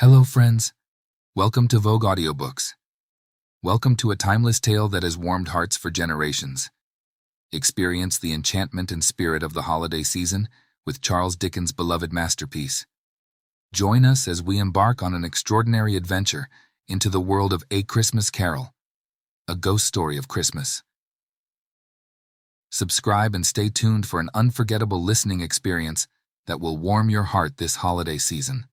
Hello, friends. Welcome to VogueAudiobooks. Welcome to a timeless tale that has warmed hearts for generations. Experience the enchantment and spirit of the holiday season with Charles Dickens' beloved masterpiece. Join us as we embark on an extraordinary adventure into the world of A Christmas Carol, a ghost story of Christmas. Subscribe and stay tuned for an unforgettable listening experience that will warm your heart this holiday season.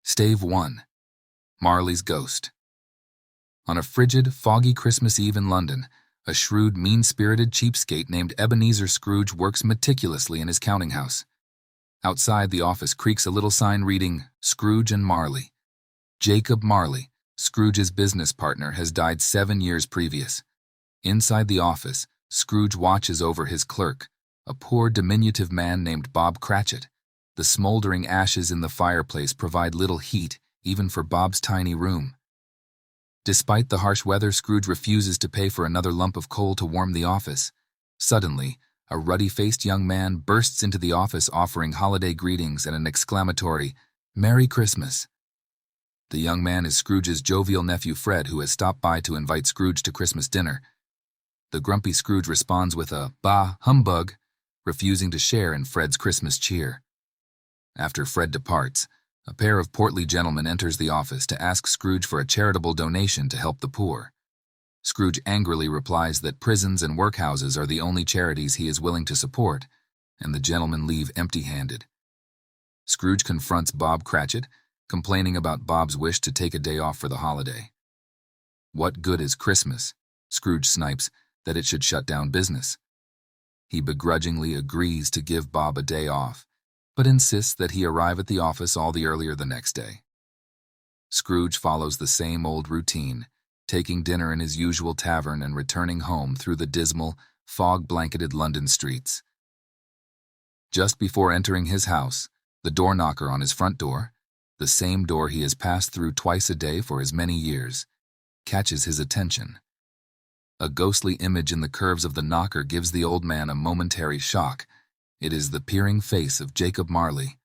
Stave 1. Marley's Ghost. On a frigid, foggy Christmas Eve in London, a shrewd, mean-spirited cheapskate named Ebenezer Scrooge works meticulously in his counting house. Outside the office creaks a little sign reading, Scrooge and Marley. Jacob Marley, Scrooge's business partner, has died 7 years previous. Inside the office, Scrooge watches over his clerk, a poor, diminutive man named Bob Cratchit. The smoldering ashes in the fireplace provide little heat, even for Bob's tiny room. Despite the harsh weather, Scrooge refuses to pay for another lump of coal to warm the office. Suddenly, a ruddy-faced young man bursts into the office offering holiday greetings and an exclamatory, "Merry Christmas." The young man is Scrooge's jovial nephew Fred, who has stopped by to invite Scrooge to Christmas dinner. The grumpy Scrooge responds with a "Bah, humbug," refusing to share in Fred's Christmas cheer. After Fred departs, a pair of portly gentlemen enters the office to ask Scrooge for a charitable donation to help the poor. Scrooge angrily replies that prisons and workhouses are the only charities he is willing to support, and the gentlemen leave empty-handed. Scrooge confronts Bob Cratchit, complaining about Bob's wish to take a day off for the holiday. What good is Christmas? Scrooge snipes that it should shut down business. He begrudgingly agrees to give Bob a day off, but insists that he arrive at the office all the earlier the next day. Scrooge follows the same old routine, taking dinner in his usual tavern and returning home through the dismal, fog-blanketed London streets. Just before entering his house, the door knocker on his front door, the same door he has passed through twice a day for as many years, catches his attention. A ghostly image in the curves of the knocker gives the old man a momentary shock. It is the peering face of Jacob Marley.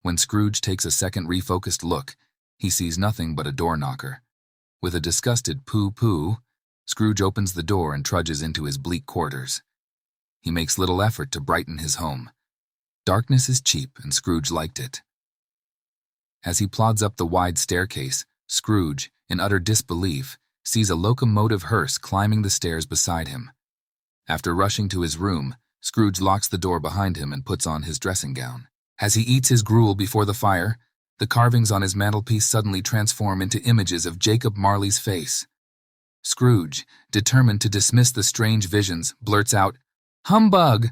When Scrooge takes a second refocused look, he sees nothing but a door knocker. With a disgusted pooh-pooh, Scrooge opens the door and trudges into his bleak quarters. He makes little effort to brighten his home. Darkness is cheap, and Scrooge liked it. As he plods up the wide staircase, Scrooge, in utter disbelief, sees a locomotive hearse climbing the stairs beside him. After rushing to his room, Scrooge locks the door behind him and puts on his dressing gown. As he eats his gruel before the fire, the carvings on his mantelpiece suddenly transform into images of Jacob Marley's face. Scrooge, determined to dismiss the strange visions, blurts out, "Humbug!"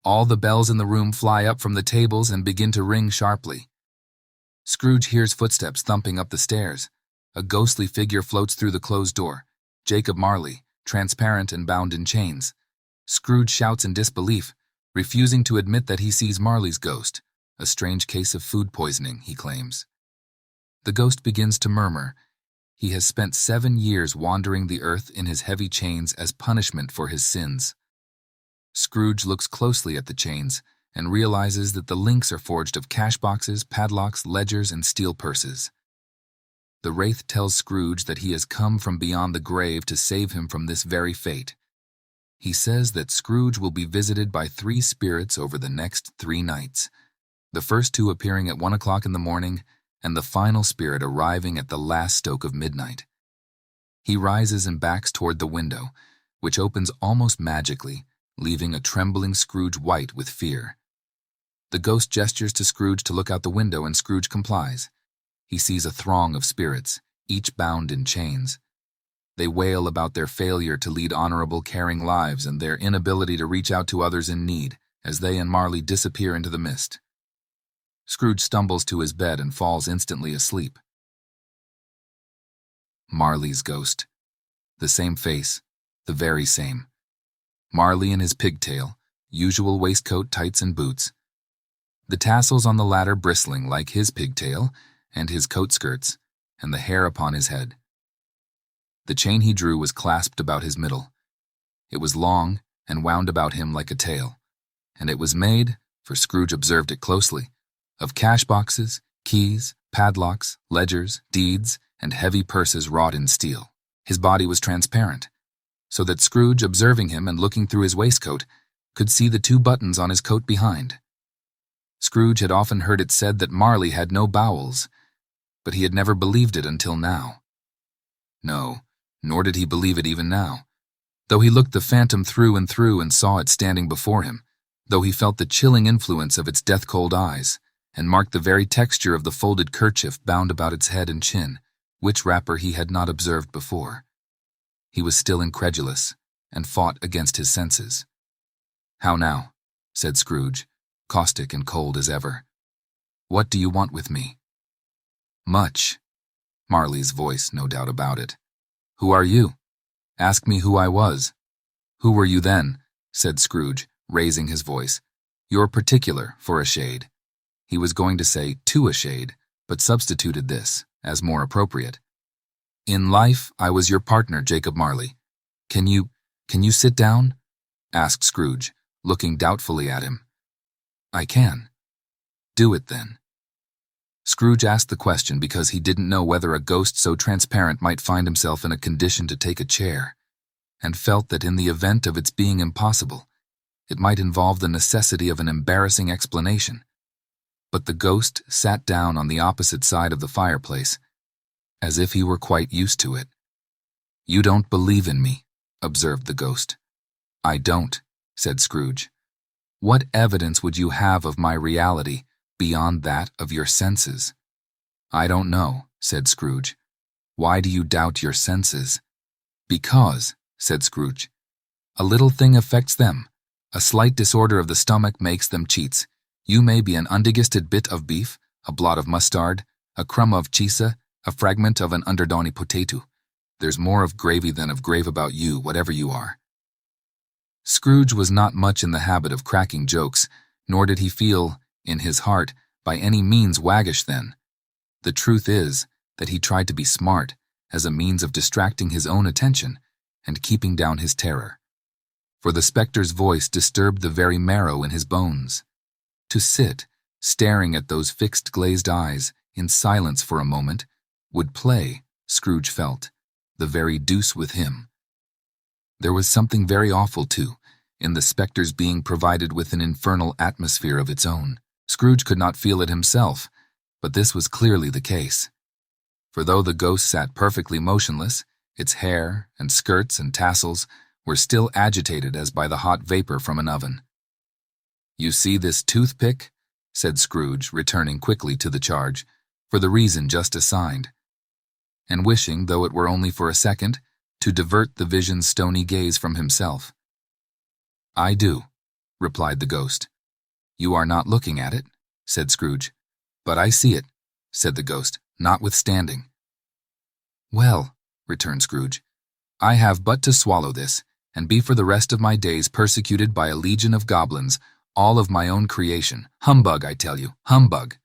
All the bells in the room fly up from the tables and begin to ring sharply. Scrooge hears footsteps thumping up the stairs. A ghostly figure floats through the closed door, Jacob Marley, transparent and bound in chains. Scrooge shouts in disbelief, refusing to admit that he sees Marley's ghost. A strange case of food poisoning, he claims. The ghost begins to murmur. He has spent 7 years wandering the earth in his heavy chains as punishment for his sins. Scrooge looks closely at the chains and realizes that the links are forged of cash boxes, padlocks, ledgers, and steel purses. The wraith tells Scrooge that he has come from beyond the grave to save him from this very fate. He says that Scrooge will be visited by 3 spirits over the next 3 nights, the first 2 appearing at 1 o'clock in the morning, and the final spirit arriving at the last stoke of midnight. He rises and backs toward the window, which opens almost magically, leaving a trembling Scrooge white with fear. The ghost gestures to Scrooge to look out the window, and Scrooge complies. He sees a throng of spirits, each bound in chains. They wail about their failure to lead honorable, caring lives and their inability to reach out to others in need as they and Marley disappear into the mist. Scrooge stumbles to his bed and falls instantly asleep. Marley's ghost. The same face, the very same. Marley in his pigtail, usual waistcoat, tights, and boots. The tassels on the latter bristling like his pigtail and his coat skirts, and the hair upon his head. The chain he drew was clasped about his middle. It was long and wound about him like a tail, and it was made, for Scrooge observed it closely, of cash boxes, keys, padlocks, ledgers, deeds, and heavy purses wrought in steel. His body was transparent, so that Scrooge, observing him and looking through his waistcoat, could see the 2 buttons on his coat behind. Scrooge had often heard it said that Marley had no bowels, but he had never believed it until now. No, nor did he believe it even now. Though he looked the phantom through and saw it standing before him, though he felt the chilling influence of its death-cold eyes, and marked the very texture of the folded kerchief bound about its head and chin, which wrapper he had not observed before, he was still incredulous, and fought against his senses. "How now?" said Scrooge, caustic and cold as ever. "What do you want with me?" "Much." Marley's voice, no doubt about it. "Who are you? Ask me who I was." "Who were you then?" said Scrooge, raising his voice. "You're particular, for a shade." He was going to say "to a shade," but substituted this, as more appropriate. "In life, I was your partner, Jacob Marley. Can you sit down?" asked Scrooge, looking doubtfully at him. "I can." "Do it, then." Scrooge asked the question because he didn't know whether a ghost so transparent might find himself in a condition to take a chair, and felt that in the event of its being impossible, it might involve the necessity of an embarrassing explanation. But the ghost sat down on the opposite side of the fireplace, as if he were quite used to it. "You don't believe in me," observed the ghost. "I don't," said Scrooge. "What evidence would you have of my reality beyond that of your senses?" "I don't know," said Scrooge. "Why do you doubt your senses?" "Because," said Scrooge, "a little thing affects them. A slight disorder of the stomach makes them cheats. You may be an undigested bit of beef, a blot of mustard, a crumb of cheese, a fragment of an underdone potato. There's more of gravy than of grave about you, whatever you are." Scrooge was not much in the habit of cracking jokes, nor did he feel, in his heart, by any means waggish then. The truth is that he tried to be smart, as a means of distracting his own attention and keeping down his terror. For the spectre's voice disturbed the very marrow in his bones. To sit, staring at those fixed glazed eyes, in silence for a moment, would play, Scrooge felt, the very deuce with him. There was something very awful, too, in the spectre's being provided with an infernal atmosphere of its own. Scrooge could not feel it himself, but this was clearly the case. For though the ghost sat perfectly motionless, its hair and skirts and tassels were still agitated as by the hot vapor from an oven. "You see this toothpick?" said Scrooge, returning quickly to the charge, for the reason just assigned, and wishing, though it were only for a second, to divert the vision's stony gaze from himself. "I do," replied the ghost. "You are not looking at it," said Scrooge. "But I see it," said the ghost, notwithstanding. "Well," returned Scrooge, "I have but to swallow this, and be for the rest of my days persecuted by a legion of goblins, all of my own creation. Humbug, I tell you, humbug."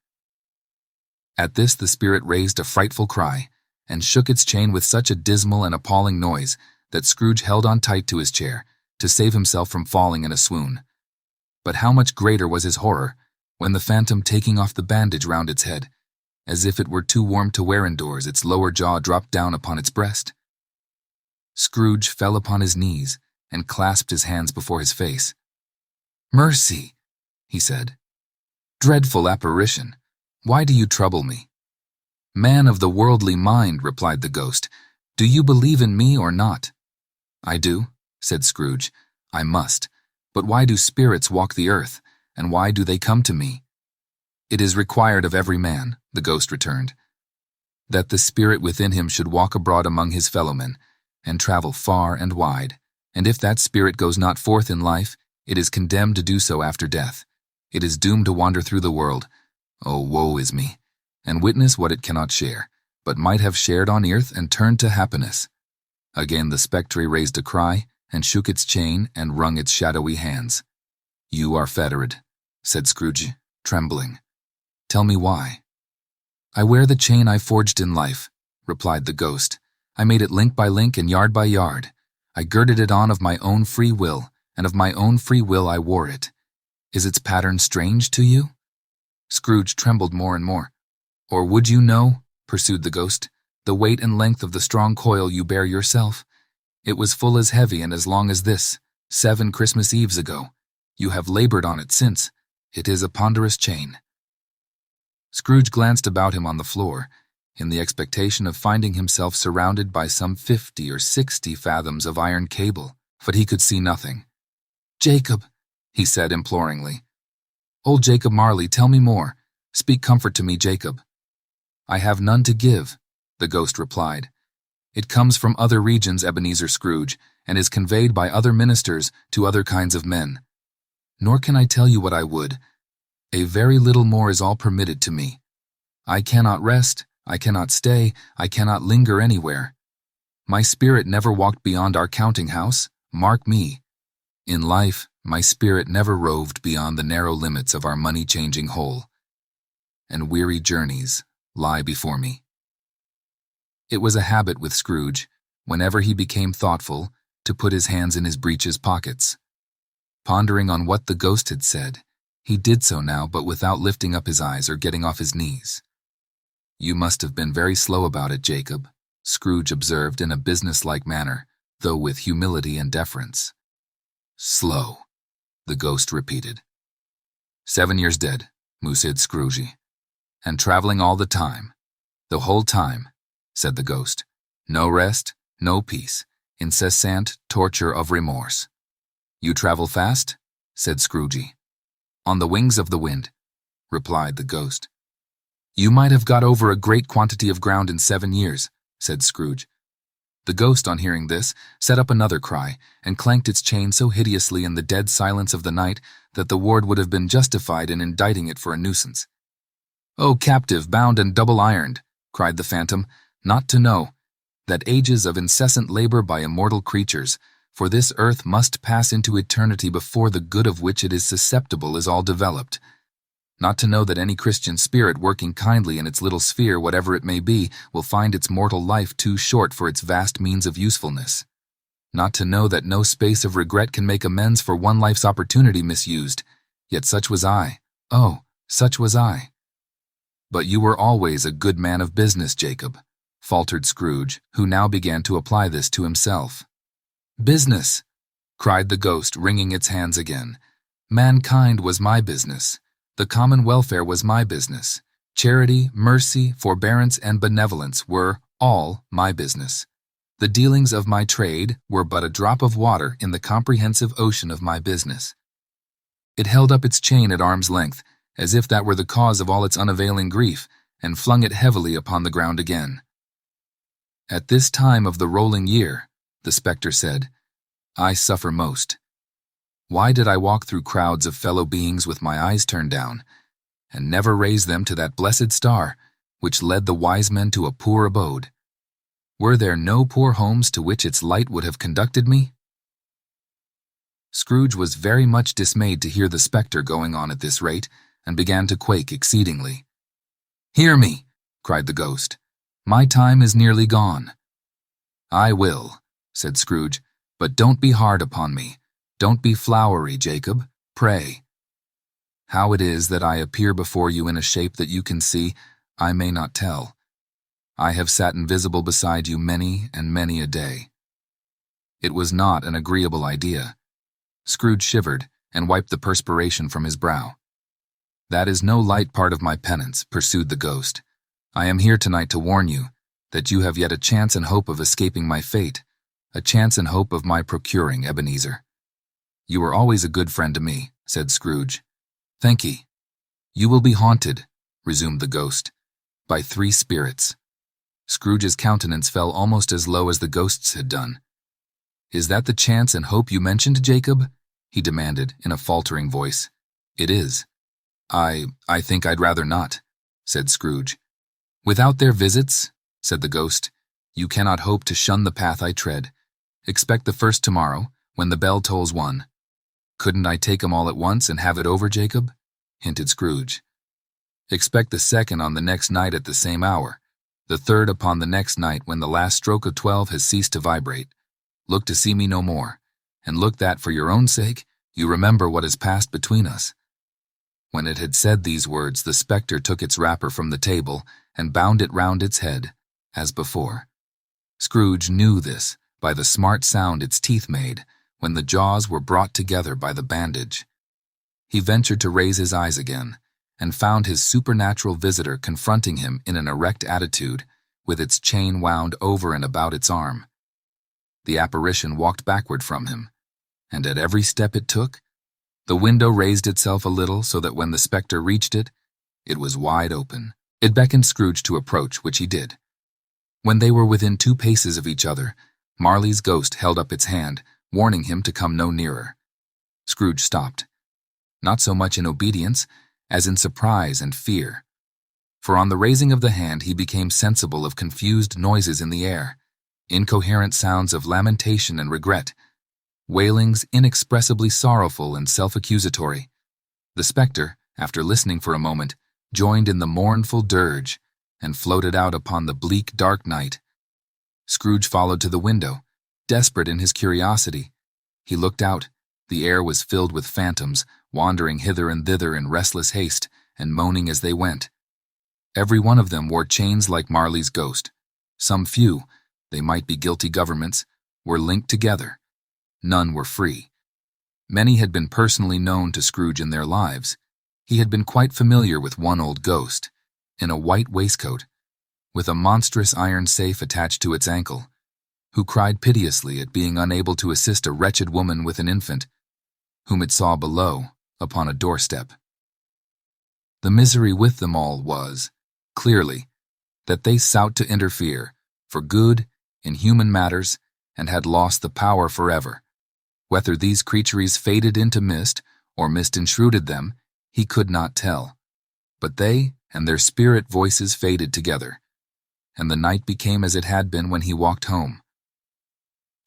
At this the spirit raised a frightful cry, and shook its chain with such a dismal and appalling noise that Scrooge held on tight to his chair, to save himself from falling in a swoon. But how much greater was his horror, when the phantom, taking off the bandage round its head, as if it were too warm to wear indoors, its lower jaw dropped down upon its breast. Scrooge fell upon his knees, and clasped his hands before his face. "Mercy," he said. "Dreadful apparition, why do you trouble me?" "Man of the worldly mind," replied the ghost, "do you believe in me or not?" "I do," said Scrooge. "I must. But why do spirits walk the earth, and why do they come to me?" "It is required of every man," the ghost returned, "that the spirit within him should walk abroad among his fellowmen, and travel far and wide, and if that spirit goes not forth in life, it is condemned to do so after death. It is doomed to wander through the world, oh woe is me, and witness what it cannot share, but might have shared on earth and turned to happiness." Again the spectre raised a cry, and shook its chain and wrung its shadowy hands. "You are fettered," said Scrooge, trembling. "Tell me why." "I wear the chain I forged in life," replied the ghost. "I made it link by link and yard by yard. I girded it on of my own free will, and of my own free will I wore it. Is its pattern strange to you?" Scrooge trembled more and more. "Or would you know," pursued the ghost, "the weight and length of the strong coil you bear yourself? It was full as heavy and as long as this, 7 Christmas Eves ago. You have labored on it since. It is a ponderous chain." Scrooge glanced about him on the floor, in the expectation of finding himself surrounded by some 50 or 60 fathoms of iron cable, but he could see nothing. "Jacob," he said imploringly. "Old Jacob Marley, tell me more. Speak comfort to me, Jacob." "I have none to give," the ghost replied. "It comes from other regions, Ebenezer Scrooge, and is conveyed by other ministers to other kinds of men. Nor can I tell you what I would. A very little more is all permitted to me. I cannot rest, I cannot stay, I cannot linger anywhere. My spirit never walked beyond our counting house, mark me. In life, my spirit never roved beyond the narrow limits of our money-changing hole. And weary journeys lie before me." It was a habit with Scrooge, whenever he became thoughtful, to put his hands in his breeches pockets. Pondering on what the ghost had said, he did so now, but without lifting up his eyes or getting off his knees. "You must have been very slow about it, Jacob," Scrooge observed in a business-like manner, though with humility and deference. "Slow," the ghost repeated. "7 years dead, moosaid Scrooge. "And traveling all the time." "The whole time," said the ghost. "No rest, no peace, incessant torture of remorse." "You travel fast?" said Scrooge. "On the wings of the wind," replied the ghost. "You might have got over a great quantity of ground in 7 years, said Scrooge. The ghost, on hearing this, set up another cry, and clanked its chain so hideously in the dead silence of the night that the ward would have been justified in indicting it for a nuisance. "O captive, bound and double-ironed," cried the phantom, "not to know that ages of incessant labor by immortal creatures, for this earth must pass into eternity before the good of which it is susceptible is all developed. Not to know that any Christian spirit working kindly in its little sphere, whatever it may be, will find its mortal life too short for its vast means of usefulness. Not to know that no space of regret can make amends for one life's opportunity misused. Yet such was I. Oh, such was I." "But you were always a good man of business, Jacob," faltered Scrooge, who now began to apply this to himself. "Business!" cried the ghost, wringing its hands again. "Mankind was my business. The common welfare was my business. Charity, mercy, forbearance, and benevolence were all my business. The dealings of my trade were but a drop of water in the comprehensive ocean of my business." It held up its chain at arm's length, as if that were the cause of all its unavailing grief, and flung it heavily upon the ground again. "At this time of the rolling year," the spectre said, "I suffer most. Why did I walk through crowds of fellow beings with my eyes turned down, and never raise them to that blessed star which led the wise men to a poor abode? Were there no poor homes to which its light would have conducted me?" Scrooge was very much dismayed to hear the spectre going on at this rate, and began to quake exceedingly. "Hear me," cried the ghost. "My time is nearly gone." "I will," said Scrooge, "but don't be hard upon me. Don't be flowery, Jacob, pray. How it is that I appear before you in a shape that you can see, I may not tell. I have sat invisible beside you many and many a day." It was not an agreeable idea. Scrooge shivered and wiped the perspiration from his brow. "That is no light part of my penance," pursued the ghost. "I am here tonight to warn you that you have yet a chance and hope of escaping my fate, a chance and hope of my procuring Ebenezer." "You were always a good friend to me," said Scrooge. "Thank ye." "You will be haunted," resumed the ghost, "by 3 spirits." Scrooge's countenance fell almost as low as the ghost's had done. "Is that the chance and hope you mentioned, Jacob?" he demanded in a faltering voice. "It is." I think I'd rather not," said Scrooge. "Without their visits," said the ghost, "you cannot hope to shun the path I tread. Expect the first tomorrow, when the bell tolls 1. "Couldn't I take 'em all at once and have it over, Jacob?" hinted Scrooge. "Expect the second on the next night at the same hour, the third upon the next night when the last stroke of 12 has ceased to vibrate. Look to see me no more, and look that, for your own sake, you remember what has passed between us, When it had said these words, the spectre took its wrapper from the table and bound it round its head, as before. Scrooge knew this by the smart sound its teeth made when the jaws were brought together by the bandage. He ventured to raise his eyes again, and found his supernatural visitor confronting him in an erect attitude, with its chain wound over and about its arm. The apparition walked backward from him, and at every step it took, the window raised itself a little so that when the spectre reached it, it was wide open. It beckoned Scrooge to approach, which he did. When they were within 2 paces of each other, Marley's ghost held up its hand, warning him to come no nearer. Scrooge stopped, not so much in obedience as in surprise and fear. For on the raising of the hand he became sensible of confused noises in the air, incoherent sounds of lamentation and regret, wailings inexpressibly sorrowful and self-accusatory. The spectre, after listening for a moment, joined in the mournful dirge and floated out upon the bleak, dark night. Scrooge followed to the window, desperate in his curiosity. He looked out. The air was filled with phantoms, wandering hither and thither in restless haste and moaning as they went. Every one of them wore chains like Marley's ghost. Some few, they might be guilty governments, were linked together. None were free. Many had been personally known to Scrooge in their lives. He had been quite familiar with one old ghost, in a white waistcoat, with a monstrous iron safe attached to its ankle, who cried piteously at being unable to assist a wretched woman with an infant, whom it saw below, upon a doorstep. The misery with them all was, clearly, that they sought to interfere, for good, in human matters, and had lost the power forever. Whether these creatures faded into mist, or mist enshrouded them, he could not tell. But they and their spirit voices faded together, and the night became as it had been when he walked home.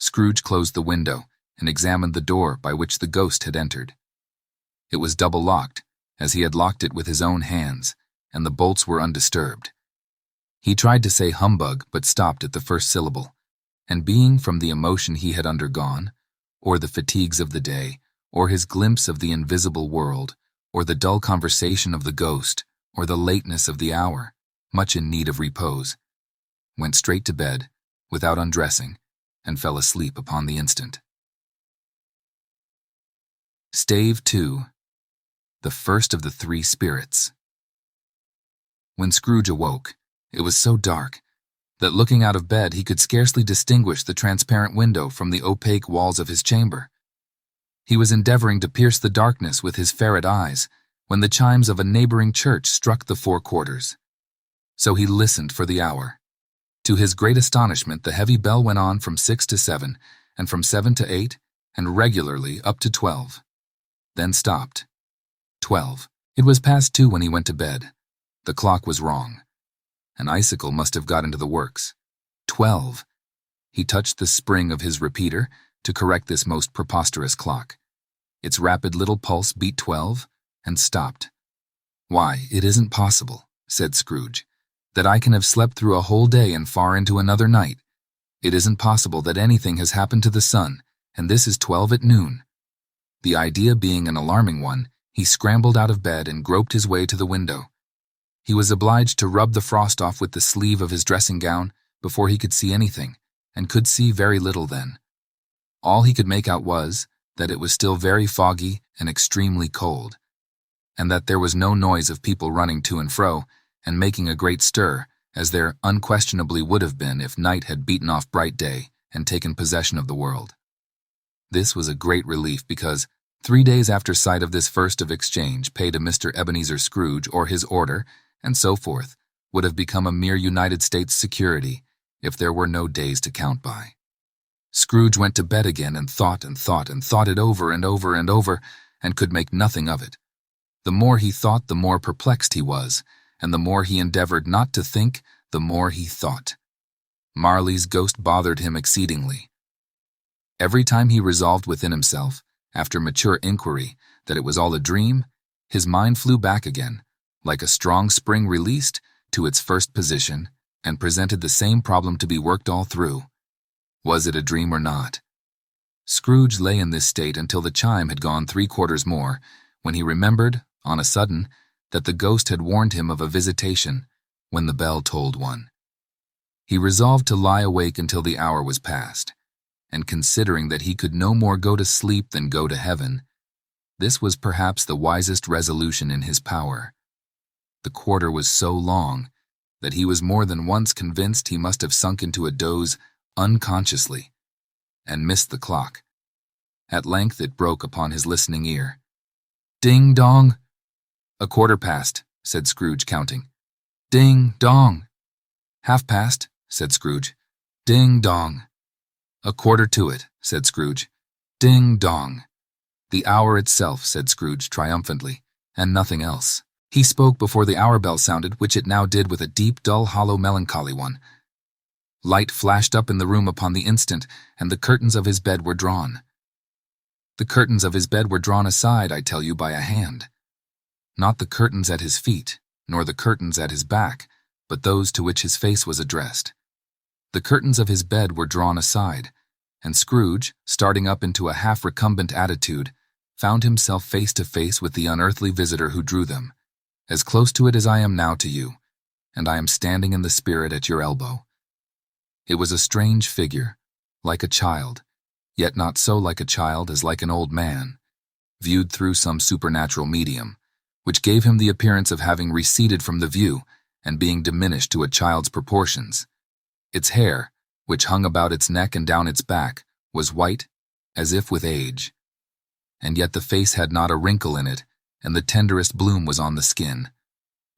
Scrooge closed the window and examined the door by which the ghost had entered. It was double-locked, as he had locked it with his own hands, and the bolts were undisturbed. He tried to say humbug, but stopped at the first syllable, and being from the emotion he had undergone, or the fatigues of the day, or his glimpse of the invisible world, or the dull conversation of the ghost, or the lateness of the hour, much in need of repose, went straight to bed, without undressing, and fell asleep upon the instant. Stave 2. The first of the 3 spirits. When Scrooge awoke, it was so dark that looking out of bed he could scarcely distinguish the transparent window from the opaque walls of his chamber. He was endeavoring to pierce the darkness with his ferret eyes when the chimes of a neighboring church struck the 4 quarters. So he listened for the hour. To his great astonishment, the heavy bell went on from 6 to 7, and from 7 to 8, and regularly up to 12. Then stopped. 12. It was past 2 when he went to bed. The clock was wrong. An icicle must have got into the works. 12. He touched the spring of his repeater to correct this most preposterous clock. Its rapid little pulse beat 12 and stopped. "Why, it isn't possible," said Scrooge, "that I can have slept through a whole day and far into another night. It isn't possible that anything has happened to the sun, and this is 12 at noon." The idea being an alarming one, he scrambled out of bed and groped his way to the window. He was obliged to rub the frost off with the sleeve of his dressing gown before he could see anything, and could see very little then. All he could make out was that it was still very foggy and extremely cold, and that there was no noise of people running to and fro and making a great stir, as there unquestionably would have been if night had beaten off bright day and taken possession of the world. This was a great relief because 3 days after sight of this first of exchange paid to Mr. Ebenezer Scrooge or his order, and so forth, would have become a mere United States security if there were no days to count by. Scrooge went to bed again and thought it over and over and over, and could make nothing of it. The more he thought, the more perplexed he was, and the more he endeavored not to think, the more he thought. Marley's ghost bothered him exceedingly. Every time he resolved within himself, after mature inquiry, that it was all a dream, his mind flew back again, like a strong spring released, to its first position, and presented the same problem to be worked all through. Was it a dream or not? Scrooge lay in this state until the chime had gone 3/4 more, when he remembered, on a sudden, that the ghost had warned him of a visitation when the bell tolled one. He resolved to lie awake until the hour was past, and considering that he could no more go to sleep than go to heaven, this was perhaps the wisest resolution in his power. The quarter was so long that he was more than once convinced he must have sunk into a doze unconsciously, and missed the clock. At length it broke upon his listening ear. "Ding dong!" "A quarter past," said Scrooge, counting. "Ding dong!" "Half past," said Scrooge. "Ding dong!" "A quarter to it," said Scrooge. "Ding dong!" "The hour itself," said Scrooge triumphantly, "and nothing else." He spoke before the hour bell sounded, which it now did with a deep, dull, hollow, melancholy one. Light flashed up in the room upon the instant, and the curtains of his bed were drawn. The curtains of his bed were drawn aside, I tell you, by a hand. Not the curtains at his feet, nor the curtains at his back, but those to which his face was addressed. The curtains of his bed were drawn aside, and Scrooge, starting up into a half-recumbent attitude, found himself face to face with the unearthly visitor who drew them, as close to it as I am now to you, and I am standing in the spirit at your elbow. It was a strange figure, like a child, yet not so like a child as like an old man, viewed through some supernatural medium, which gave him the appearance of having receded from the view and being diminished to a child's proportions. Its hair, which hung about its neck and down its back, was white, as if with age. And yet the face had not a wrinkle in it, and the tenderest bloom was on the skin.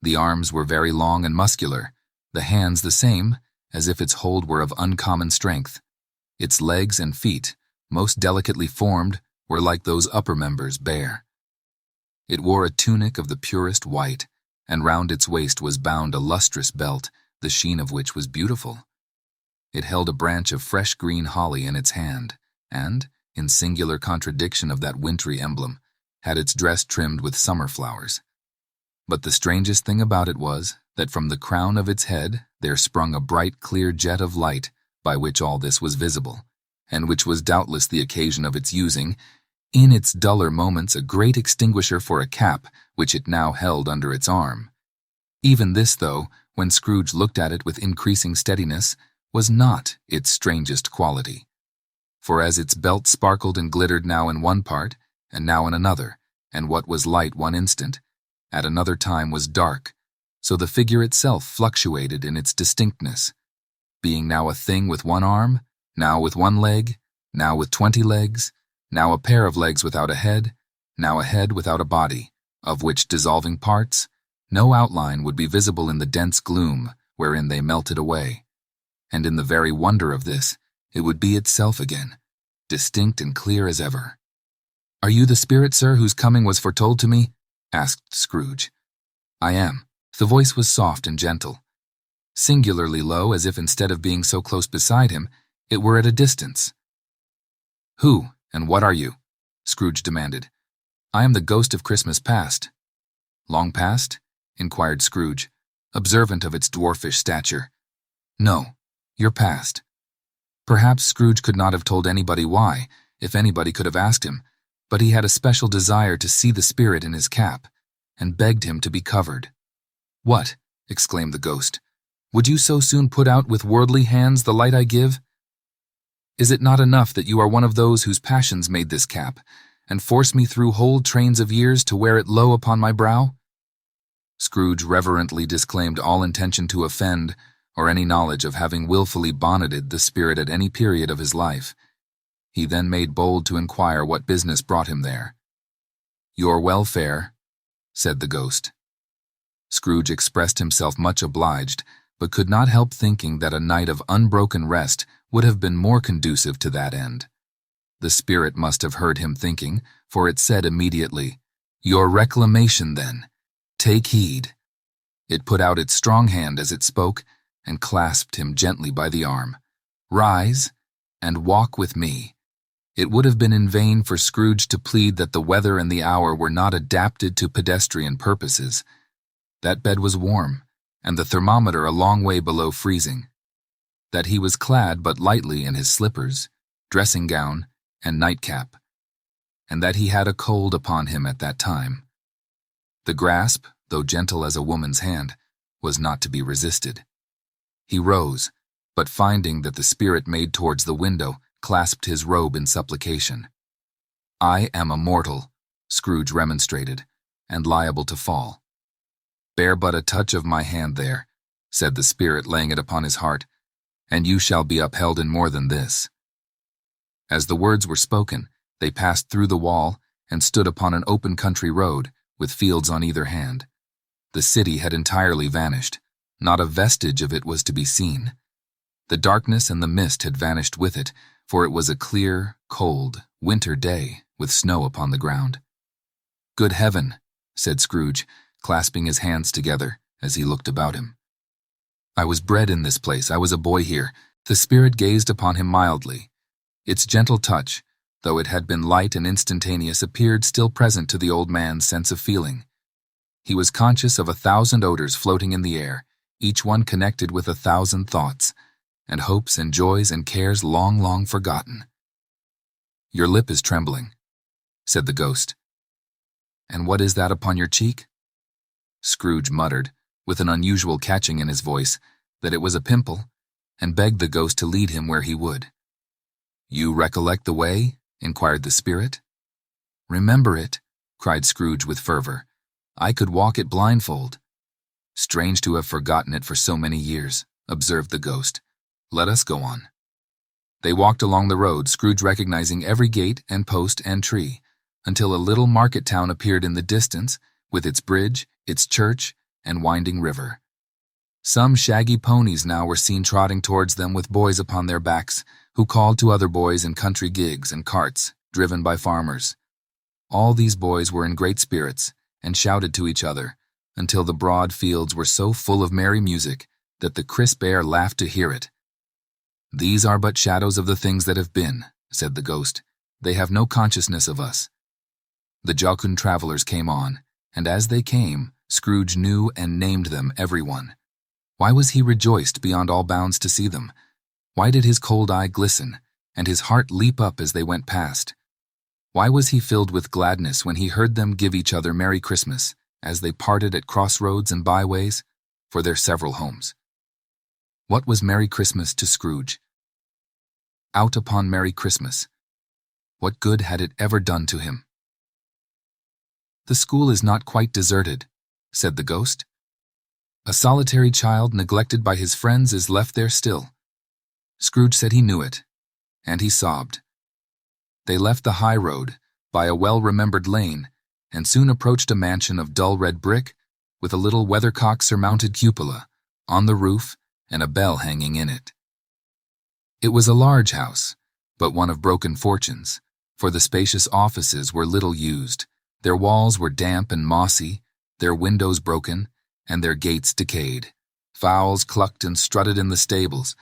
The arms were very long and muscular, the hands the same, as if its hold were of uncommon strength. Its legs and feet, most delicately formed, were like those upper members bare. It wore a tunic of the purest white, and round its waist was bound a lustrous belt, the sheen of which was beautiful. It held a branch of fresh green holly in its hand, and, in singular contradiction of that wintry emblem, had its dress trimmed with summer flowers. But the strangest thing about it was that from the crown of its head there sprung a bright, clear jet of light by which all this was visible, and which was doubtless the occasion of its using, in its duller moments, a great extinguisher for a cap which it now held under its arm. Even this, though, when Scrooge looked at it with increasing steadiness, was not its strangest quality. For as its belt sparkled and glittered now in one part, and now in another, and what was light one instant, at another time was dark, so the figure itself fluctuated in its distinctness, being now a thing with one arm, now with one leg, now with 20 legs, now a pair of legs without a head, now a head without a body, of which dissolving parts, no outline would be visible in the dense gloom wherein they melted away. And in the very wonder of this, it would be itself again, distinct and clear as ever. "Are you the spirit, sir, whose coming was foretold to me?" asked Scrooge. "I am." The voice was soft and gentle, singularly low, as if instead of being so close beside him, it were at a distance. "Who, and what are you?" Scrooge demanded. "I am the ghost of Christmas past." "Long past?" inquired Scrooge, observant of its dwarfish stature. "No, you're past." Perhaps Scrooge could not have told anybody why, if anybody could have asked him, but he had a special desire to see the spirit in his cap, and begged him to be covered. "What?" exclaimed the ghost. "Would you so soon put out with worldly hands the light I give? Is it not enough that you are one of those whose passions made this cap, and force me through whole trains of years to wear it low upon my brow?" Scrooge reverently disclaimed all intention to offend, or any knowledge of having wilfully bonneted the spirit at any period of his life. He then made bold to inquire what business brought him there. "Your welfare," said the ghost. Scrooge expressed himself much obliged, but could not help thinking that a night of unbroken rest would have been more conducive to that end. The spirit must have heard him thinking, for it said immediately, "Your reclamation, then. Take heed." It put out its strong hand as it spoke, and clasped him gently by the arm. "Rise, and walk with me." It would have been in vain for Scrooge to plead that the weather and the hour were not adapted to pedestrian purposes. That bed was warm, and the thermometer a long way below freezing. That he was clad but lightly in his slippers, dressing gown, and nightcap, and that he had a cold upon him at that time. The grasp, though gentle as a woman's hand, was not to be resisted. He rose, but finding that the spirit made towards the window, clasped his robe in supplication. "I am a mortal," Scrooge remonstrated, "and liable to fall." "Bear but a touch of my hand there," said the spirit, laying it upon his heart, "and you shall be upheld in more than this." As the words were spoken, they passed through the wall and stood upon an open country road, with fields on either hand. The city had entirely vanished. Not a vestige of it was to be seen. The darkness and the mist had vanished with it, for it was a clear, cold, winter day, with snow upon the ground. "Good heaven," said Scrooge, clasping his hands together as he looked about him. "I was bred in this place. I was a boy here." The spirit gazed upon him mildly. Its gentle touch, though it had been light and instantaneous, appeared still present to the old man's sense of feeling. He was conscious of 1,000 odors floating in the air, each one connected with 1,000 thoughts, and hopes and joys and cares long, long forgotten. "Your lip is trembling," said the ghost. "And what is that upon your cheek?" Scrooge muttered, with an unusual catching in his voice, that it was a pimple, and begged the ghost to lead him where he would. "You recollect the way?" inquired the spirit. "Remember it?" cried Scrooge with fervor. "I could walk it blindfold." "Strange to have forgotten it for so many years," observed the ghost. "Let us go on." They walked along the road, Scrooge recognizing every gate and post and tree, until a little market town appeared in the distance, with its bridge, its church, and winding river. Some shaggy ponies now were seen trotting towards them with boys upon their backs, who called to other boys in country gigs and carts, driven by farmers. All these boys were in great spirits, and shouted to each other, until the broad fields were so full of merry music that the crisp air laughed to hear it. "These are but shadows of the things that have been," said the ghost. "They have no consciousness of us." The jocund travelers came on, and as they came, Scrooge knew and named them, every one. Why was he rejoiced beyond all bounds to see them? Why did his cold eye glisten, and his heart leap up as they went past? Why was he filled with gladness when he heard them give each other Merry Christmas, as they parted at crossroads and byways, for their several homes? What was Merry Christmas to Scrooge? Out upon Merry Christmas. What good had it ever done to him? "The school is not quite deserted," said the ghost. "A solitary child neglected by his friends is left there still." Scrooge said he knew it, and he sobbed. They left the high road, by a well-remembered lane, and soon approached a mansion of dull red brick, with a little weathercock-surmounted cupola, on the roof, and a bell hanging in it. It was a large house, but one of broken fortunes, for the spacious offices were little used. Their walls were damp and mossy, their windows broken, and their gates decayed. Fowls clucked and strutted in the stables,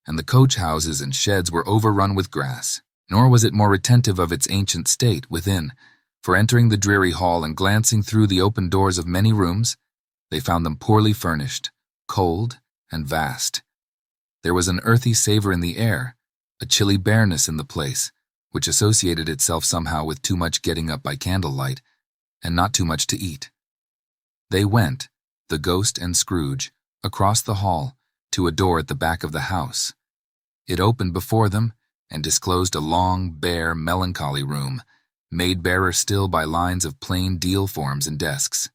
and the coach-houses and sheds were overrun with grass. Nor was it more retentive of its ancient state within, for entering the dreary hall and glancing through the open doors of many rooms, they found them poorly furnished, cold, and vast. There was an earthy savor in the air, a chilly bareness in the place, which associated itself somehow with too much getting up by candlelight, and not too much to eat. They went, the ghost and Scrooge, across the hall, to a door at the back of the house. It opened before them, and disclosed a long, bare, melancholy room, made barer still by lines of plain deal forms and desks.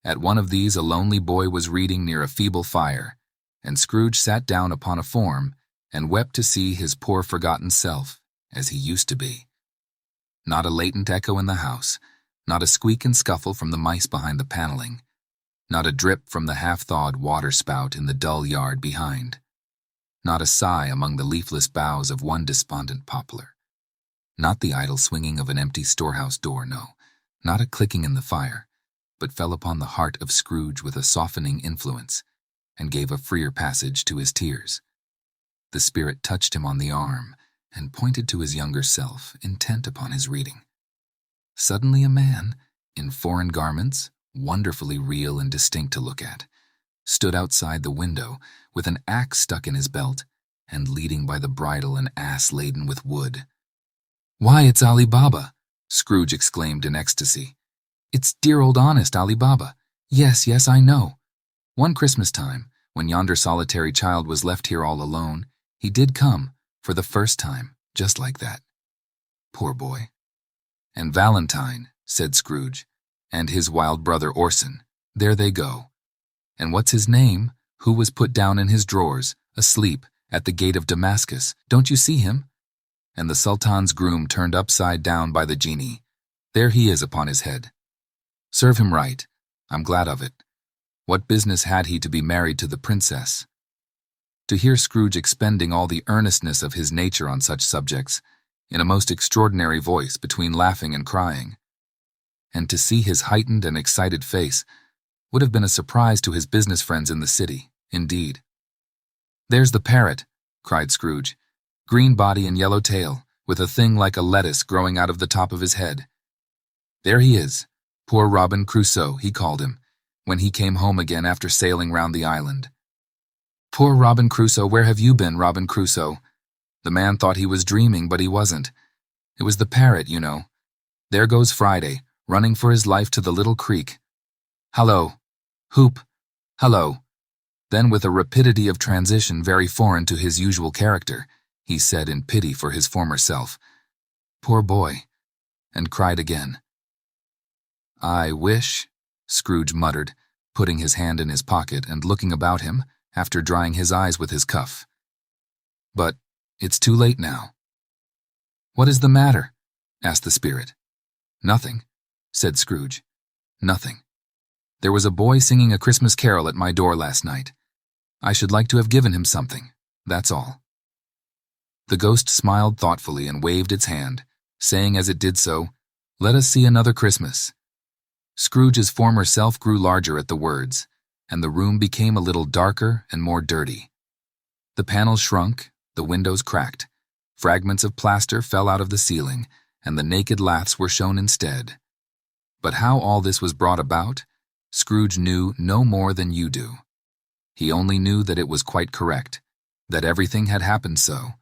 At one of these a lonely boy was reading near a feeble fire, and Scrooge sat down upon a form and wept to see his poor forgotten self, as he used to be. Not a latent echo in the house, not a squeak and scuffle from the mice behind the paneling, not a drip from the half-thawed water-spout in the dull yard behind, not a sigh among the leafless boughs of one despondent poplar, not the idle swinging of an empty storehouse door, no, not a clicking in the fire, but fell upon the heart of Scrooge with a softening influence, and gave a freer passage to his tears. The spirit touched him on the arm, and pointed to his younger self, intent upon his reading. Suddenly a man, in foreign garments, wonderfully real and distinct to look at, stood outside the window, with an axe stuck in his belt, and leading by the bridle an ass laden with wood. "Why, it's Ali Baba!" Scrooge exclaimed in ecstasy. It's dear old honest Ali Baba. Yes, yes, I know. One Christmas time, when yonder solitary child was left here all alone, he did come, for the first time, just like that. Poor boy. And Valentine, said Scrooge, and his wild brother Orson, there they go. And what's his name, who was put down in his drawers, asleep, at the gate of Damascus, don't you see him? And the Sultan's groom turned upside down by the genie. There he is upon his head. Serve him right. I'm glad of it. What business had he to be married to the princess? To hear Scrooge expending all the earnestness of his nature on such subjects, in a most extraordinary voice between laughing and crying, and to see his heightened and excited face, would have been a surprise to his business friends in the city, indeed. There's the parrot, cried Scrooge, green body and yellow tail, with a thing like a lettuce growing out of the top of his head. There he is, poor Robin Crusoe, he called him, when he came home again after sailing round the island. Poor Robin Crusoe, where have you been, Robin Crusoe? The man thought he was dreaming, but he wasn't. It was the parrot, you know. There goes Friday, running for his life to the little creek. Hallo! Hoop! Hallo! Then, with a rapidity of transition very foreign to his usual character, he said in pity for his former self, Poor boy, and cried again. I wish, Scrooge muttered, putting his hand in his pocket and looking about him, after drying his eyes with his cuff. But it's too late now. What is the matter? Asked the spirit. Nothing, said Scrooge. Nothing. There was a boy singing a Christmas carol at my door last night. I should like to have given him something, that's all. The ghost smiled thoughtfully and waved its hand, saying as it did so, Let us see another Christmas. Scrooge's former self grew larger at the words, and the room became a little darker and more dirty. The panels shrunk, the windows cracked, fragments of plaster fell out of the ceiling, and the naked laths were shown instead. But how all this was brought about, Scrooge knew no more than you do. He only knew that it was quite correct, that everything had happened so,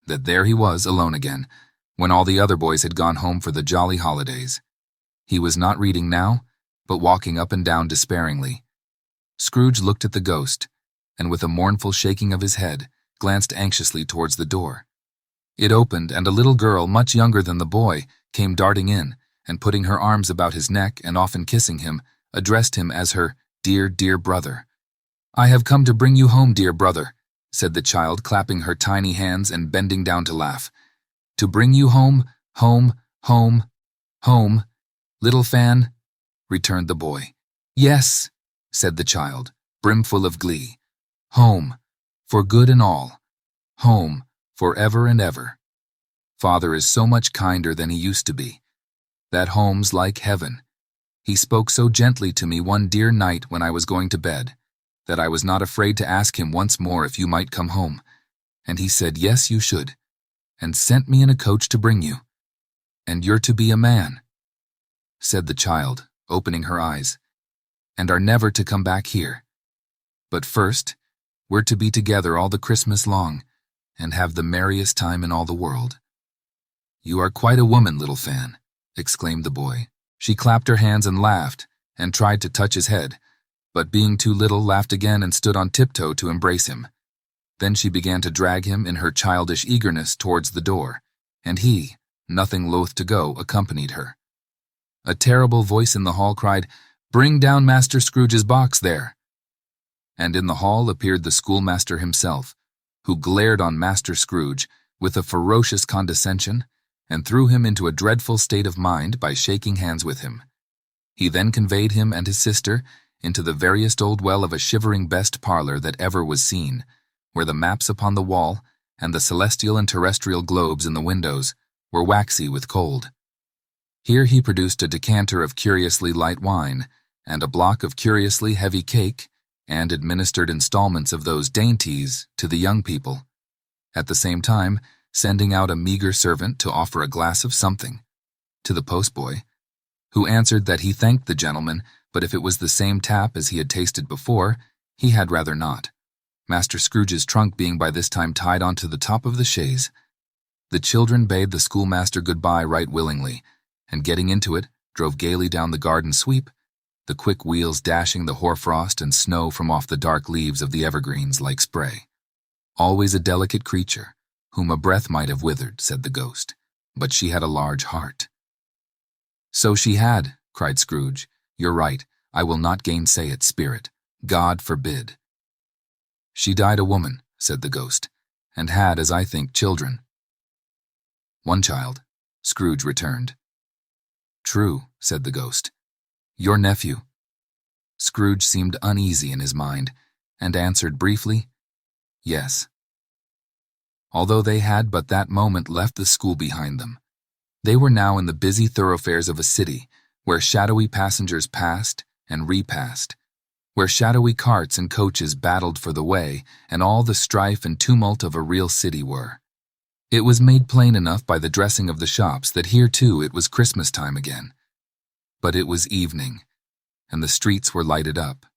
that there he was alone again, when all the other boys had gone home for the jolly holidays. He was not reading now, but walking up and down despairingly. Scrooge looked at the ghost, and with a mournful shaking of his head, glanced anxiously towards the door. It opened, and a little girl, much younger than the boy, came darting in, and putting her arms about his neck and often kissing him, addressed him as her dear, dear brother. I have come to bring you home, dear brother, said the child, clapping her tiny hands and bending down to laugh. To bring you home, home, home, home, little Fan, returned the boy. Yes, said the child, brimful of glee. Home, for good and all. Home, for ever and ever. Father is so much kinder than he used to be. That home's like heaven. He spoke so gently to me one dear night when I was going to bed, that I was not afraid to ask him once more if you might come home. And he said, yes, you should, and sent me in a coach to bring you. And you're to be a man, said the child, opening her eyes, and are never to come back here. But first, we're to be together all the Christmas long, and have the merriest time in all the world. You are quite a woman, little Fan, exclaimed the boy. She clapped her hands and laughed, and tried to touch his head, but being too little, laughed again and stood on tiptoe to embrace him. Then she began to drag him in her childish eagerness towards the door, and he, nothing loath to go, accompanied her. A terrible voice in the hall cried, Bring down Master Scrooge's box there. And in the hall appeared the schoolmaster himself, who glared on Master Scrooge with a ferocious condescension, and threw him into a dreadful state of mind by shaking hands with him. He then conveyed him and his sister into the veriest old well of a shivering best parlor that ever was seen, where the maps upon the wall and the celestial and terrestrial globes in the windows were waxy with cold. Here he produced a decanter of curiously light wine and a block of curiously heavy cake, and administered installments of those dainties to the young people, at the same time sending out a meager servant to offer a glass of something to the postboy, who answered that he thanked the gentleman, but if it was the same tap as he had tasted before, he had rather not, Master Scrooge's trunk being by this time tied onto the top of the chaise. The children bade the schoolmaster good-bye right willingly, and getting into it, drove gaily down the garden sweep, the quick wheels dashing the hoarfrost and snow from off the dark leaves of the evergreens like spray. Always a delicate creature, whom a breath might have withered, said the ghost, but she had a large heart. So she had, cried Scrooge. You're right, I will not gainsay it, spirit. God forbid. She died a woman, said the ghost, and had, as I think, children. One child, Scrooge returned. True, said the ghost. Your nephew. Scrooge seemed uneasy in his mind, and answered briefly, yes. Although they had but that moment left the school behind them, they were now in the busy thoroughfares of a city, where shadowy passengers passed and repassed, where shadowy carts and coaches battled for the way, and all the strife and tumult of a real city were. It was made plain enough by the dressing of the shops that here too it was Christmas time again. But it was evening, and the streets were lighted up.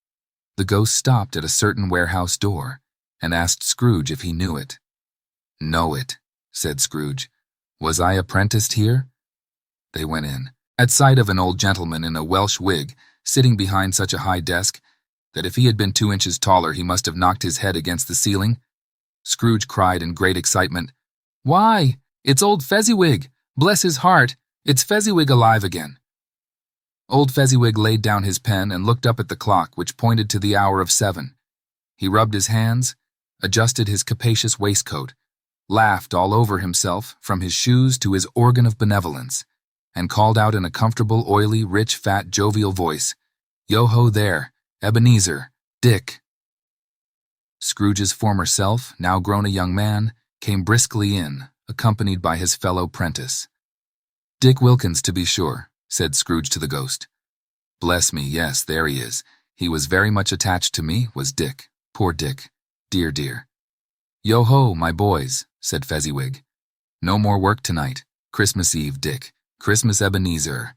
The ghost stopped at a certain warehouse door, and asked Scrooge if he knew it. Know it, said Scrooge. Was I apprenticed here? They went in, at sight of an old gentleman in a Welsh wig, sitting behind such a high desk that if he had been 2 inches taller he must have knocked his head against the ceiling. Scrooge cried in great excitement, Why, it's old Fezziwig! Bless his heart, it's Fezziwig alive again! Old Fezziwig laid down his pen and looked up at the clock, which pointed to the hour of 7. He rubbed his hands, adjusted his capacious waistcoat, laughed all over himself, from his shoes to his organ of benevolence, and called out in a comfortable, oily, rich, fat, jovial voice, Yo-ho there, Ebenezer, Dick. Scrooge's former self, now grown a young man, came briskly in, accompanied by his fellow prentice. Dick Wilkins, to be sure, said Scrooge to the ghost. Bless me, yes, there he is. He was very much attached to me, was Dick. Poor Dick. Dear, dear. Yo-ho, my boys, said Fezziwig. No more work tonight. Christmas Eve, Dick. Christmas Ebenezer.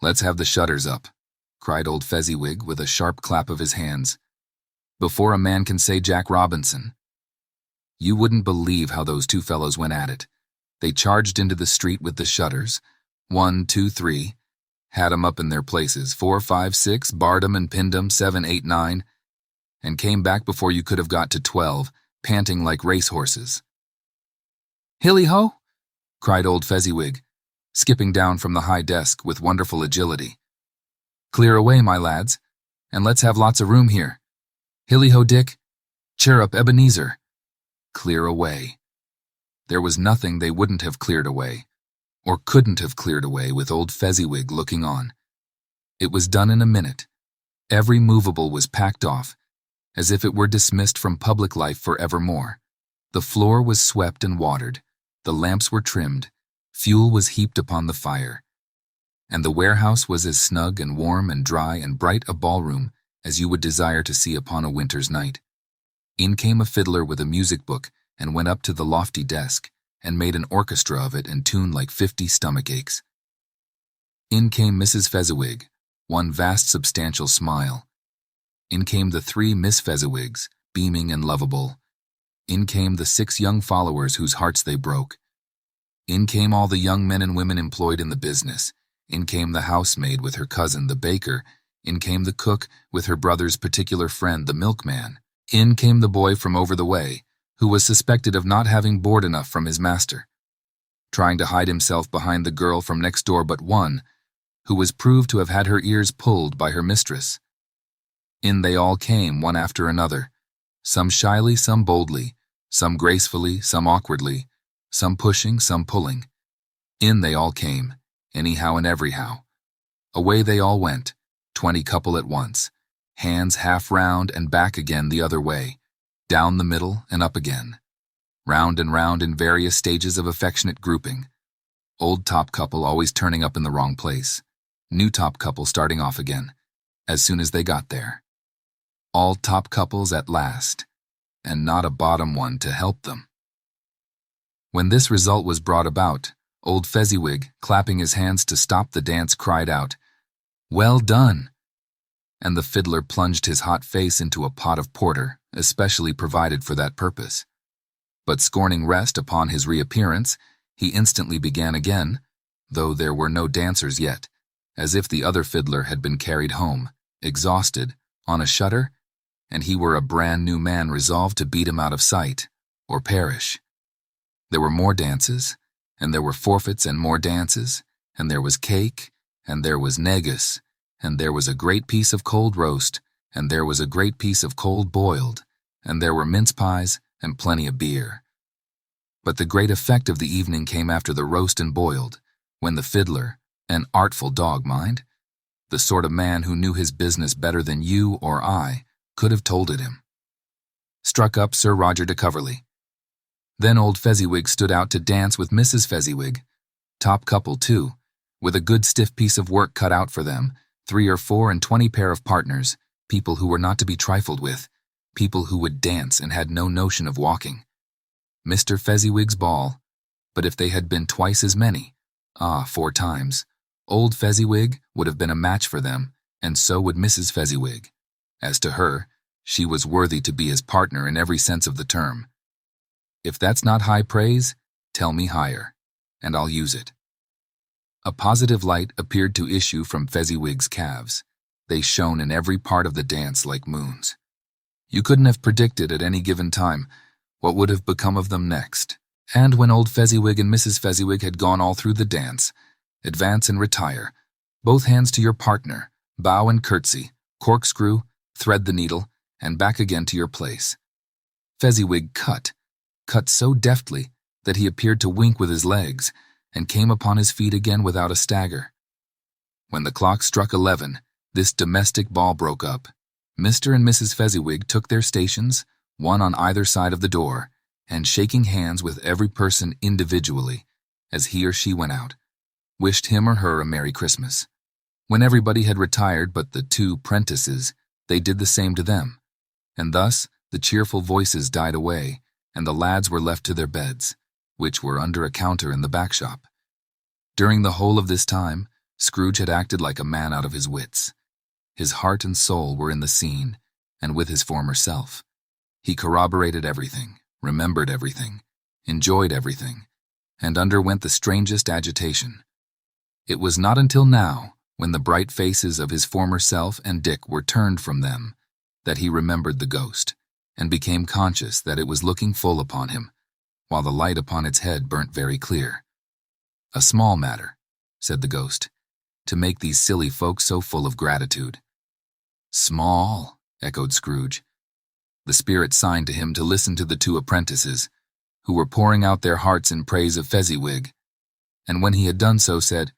Let's have the shutters up, cried old Fezziwig with a sharp clap of his hands. Before a man can say Jack Robinson. You wouldn't believe how those two fellows went at it. They charged into the street with the shutters. 1, 2, 3. Had 'em up in their places. 4, 5, 6. Barred 'em and pinned 'em. 7, 8, 9. And came back before you could have got to 12, panting like racehorses. Hilly-ho! Cried old Fezziwig, skipping down from the high desk with wonderful agility. Clear away, my lads, and let's have lots of room here. Hilly-ho, Dick. Cheer up, Ebenezer. Clear away. There was nothing they wouldn't have cleared away, or couldn't have cleared away with old Fezziwig looking on. It was done in a minute. Every movable was packed off, as if it were dismissed from public life for evermore. The floor was swept and watered, the lamps were trimmed, fuel was heaped upon the fire, and the warehouse was as snug and warm and dry and bright a ballroom as you would desire to see upon a winter's night. In came a fiddler with a music book and went up to the lofty desk and made an orchestra of it and tuned like 50 stomach aches. In came Mrs. Fezziwig, one vast substantial smile. In came the 3 Miss Fezziwigs, beaming and lovable. In came the 6 young followers whose hearts they broke. In came all the young men and women employed in the business. In came the housemaid with her cousin, the baker. In came the cook with her brother's particular friend, the milkman. In came the boy from over the way, who was suspected of not having board enough from his master, trying to hide himself behind the girl from next door but one, who was proved to have had her ears pulled by her mistress. In they all came, one after another, some shyly, some boldly, some gracefully, some awkwardly, some pushing, some pulling. In they all came, anyhow and everyhow. Away they all went, 20 couple at once, hands half round and back again the other way, down the middle and up again, round and round in various stages of affectionate grouping. Old top couple always turning up in the wrong place, new top couple starting off again, as soon as they got there. All top couples at last, and not a bottom one to help them. When this result was brought about, old Fezziwig, clapping his hands to stop the dance, cried out, "Well done!" And the fiddler plunged his hot face into a pot of porter, especially provided for that purpose. But scorning rest upon his reappearance, he instantly began again, though there were no dancers yet, as if the other fiddler had been carried home, exhausted, on a shutter, and he were a brand new man resolved to beat him out of sight, or perish. There were more dances, and there were forfeits and more dances, and there was cake, and there was negus, and there was a great piece of cold roast, and there was a great piece of cold boiled, and there were mince pies and plenty of beer. But the great effect of the evening came after the roast and boiled, when the fiddler, an artful dog, mind, the sort of man who knew his business better than you or I could have told it him, struck up Sir Roger de Coverley. Then old Fezziwig stood out to dance with Mrs. Fezziwig, top couple too, with a good stiff piece of work cut out for them, 3 or 4 and 20 pair of partners, people who were not to be trifled with, people who would dance and had no notion of walking. Mr. Fezziwig's ball, but if they had been twice as many, 4 times, old Fezziwig would have been a match for them, and so would Mrs. Fezziwig. As to her, she was worthy to be his partner in every sense of the term. If that's not high praise, tell me higher, and I'll use it. A positive light appeared to issue from Fezziwig's calves. They shone in every part of the dance like moons. You couldn't have predicted at any given time what would have become of them next. And when old Fezziwig and Mrs. Fezziwig had gone all through the dance, advance and retire, both hands to your partner, bow and curtsy, corkscrew, thread the needle, and back again to your place. Fezziwig cut so deftly that he appeared to wink with his legs, and came upon his feet again without a stagger. When the clock struck 11, this domestic ball broke up. Mr. and Mrs. Fezziwig took their stations, one on either side of the door, and shaking hands with every person individually, as he or she went out, wished him or her a Merry Christmas. When everybody had retired but the 2 prentices, they did the same to them, and thus the cheerful voices died away, and the lads were left to their beds, which were under a counter in the back shop. During the whole of this time, Scrooge had acted like a man out of his wits. His heart and soul were in the scene, and with his former self. He corroborated everything, remembered everything, enjoyed everything, and underwent the strangest agitation. It was not until now, when the bright faces of his former self and Dick were turned from them, that he remembered the ghost, and became conscious that it was looking full upon him, while the light upon its head burnt very clear. "A small matter," said the ghost, "to make these silly folks so full of gratitude." "Small," echoed Scrooge. The spirit signed to him to listen to the 2 apprentices, who were pouring out their hearts in praise of Fezziwig, and when he had done so said,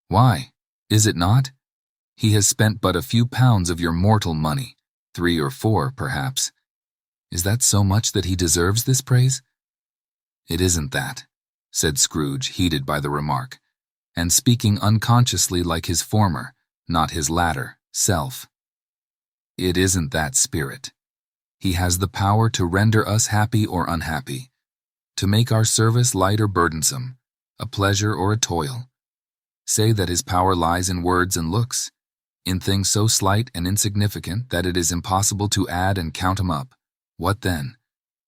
"Why, is it not? He has spent but a few pounds of your mortal money, 3 or 4, perhaps. Is that so much that he deserves this praise?" "It isn't that," said Scrooge, heated by the remark, and speaking unconsciously like his former, not his latter, self. "It isn't that, spirit. He has the power to render us happy or unhappy, to make our service light or burdensome, a pleasure or a toil. Say that his power lies in words and looks, in things so slight and insignificant that it is impossible to add and count 'em up. What then?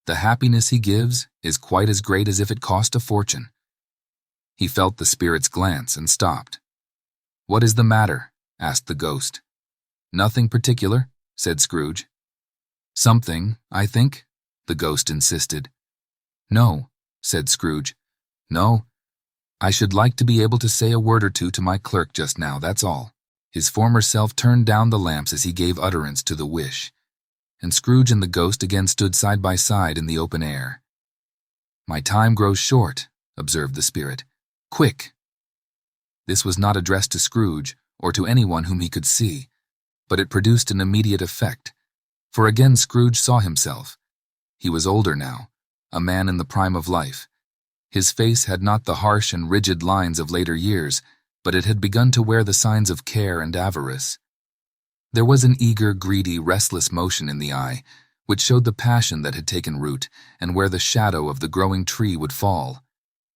The happiness he gives is quite as great as if it cost a fortune." He felt the spirit's glance and stopped. "What is the matter?" asked the ghost. "Nothing particular," said Scrooge. "Something, I think," the ghost insisted. "No," said Scrooge. "No. I should like to be able to say a word or two to my clerk just now, that's all." His former self turned down the lamps as he gave utterance to the wish, and Scrooge and the ghost again stood side by side in the open air. "My time grows short," observed the spirit. "Quick!" This was not addressed to Scrooge, or to anyone whom he could see, but it produced an immediate effect, for again Scrooge saw himself. He was older now, a man in the prime of life. His face had not the harsh and rigid lines of later years, but it had begun to wear the signs of care and avarice. There was an eager, greedy, restless motion in the eye, which showed the passion that had taken root, and where the shadow of the growing tree would fall.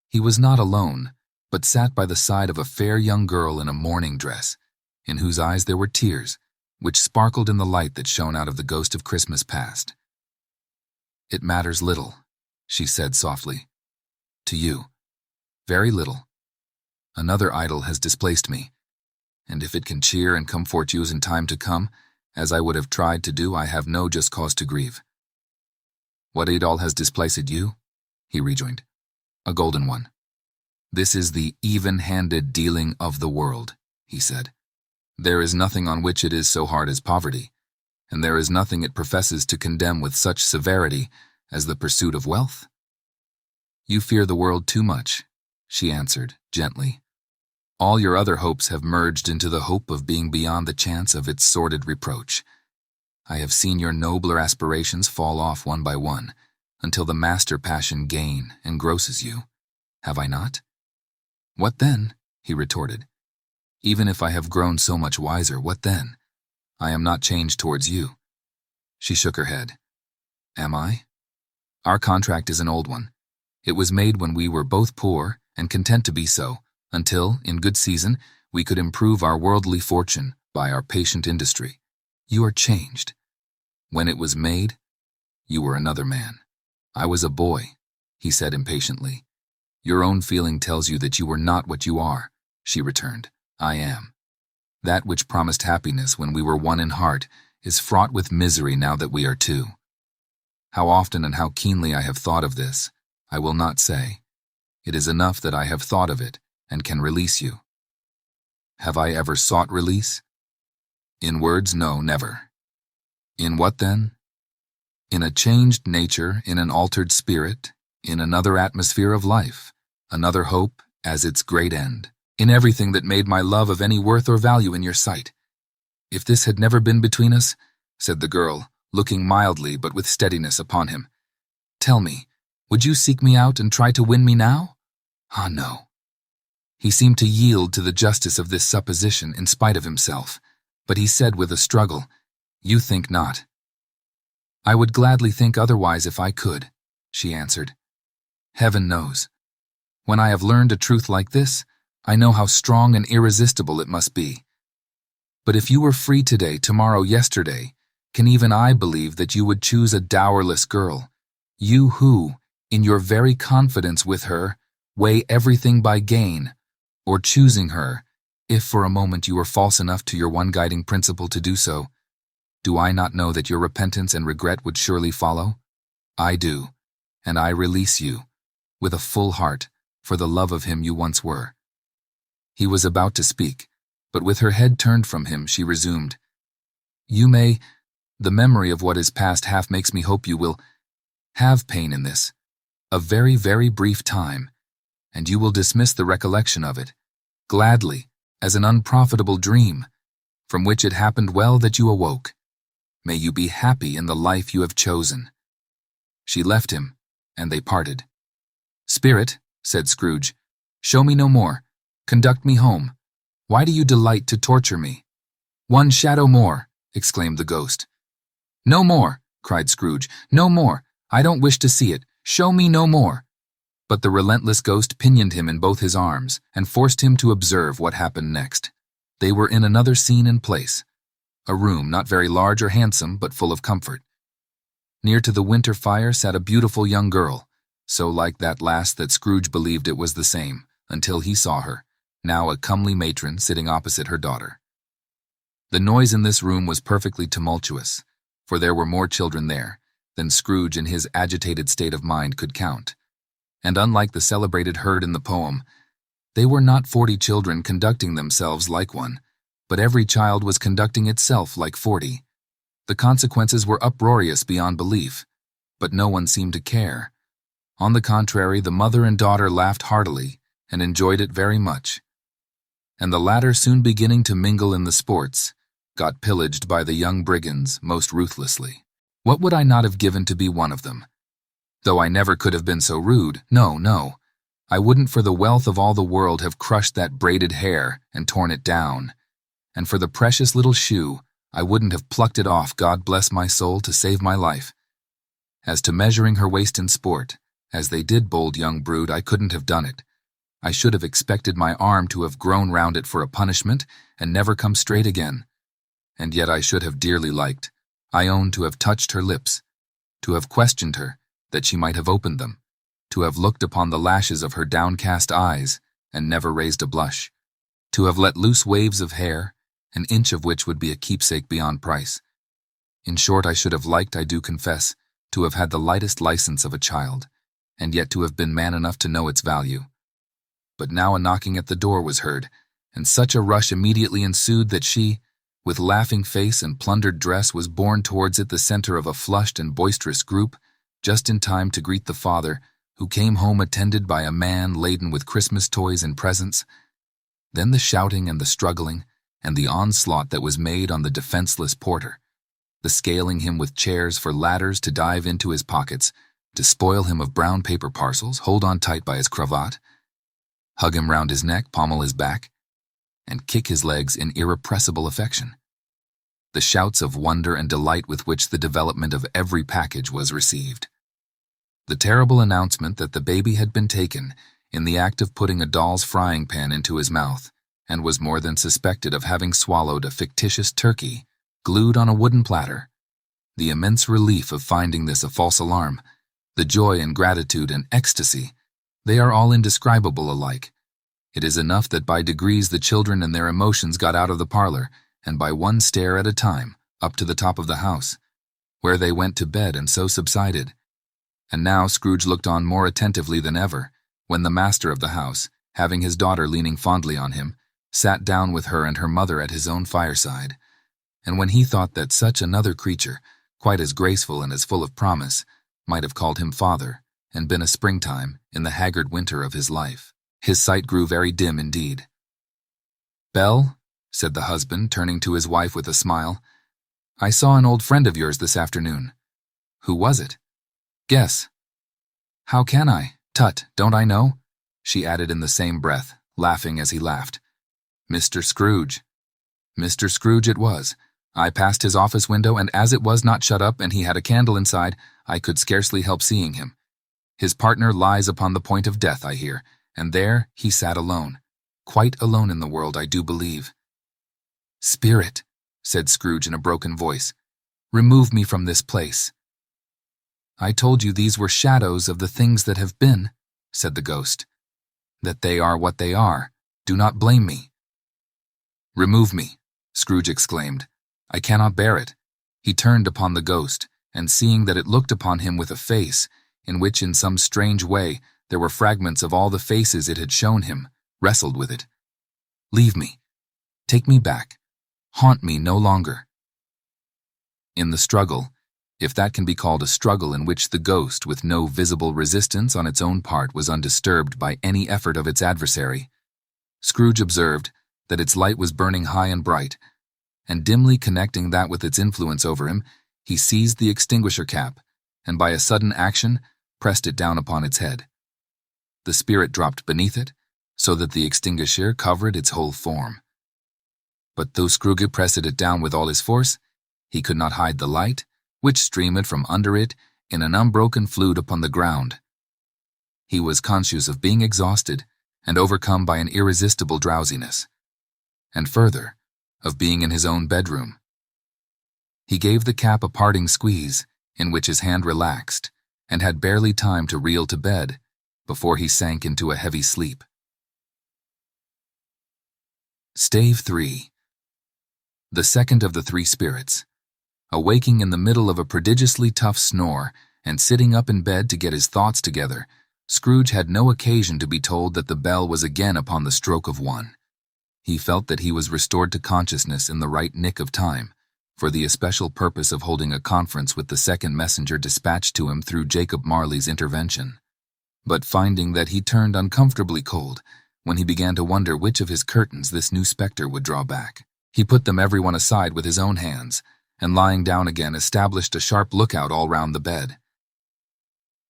He was not alone, but sat by the side of a fair young girl in a mourning dress, in whose eyes there were tears, which sparkled in the light that shone out of the ghost of Christmas past. "It matters little," she said softly. "To you. Very little. Another idol has displaced me. and if it can cheer and comfort you in time to come, as I would have tried to do, I have no just cause to grieve. What Adol has displaced you? He rejoined. A golden one. This is the even-handed dealing of the world, he said. There is nothing on which it is so hard as poverty, and there is nothing it professes to condemn with such severity as the pursuit of wealth. You fear the world too much, she answered, gently. All your other hopes have merged into the hope of being beyond the chance of its sordid reproach. I have seen your nobler aspirations fall off one by one, until the master passion gain engrosses you. Have I not? What then? He retorted. Even if I have grown so much wiser, what then? I am not changed towards you. She shook her head. Am I? Our contract is an old one. It was made when we were both poor and content to be so, until, in good season, we could improve our worldly fortune by our patient industry. You are changed. When it was made, you were another man. I was a boy, he said impatiently. Your own feeling tells you that you were not what you are, she returned. I am. That which promised happiness when we were one in heart is fraught with misery now that we are two. How often and how keenly I have thought of this, I will not say. It is enough that I have thought of it and can release you. Have I ever sought release? In words, no, never. In what then? In a changed nature, in an altered spirit, in another atmosphere of life, another hope as its great end, in everything that made my love of any worth or value in your sight. If this had never been between us, said the girl, looking mildly but with steadiness upon him, tell me, would you seek me out and try to win me now? Ah, no. He seemed to yield to the justice of this supposition in spite of himself, but he said with a struggle, You think not. I would gladly think otherwise if I could, she answered. Heaven knows. When I have learned a truth like this, I know how strong and irresistible it must be. But if you were free today, tomorrow, yesterday, can even I believe that you would choose a dowerless girl, you who, in your very confidence with her, weigh everything by gain, or choosing her, if for a moment you were false enough to your one guiding principle to do so? Do I not know that your repentance and regret would surely follow? I do, and I release you, with a full heart, for the love of him you once were. He was about to speak, but with her head turned from him, she resumed, the memory of what is past half makes me hope you will have pain in this, a very, very brief time, and you will dismiss the recollection of it, gladly, as an unprofitable dream, from which it happened well that you awoke. May you be happy in the life you have chosen. She left him, and they parted. Spirit, said Scrooge, show me no more. Conduct me home. Why do you delight to torture me? One shadow more, exclaimed the ghost. No more, cried Scrooge. No more. I don't wish to see it. Show me no more. But the relentless ghost pinioned him in both his arms and forced him to observe what happened next. They were in another scene and place. A room not very large or handsome, but full of comfort. Near to the winter fire sat a beautiful young girl, so like that last that Scrooge believed it was the same, until he saw her, now a comely matron sitting opposite her daughter. The noise in this room was perfectly tumultuous, for there were more children there than Scrooge in his agitated state of mind could count. And unlike the celebrated herd in the poem, they were not 40 children conducting themselves like one, but every child was conducting itself like 40. The consequences were uproarious beyond belief, but no one seemed to care. On the contrary, the mother and daughter laughed heartily and enjoyed it very much. And the latter, soon beginning to mingle in the sports, got pillaged by the young brigands most ruthlessly. What would I not have given to be one of them? Though I never could have been so rude, no, I wouldn't for the wealth of all the world have crushed that braided hair and torn it down. And for the precious little shoe, I wouldn't have plucked it off, God bless my soul, to save my life. As to measuring her waist in sport, as they did, bold young brood, I couldn't have done it. I should have expected my arm to have grown round it for a punishment and never come straight again. And yet I should have dearly liked, I own, to have touched her lips, to have questioned her, that she might have opened them, to have looked upon the lashes of her downcast eyes and never raised a blush. to have let loose waves of hair, an inch of which would be a keepsake beyond price. In short, I should have liked, I do confess, to have had the lightest license of a child, and yet to have been man enough to know its value. But now a knocking at the door was heard, and such a rush immediately ensued that she, with laughing face and plundered dress, was borne towards it, the center of a flushed and boisterous group, just in time to greet the father, who came home attended by a man laden with Christmas toys and presents. Then the shouting and the struggling, and the onslaught that was made on the defenseless porter, the scaling him with chairs for ladders to dive into his pockets, to spoil him of brown paper parcels, hold on tight by his cravat, hug him round his neck, pommel his back, and kick his legs in irrepressible affection. The shouts of wonder and delight with which the development of every package was received. The terrible announcement that the baby had been taken in the act of putting a doll's frying pan into his mouth, and was more than suspected of having swallowed a fictitious turkey glued on a wooden platter. The immense relief of finding this a false alarm, the joy and gratitude and ecstasy, they are all indescribable alike. It is enough that by degrees the children and their emotions got out of the parlor, and by one stair at a time, up to the top of the house, where they went to bed and so subsided. And now Scrooge looked on more attentively than ever, when the master of the house, having his daughter leaning fondly on him, sat down with her and her mother at his own fireside, and when he thought that such another creature, quite as graceful and as full of promise, might have called him father, and been a springtime in the haggard winter of his life, his sight grew very dim indeed. "Belle," said the husband, turning to his wife with a smile, "I saw an old friend of yours this afternoon." "Who was it?" "Guess." "How can I? Tut, don't I know?" she added in the same breath, laughing as he laughed. "Mr. Scrooge." Mr. Scrooge it was. I passed his office window, and as it was not shut up and he had a candle inside, I could scarcely help seeing him. His partner lies upon the point of death, I hear, and there he sat alone, quite alone in the world, I do believe. "Spirit," said Scrooge in a broken voice, "remove me from this place." "I told you these were shadows of the things that have been," said the ghost. "That they are what they are. Do not blame me." "Remove me," Scrooge exclaimed. "I cannot bear it." He turned upon the ghost, and seeing that it looked upon him with a face, in which in some strange way there were fragments of all the faces it had shown him, wrestled with it. "Leave me. Take me back. Haunt me no longer." In the struggle, if that can be called a struggle in which the ghost, with no visible resistance on its own part, was undisturbed by any effort of its adversary, Scrooge observed that its light was burning high and bright, and dimly connecting that with its influence over him, he seized the extinguisher cap, and by a sudden action pressed it down upon its head. The spirit dropped beneath it, so that the extinguisher covered its whole form. But though Scrooge pressed it down with all his force, he could not hide the light, which streamed from under it in an unbroken flood upon the ground. He was conscious of being exhausted and overcome by an irresistible drowsiness, and further, of being in his own bedroom. He gave the cap a parting squeeze, in which his hand relaxed, and had barely time to reel to bed before he sank into a heavy sleep. Stave 3. The second of the three spirits. Awaking in the middle of a prodigiously tough snore, and sitting up in bed to get his thoughts together, Scrooge had no occasion to be told that the bell was again upon the stroke of 1. He felt that he was restored to consciousness in the right nick of time, for the especial purpose of holding a conference with the second messenger dispatched to him through Jacob Marley's intervention. But finding that he turned uncomfortably cold, when he began to wonder which of his curtains this new spectre would draw back, he put them every one aside with his own hands, and lying down again established a sharp lookout all round the bed.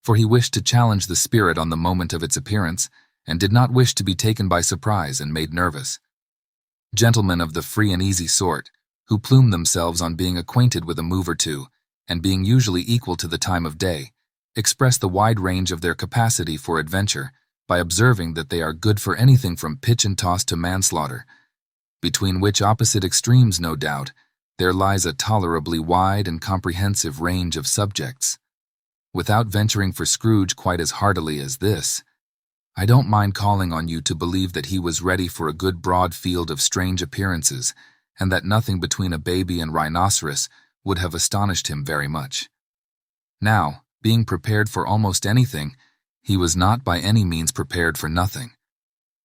For he wished to challenge the spirit on the moment of its appearance, and did not wish to be taken by surprise and made nervous. Gentlemen of the free and easy sort, who plume themselves on being acquainted with a move or two, and being usually equal to the time of day, express the wide range of their capacity for adventure by observing that they are good for anything from pitch and toss to manslaughter, between which opposite extremes, no doubt, there lies a tolerably wide and comprehensive range of subjects. Without venturing for Scrooge quite as heartily as this, I don't mind calling on you to believe that he was ready for a good broad field of strange appearances, and that nothing between a baby and rhinoceros would have astonished him very much. Now, being prepared for almost anything, he was not by any means prepared for nothing.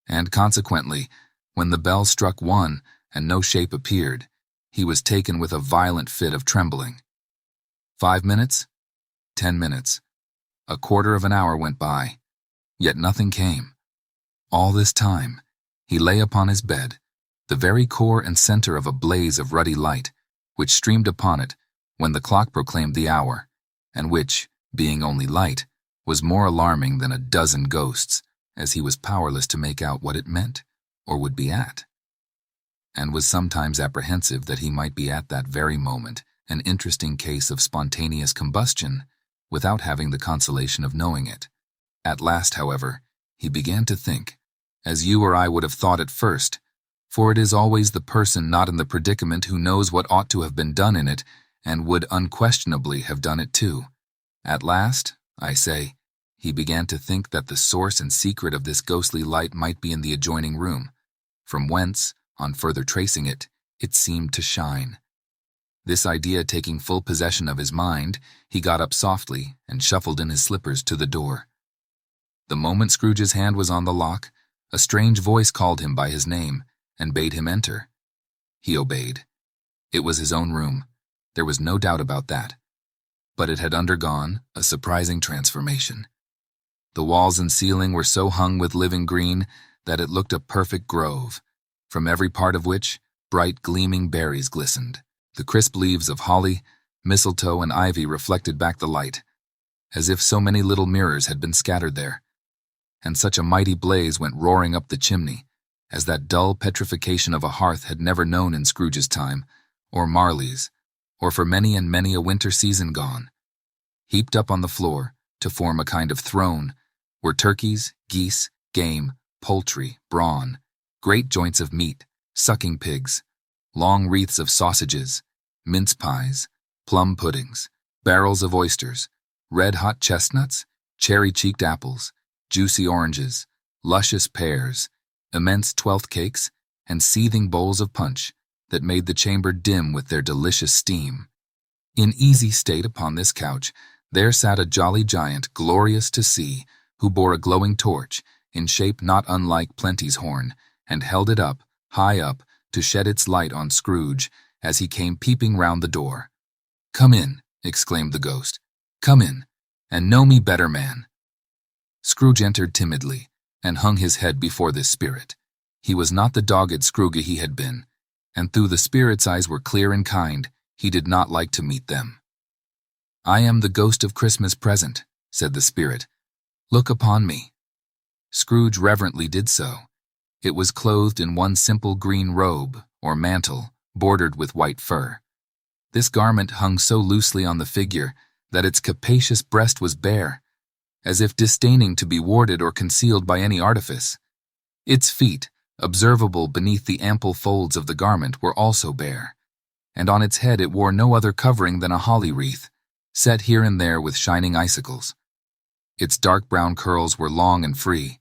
And consequently, when the bell struck 1 and no shape appeared, he was taken with a violent fit of trembling. 5 minutes, 10 minutes, a quarter of an hour went by, yet nothing came. All this time, he lay upon his bed, the very core and center of a blaze of ruddy light, which streamed upon it when the clock proclaimed the hour, and which, being only light, was more alarming than a dozen ghosts, as he was powerless to make out what it meant, or would be at, and was sometimes apprehensive that he might be at that very moment an interesting case of spontaneous combustion, without having the consolation of knowing it. At last, however, he began to think, as you or I would have thought at first, for it is always the person not in the predicament who knows what ought to have been done in it, and would unquestionably have done it too. At last, I say, he began to think that the source and secret of this ghostly light might be in the adjoining room, from whence, on further tracing it, it seemed to shine. This idea taking full possession of his mind, he got up softly and shuffled in his slippers to the door. The moment Scrooge's hand was on the lock, a strange voice called him by his name and bade him enter. He obeyed. It was his own room. There was no doubt about that. But it had undergone a surprising transformation. The walls and ceiling were so hung with living green that it looked a perfect grove, from every part of which bright gleaming berries glistened. The crisp leaves of holly, mistletoe, and ivy reflected back the light, as if so many little mirrors had been scattered there. And such a mighty blaze went roaring up the chimney, as that dull petrification of a hearth had never known in Scrooge's time, or Marley's, or for many and many a winter season gone. Heaped up on the floor, to form a kind of throne, were turkeys, geese, game, poultry, brawn, great joints of meat, sucking pigs, long wreaths of sausages, mince pies, plum puddings, barrels of oysters, red-hot chestnuts, cherry-cheeked apples, juicy oranges, luscious pears, immense twelfth cakes, and seething bowls of punch that made the chamber dim with their delicious steam. In easy state upon this couch, there sat a jolly giant glorious to see, who bore a glowing torch, in shape not unlike Plenty's horn, and held it up, high up, to shed its light on Scrooge as he came peeping round the door. "Come in," exclaimed the ghost. "Come in, and know me better, man." Scrooge entered timidly, and hung his head before this spirit. He was not the dogged Scrooge he had been, and though the spirit's eyes were clear and kind, he did not like to meet them. "I am the ghost of Christmas present," said the spirit. "Look upon me." Scrooge reverently did so. It was clothed in one simple green robe, or mantle, bordered with white fur. This garment hung so loosely on the figure that its capacious breast was bare, as if disdaining to be warded or concealed by any artifice. Its feet, observable beneath the ample folds of the garment, were also bare, and on its head it wore no other covering than a holly wreath, set here and there with shining icicles. Its dark brown curls were long and free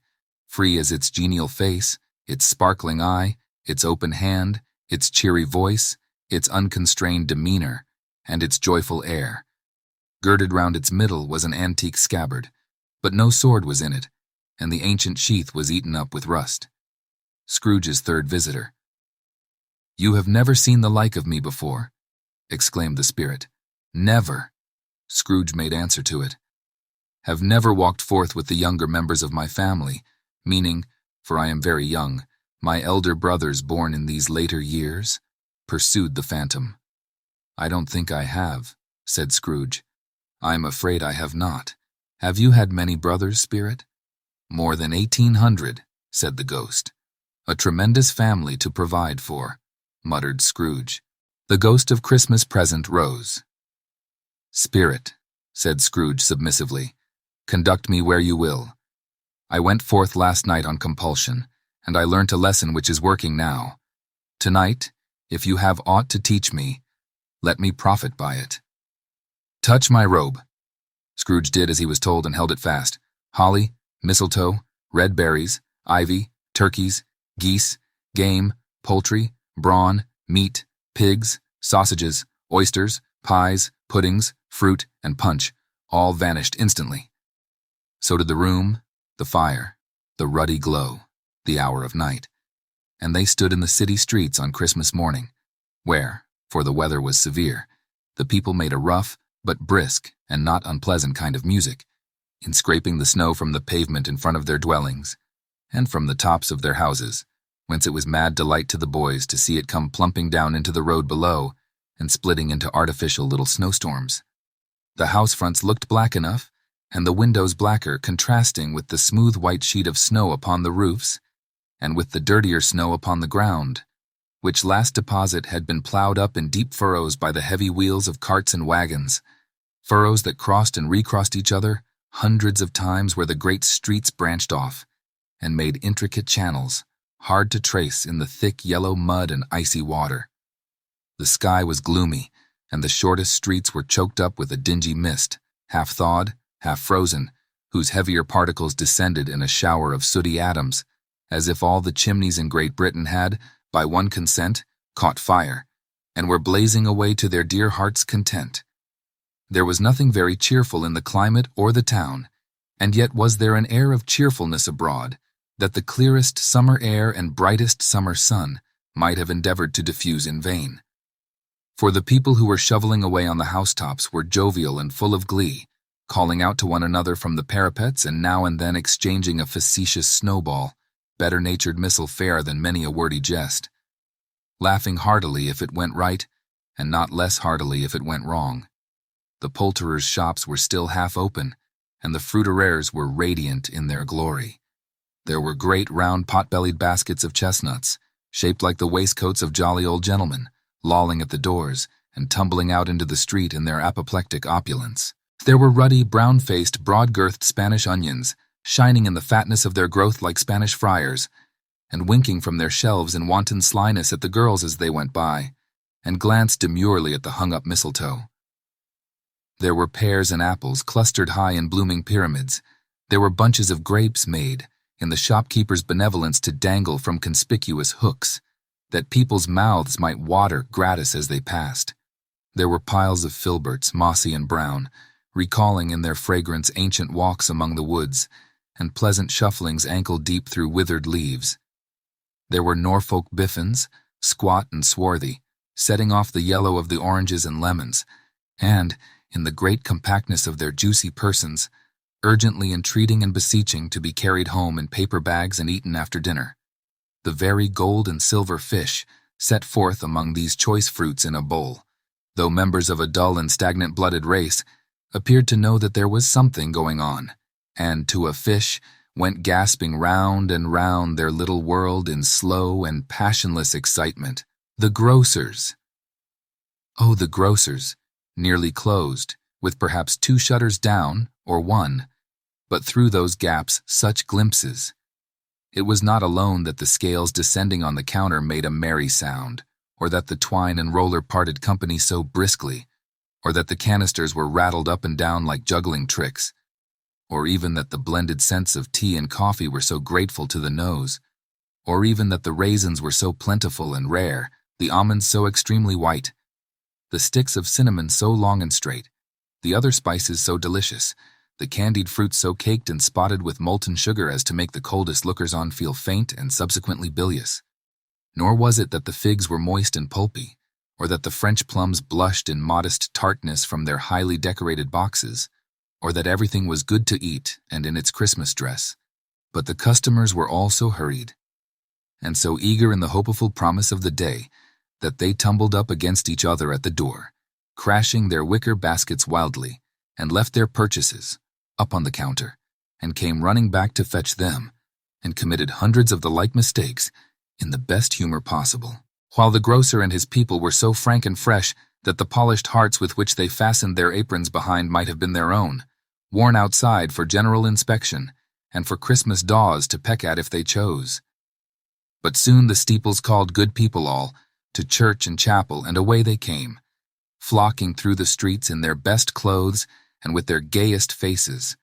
as its genial face, its sparkling eye, its open hand, its cheery voice, its unconstrained demeanor, and its joyful air. Girded round its middle was an antique scabbard, but no sword was in it, and the ancient sheath was eaten up with rust. Scrooge's third visitor. "You have never seen the like of me before," exclaimed the spirit. "Never," Scrooge made answer to it. "Have never walked forth with the younger members of my family, meaning, for I am very young, my elder brothers born in these later years?" pursued the phantom. "I don't think I have," said Scrooge. "I am afraid I have not. Have you had many brothers, spirit?" "More than 1,800, said the ghost. "A tremendous family to provide for," muttered Scrooge. The ghost of Christmas present rose. "Spirit," said Scrooge submissively, "conduct me where you will. I went forth last night on compulsion, and I learnt a lesson which is working now. Tonight, if you have aught to teach me, let me profit by it." "Touch my robe." Scrooge did as he was told and held it fast. Holly, mistletoe, red berries, ivy, turkeys, geese, game, poultry, brawn, meat, pigs, sausages, oysters, pies, puddings, fruit, and punch all vanished instantly. So did the room, the fire, the ruddy glow, the hour of night. And they stood in the city streets on Christmas morning, where, for the weather was severe, the people made a rough but brisk and not unpleasant kind of music, in scraping the snow from the pavement in front of their dwellings, and from the tops of their houses, whence it was mad delight to the boys to see it come plumping down into the road below and splitting into artificial little snowstorms. The house fronts looked black enough, and the windows blacker, contrasting with the smooth white sheet of snow upon the roofs, and with the dirtier snow upon the ground, which last deposit had been plowed up in deep furrows by the heavy wheels of carts and wagons, furrows that crossed and recrossed each other hundreds of times where the great streets branched off, and made intricate channels, hard to trace in the thick yellow mud and icy water. The sky was gloomy, and the shortest streets were choked up with a dingy mist, half thawed, half frozen, whose heavier particles descended in a shower of sooty atoms, as if all the chimneys in Great Britain had, by one consent, caught fire, and were blazing away to their dear hearts' content. There was nothing very cheerful in the climate or the town, and yet was there an air of cheerfulness abroad, that the clearest summer air and brightest summer sun might have endeavored to diffuse in vain. For the people who were shoveling away on the housetops were jovial and full of glee, calling out to one another from the parapets and now and then exchanging a facetious snowball, better-natured missile fare than many a wordy jest, laughing heartily if it went right, and not less heartily if it went wrong. The poulterers' shops were still half open, and the fruiterers were radiant in their glory. There were great round pot-bellied baskets of chestnuts, shaped like the waistcoats of jolly old gentlemen, lolling at the doors and tumbling out into the street in their apoplectic opulence. There were ruddy, brown-faced, broad-girthed Spanish onions, shining in the fatness of their growth like Spanish friars, and winking from their shelves in wanton slyness at the girls as they went by, and glanced demurely at the hung-up mistletoe. There were pears and apples clustered high in blooming pyramids. There were bunches of grapes made, in the shopkeeper's benevolence to dangle from conspicuous hooks, that people's mouths might water gratis as they passed. There were piles of filberts, mossy and brown, recalling in their fragrance ancient walks among the woods, and pleasant shufflings ankle-deep through withered leaves. There were Norfolk biffins, squat and swarthy, setting off the yellow of the oranges and lemons, and, in the great compactness of their juicy persons, urgently entreating and beseeching to be carried home in paper bags and eaten after dinner. The very gold and silver fish set forth among these choice fruits in a bowl, though members of a dull and stagnant-blooded race, appeared to know that there was something going on, and to a fish went gasping round and round their little world in slow and passionless excitement. The grocers! Oh, the grocers, nearly closed, with perhaps 2 shutters down, or 1, but through those gaps such glimpses. It was not alone that the scales descending on the counter made a merry sound, or that the twine and roller parted company so briskly, or that the canisters were rattled up and down like juggling tricks, or even that the blended scents of tea and coffee were so grateful to the nose, or even that the raisins were so plentiful and rare, the almonds so extremely white, the sticks of cinnamon so long and straight, the other spices so delicious, the candied fruits so caked and spotted with molten sugar as to make the coldest lookers-on feel faint and subsequently bilious. Nor was it that the figs were moist and pulpy, or that the French plums blushed in modest tartness from their highly decorated boxes, or that everything was good to eat and in its Christmas dress, but the customers were all so hurried, and so eager in the hopeful promise of the day, that they tumbled up against each other at the door, crashing their wicker baskets wildly, and left their purchases up on the counter, and came running back to fetch them, and committed hundreds of the like mistakes in the best humor possible, while the grocer and his people were so frank and fresh that the polished hearts with which they fastened their aprons behind might have been their own, worn outside for general inspection, and for Christmas daws to peck at if they chose. But soon the steeples called good people all, to church and chapel, and away they came, flocking through the streets in their best clothes and with their gayest faces,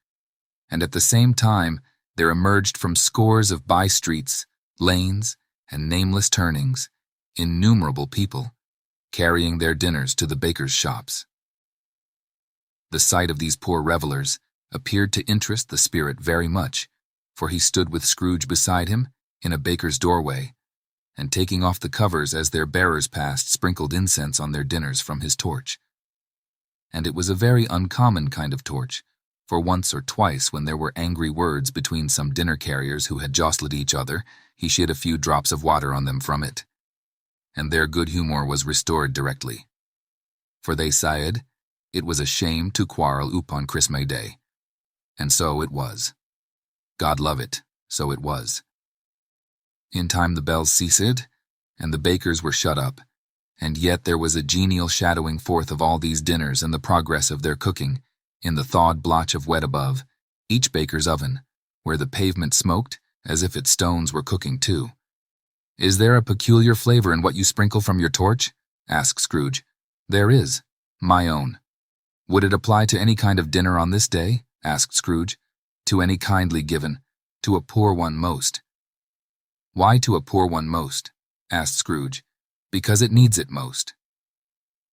and at the same time there emerged from scores of by-streets, lanes, and nameless turnings innumerable people, carrying their dinners to the bakers' shops. The sight of these poor revelers appeared to interest the spirit very much, for he stood with Scrooge beside him in a baker's doorway, and taking off the covers as their bearers passed, sprinkled incense on their dinners from his torch. And it was a very uncommon kind of torch, for once or twice when there were angry words between some dinner carriers who had jostled each other, he shed a few drops of water on them from it, and their good humor was restored directly. For they said, it was a shame to quarrel upon Christmas Day. And so it was. God love it, so it was. In time the bells ceased, and the bakers were shut up, and yet there was a genial shadowing forth of all these dinners and the progress of their cooking, in the thawed blotch of wet above, each baker's oven, where the pavement smoked, as if its stones were cooking too. "Is there a peculiar flavor in what you sprinkle from your torch?" asked Scrooge. "There is. My own." "Would it apply to any kind of dinner on this day?" asked Scrooge. "To any kindly given, to a poor one most." "Why to a poor one most?" asked Scrooge. "Because it needs it most."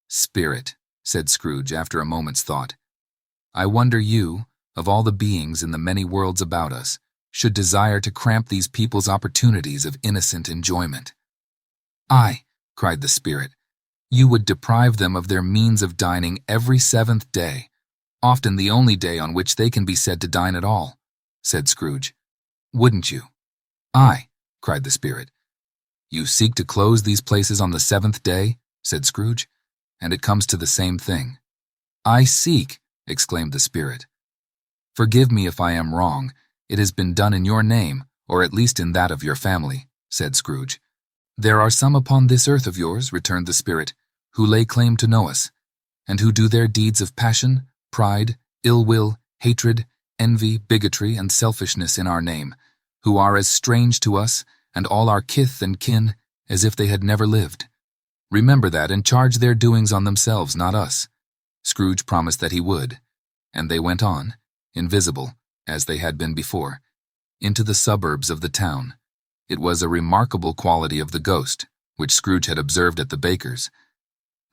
"Spirit," said Scrooge after a moment's thought, "I wonder you, of all the beings in the many worlds about us, should desire to cramp these people's opportunities of innocent enjoyment." "Aye," cried the spirit, "you would deprive them of their means of dining every 7th day, often the only day on which they can be said to dine at all," said Scrooge. "Wouldn't you?" "Aye," cried the spirit. "You seek to close these places on the 7th day," said Scrooge, "and it comes to the same thing." "I seek," exclaimed the spirit. "Forgive me if I am wrong. It has been done in your name, or at least in that of your family," said Scrooge. "There are some upon this earth of yours," returned the spirit, "who lay claim to know us, and who do their deeds of passion, pride, ill will, hatred, envy, bigotry, and selfishness in our name, who are as strange to us and all our kith and kin as if they had never lived. Remember that and charge their doings on themselves, not us." Scrooge promised that he would, and they went on, invisible, as they had been before, into the suburbs of the town. It was a remarkable quality of the ghost, which Scrooge had observed at the baker's,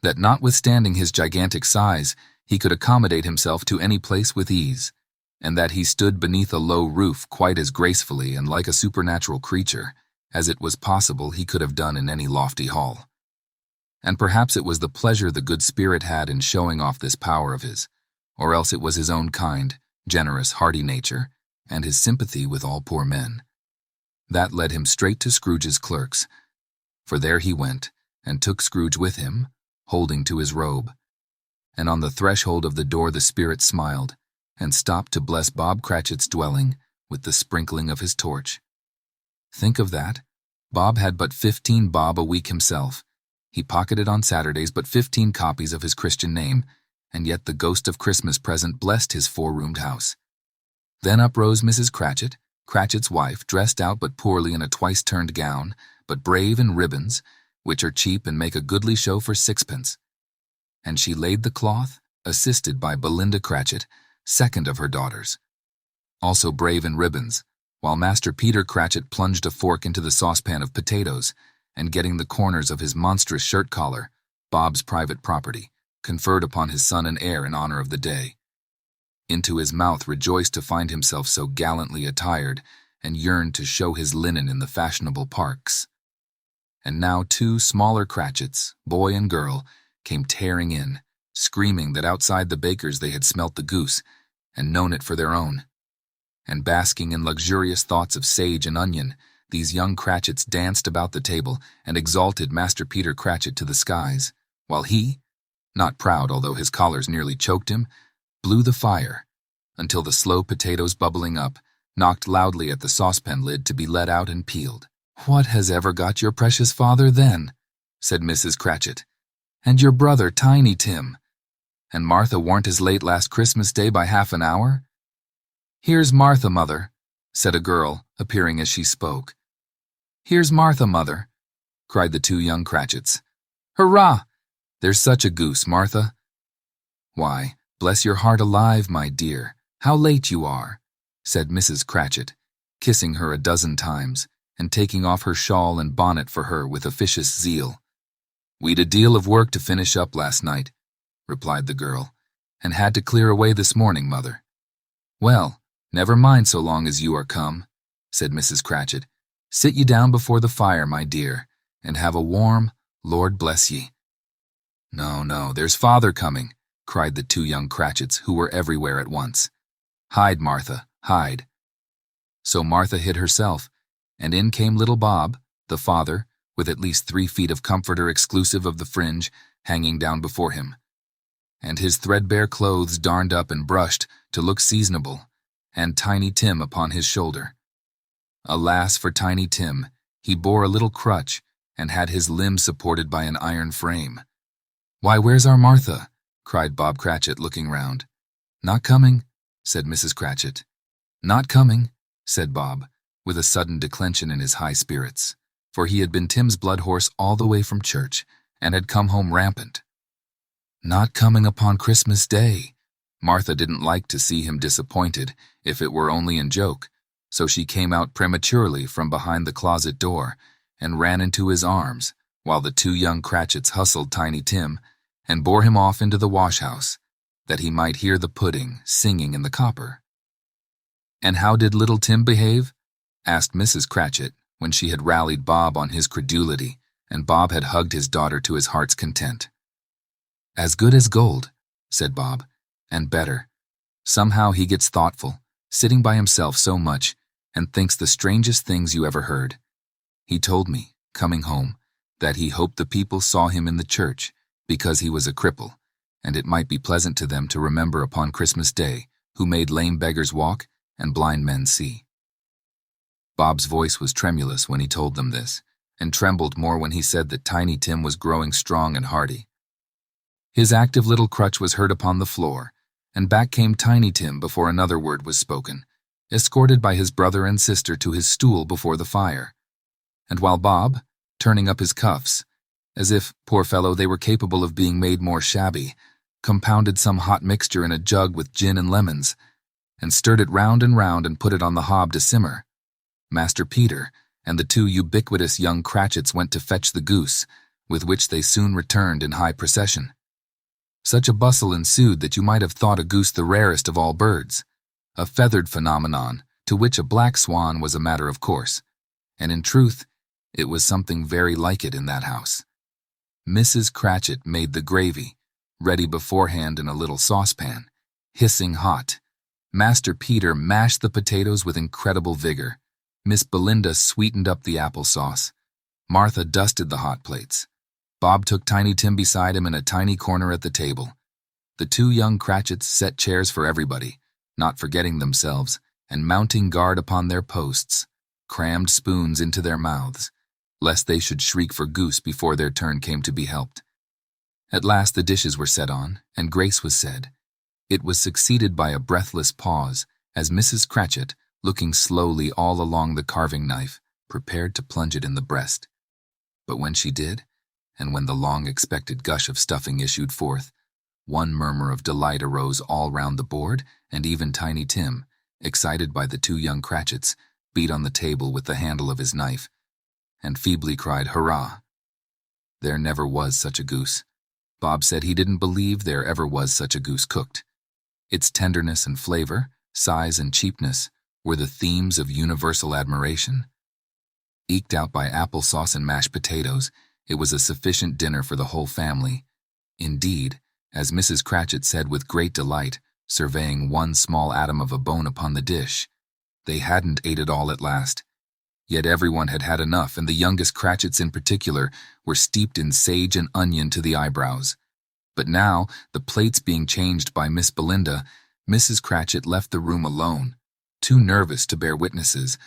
that notwithstanding his gigantic size, he could accommodate himself to any place with ease, and that he stood beneath a low roof quite as gracefully and like a supernatural creature as it was possible he could have done in any lofty hall. And perhaps it was the pleasure the good spirit had in showing off this power of his, or else it was his own kind, generous, hearty nature, and his sympathy with all poor men, that led him straight to Scrooge's clerks, for there he went, and took Scrooge with him, holding to his robe. And on the threshold of the door the spirit smiled, and stopped to bless Bob Cratchit's dwelling with the sprinkling of his torch. Think of that. Bob had but 15 bob a week himself. He pocketed on Saturdays but 15 copies of his Christian name, and yet the ghost of Christmas present blessed his 4-roomed house. Then up rose Mrs. Cratchit, Cratchit's wife, dressed out but poorly in a twice-turned gown, but brave in ribbons, which are cheap and make a goodly show for 6pence. And she laid the cloth, assisted by Belinda Cratchit, second of her daughters, also brave in ribbons, while Master Peter Cratchit plunged a fork into the saucepan of potatoes, and getting the corners of his monstrous shirt collar, Bob's private property, conferred upon his son and heir in honor of the day. Into his mouth rejoiced to find himself so gallantly attired, and yearned to show his linen in the fashionable parks. And now 2 smaller Cratchits, boy and girl, came tearing in, screaming that outside the baker's they had smelt the goose, and known it for their own. And basking in luxurious thoughts of sage and onion, these young Cratchits danced about the table and exalted Master Peter Cratchit to the skies, while he, not proud although his collars nearly choked him, blew the fire, until the slow potatoes bubbling up knocked loudly at the saucepan lid to be let out and peeled. "What has ever got your precious father then?" said Mrs. Cratchit. "And your brother, Tiny Tim? And Martha warn't as late last Christmas Day by half an hour?" "Here's Martha, mother," said a girl, appearing as she spoke. "Here's Martha, mother," cried the 2 young Cratchits. "Hurrah! There's such a goose, Martha." "Why, bless your heart alive, my dear, how late you are," said Mrs. Cratchit, kissing her a dozen times and taking off her shawl and bonnet for her with officious zeal. "We'd a deal of work to finish up last night," replied the girl, "and had to clear away this morning, Mother." "Well, never mind so long as you are come," said Mrs. Cratchit. "Sit ye down before the fire, my dear, and have a warm, Lord bless ye." "No, no, there's Father coming," cried the two young Cratchits, who were everywhere at once. "Hide, Martha, hide." So Martha hid herself, and in came little Bob, the father, with at least 3 feet of comforter exclusive of the fringe hanging down before him, and his threadbare clothes darned up and brushed to look seasonable, and Tiny Tim upon his shoulder. Alas for Tiny Tim, he bore a little crutch and had his limbs supported by an iron frame. "Why, where's our Martha?" cried Bob Cratchit, looking round. "Not coming," said Mrs. Cratchit. "Not coming," said Bob, with a sudden declension in his high spirits, for he had been Tim's blood horse all the way from church, and had come home rampant. "Not coming upon Christmas Day." Martha didn't like to see him disappointed, if it were only in joke, so she came out prematurely from behind the closet door and ran into his arms, while the two young Cratchits hustled Tiny Tim and bore him off into the wash-house, that he might hear the pudding singing in the copper. "And how did little Tim behave?" asked Mrs. Cratchit, when she had rallied Bob on his credulity, and Bob had hugged his daughter to his heart's content. "As good as gold," said Bob, "and better. Somehow he gets thoughtful, sitting by himself so much, and thinks the strangest things you ever heard. He told me, coming home, that he hoped the people saw him in the church, because he was a cripple, and it might be pleasant to them to remember upon Christmas Day who made lame beggars walk and blind men see." Bob's voice was tremulous when he told them this, and trembled more when he said that Tiny Tim was growing strong and hearty. His active little crutch was heard upon the floor, and back came Tiny Tim before another word was spoken, escorted by his brother and sister to his stool before the fire. And while Bob, turning up his cuffs, as if, poor fellow, they were capable of being made more shabby, compounded some hot mixture in a jug with gin and lemons, and stirred it round and put it on the hob to simmer, Master Peter and the two ubiquitous young Cratchits went to fetch the goose, with which they soon returned in high procession. Such a bustle ensued that you might have thought a goose the rarest of all birds, a feathered phenomenon to which a black swan was a matter of course, and in truth, it was something very like it in that house. Mrs. Cratchit made the gravy, ready beforehand in a little saucepan, hissing hot. Master Peter mashed the potatoes with incredible vigor. Miss Belinda sweetened up the applesauce. Martha dusted the hot plates. Bob took Tiny Tim beside him in a tiny corner at the table. The two young Cratchits set chairs for everybody, not forgetting themselves, and mounting guard upon their posts, crammed spoons into their mouths, lest they should shriek for goose before their turn came to be helped. At last the dishes were set on, and grace was said. It was succeeded by a breathless pause, as Mrs. Cratchit, looking slowly all along the carving knife, prepared to plunge it in the breast. But when she did, and when the long-expected gush of stuffing issued forth, one murmur of delight arose all round the board, and even Tiny Tim, excited by the two young Cratchits, beat on the table with the handle of his knife, and feebly cried, "Hurrah!" There never was such a goose. Bob said he didn't believe there ever was such a goose cooked. Its tenderness and flavor, size and cheapness, were the themes of universal admiration. Eked out by applesauce and mashed potatoes, it was a sufficient dinner for the whole family. Indeed, as Mrs. Cratchit said with great delight, surveying one small atom of a bone upon the dish, they hadn't ate it all at last. Yet everyone had had enough, and the youngest Cratchits in particular were steeped in sage and onion to the eyebrows. But now, the plates being changed by Miss Belinda, Mrs. Cratchit left the room alone, too nervous to bear witnesses,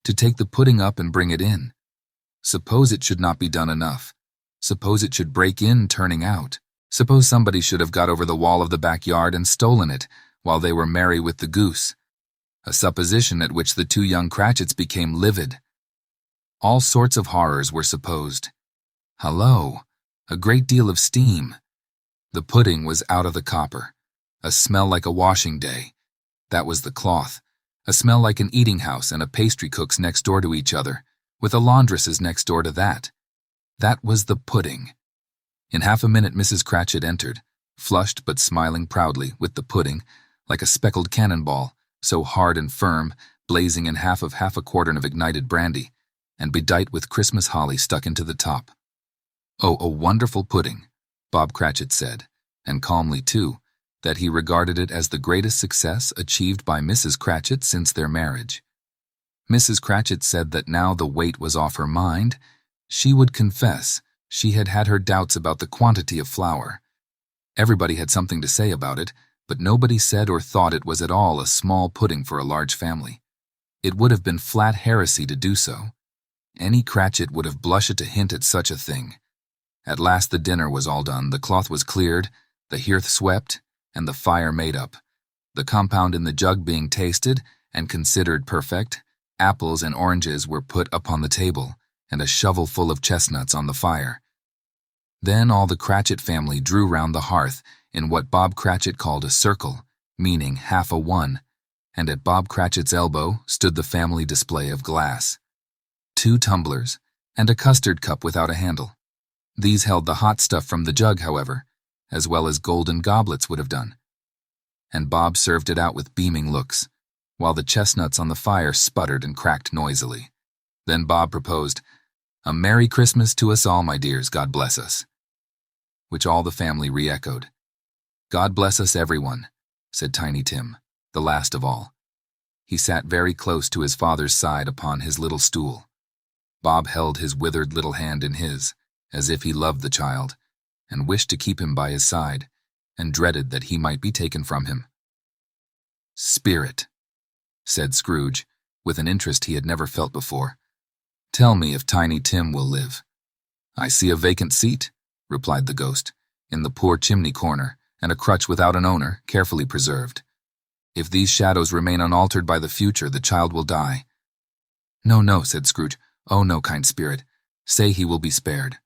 to take the pudding up and bring it in. Suppose it should not be done enough. Suppose it should break in turning out. Suppose somebody should have got over the wall of the backyard and stolen it while they were merry with the goose. A supposition at which the two young Cratchits became livid. All sorts of horrors were supposed. Hallo! A great deal of steam. The pudding was out of the copper. A smell like a washing day. That was the cloth. A smell like an eating house and a pastry cook's next door to each other, with a laundress's next door to that. That was the pudding. In half a minute Mrs. Cratchit entered, flushed but smiling proudly, with the pudding, like a speckled cannonball, so hard and firm, blazing in half a quartern of ignited brandy, and bedight with Christmas holly stuck into the top. "Oh, a wonderful pudding," Bob Cratchit said, and calmly too, that he regarded it as the greatest success achieved by Mrs. Cratchit since their marriage. Mrs. Cratchit said that now the weight was off her mind, she would confess she had had her doubts about the quantity of flour. Everybody had something to say about it, but nobody said or thought it was at all a small pudding for a large family. It would have been flat heresy to do so. Any Cratchit would have blushed to hint at such a thing. At last the dinner was all done, the cloth was cleared, the hearth swept, and the fire made up. The compound in the jug being tasted and considered perfect, apples and oranges were put upon the table, and a shovel full of chestnuts on the fire. Then all the Cratchit family drew round the hearth in what Bob Cratchit called a circle, meaning half a one, and at Bob Cratchit's elbow stood the family display of glass. 2 tumblers, and a custard cup without a handle. These held the hot stuff from the jug, however, as well as golden goblets would have done. And Bob served it out with beaming looks, while the chestnuts on the fire sputtered and cracked noisily. Then Bob proposed, "A Merry Christmas to us all, my dears, God bless us," which all the family re-echoed. "God bless us, everyone," said Tiny Tim, the last of all. He sat very close to his father's side upon his little stool. Bob held his withered little hand in his, as if he loved the child, and wished to keep him by his side, and dreaded that he might be taken from him. "Spirit," said Scrooge, with an interest he had never felt before, "tell me if Tiny Tim will live." "I see a vacant seat," replied the ghost, "in the poor chimney corner, and a crutch without an owner, carefully preserved. If these shadows remain unaltered by the future, the child will die." "No, no," said Scrooge. "Oh, no, kind spirit. Say he will be spared."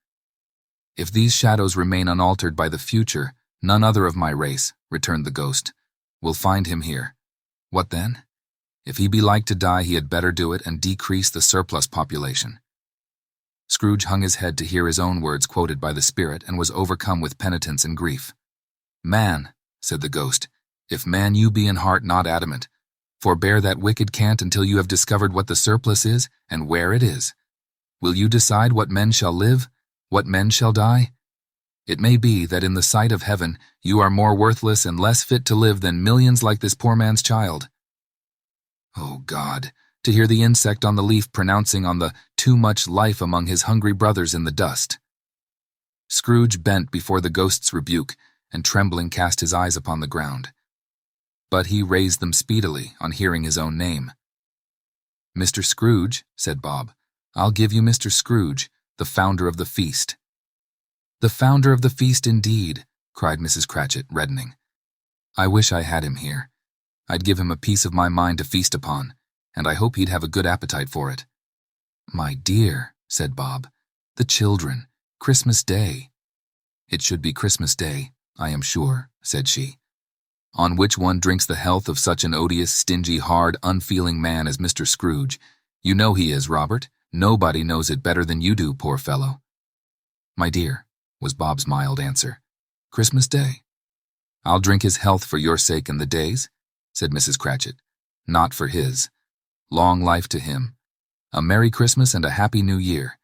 "If these shadows remain unaltered by the future, none other of my race," returned the ghost, "will find him here. What then? If he be like to die, he had better do it and decrease the surplus population." Scrooge hung his head to hear his own words quoted by the spirit, and was overcome with penitence and grief. "Man," said the ghost, "if man you be in heart not adamant, forbear that wicked cant until you have discovered what the surplus is and where it is. Will you decide what men shall live, what men shall die? It may be that in the sight of heaven you are more worthless and less fit to live than millions like this poor man's child." Oh God, to hear the insect on the leaf pronouncing on the too much life among his hungry brothers in the dust. Scrooge bent before the ghost's rebuke, and trembling cast his eyes upon the ground. But he raised them speedily on hearing his own name. "Mr. Scrooge," said Bob, "I'll give you Mr. Scrooge, the founder of the feast." "The founder of the feast, indeed," cried Mrs. Cratchit, reddening. "I wish I had him here. I'd give him a piece of my mind to feast upon, and I hope he'd have a good appetite for it." "My dear," said Bob, "the children, Christmas Day." "It should be Christmas Day, I am sure," said she, "on which one drinks the health of such an odious, stingy, hard, unfeeling man as Mr. Scrooge. You know he is, Robert. Nobody knows it better than you do, poor fellow." "My dear," was Bob's mild answer, "Christmas Day." "I'll drink his health for your sake and the day's," said Mrs. Cratchit, "not for his. Long life to him. A Merry Christmas and a Happy New Year.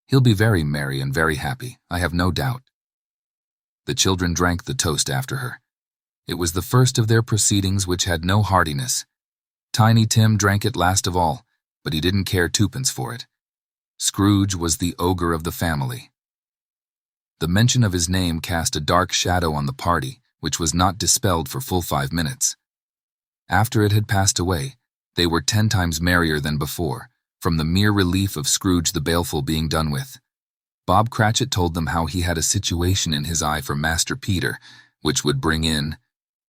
He'll be very merry and very happy, I have no doubt." The children drank the toast after her. It was the first of their proceedings which had no heartiness. Tiny Tim drank it last of all, but he didn't care twopence for it. Scrooge was the ogre of the family. The mention of his name cast a dark shadow on the party, which was not dispelled for full 5 minutes. After it had passed away, they were 10 times merrier than before, from the mere relief of Scrooge the Baleful being done with. Bob Cratchit told them how he had a situation in his eye for Master Peter, which would bring in,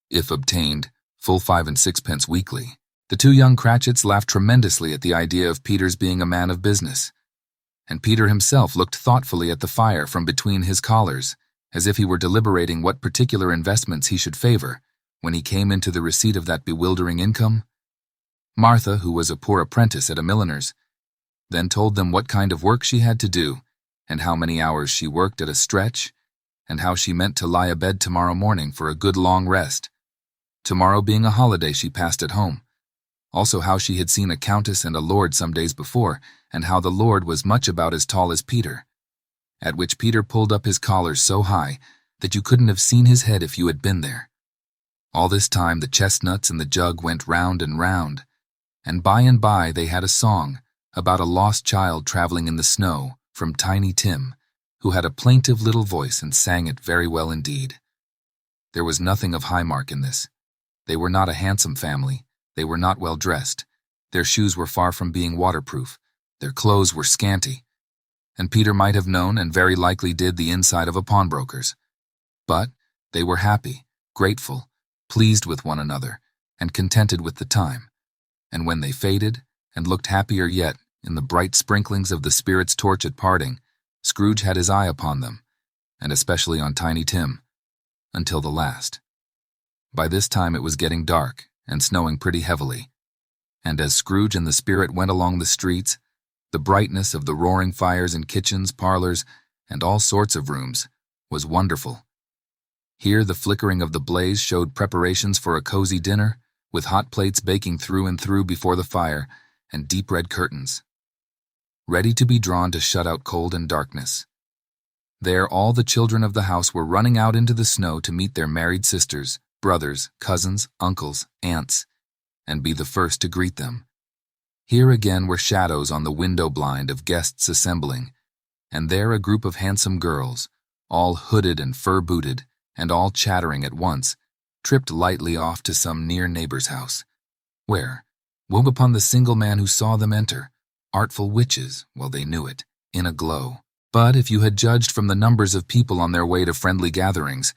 if obtained, full 5 and 6 weekly. The 2 young Cratchits laughed tremendously at the idea of Peter's being a man of business, and Peter himself looked thoughtfully at the fire from between his collars, as if he were deliberating what particular investments he should favor when he came into the receipt of that bewildering income. Martha, who was a poor apprentice at a milliner's, then told them what kind of work she had to do, and how many hours she worked at a stretch, and how she meant to lie abed tomorrow morning for a good long rest. Tomorrow being a holiday she passed at home. Also how she had seen a countess and a lord some days before, and how the lord was much about as tall as Peter. At which Peter pulled up his collar so high that you couldn't have seen his head if you had been there. All this time the chestnuts and the jug went round, and by they had a song about a lost child traveling in the snow from Tiny Tim, who had a plaintive little voice and sang it very well indeed. There was nothing of high mark in this. They were not a handsome family, they were not well dressed, their shoes were far from being waterproof, their clothes were scanty, and Peter might have known, and very likely did, the inside of a pawnbroker's. But they were happy, grateful, pleased with one another, and contented with the time. And when they faded, and looked happier yet in the bright sprinklings of the spirit's torch at parting, Scrooge had his eye upon them, and especially on Tiny Tim, until the last. By this time it was getting dark, and snowing pretty heavily, and as Scrooge and the spirit went along the streets, the brightness of the roaring fires in kitchens, parlors, and all sorts of rooms was wonderful. Here the flickering of the blaze showed preparations for a cozy dinner, with hot plates baking through and through before the fire, and deep red curtains, ready to be drawn to shut out cold and darkness. There all the children of the house were running out into the snow to meet their married sisters, brothers, cousins, uncles, aunts, and be the first to greet them. Here again were shadows on the window blind of guests assembling, and there a group of handsome girls, all hooded and fur-booted, and all chattering at once, tripped lightly off to some near neighbor's house, where, woe upon the single man who saw them enter, artful witches, well they knew it, in a glow. But if you had judged from the numbers of people on their way to friendly gatherings,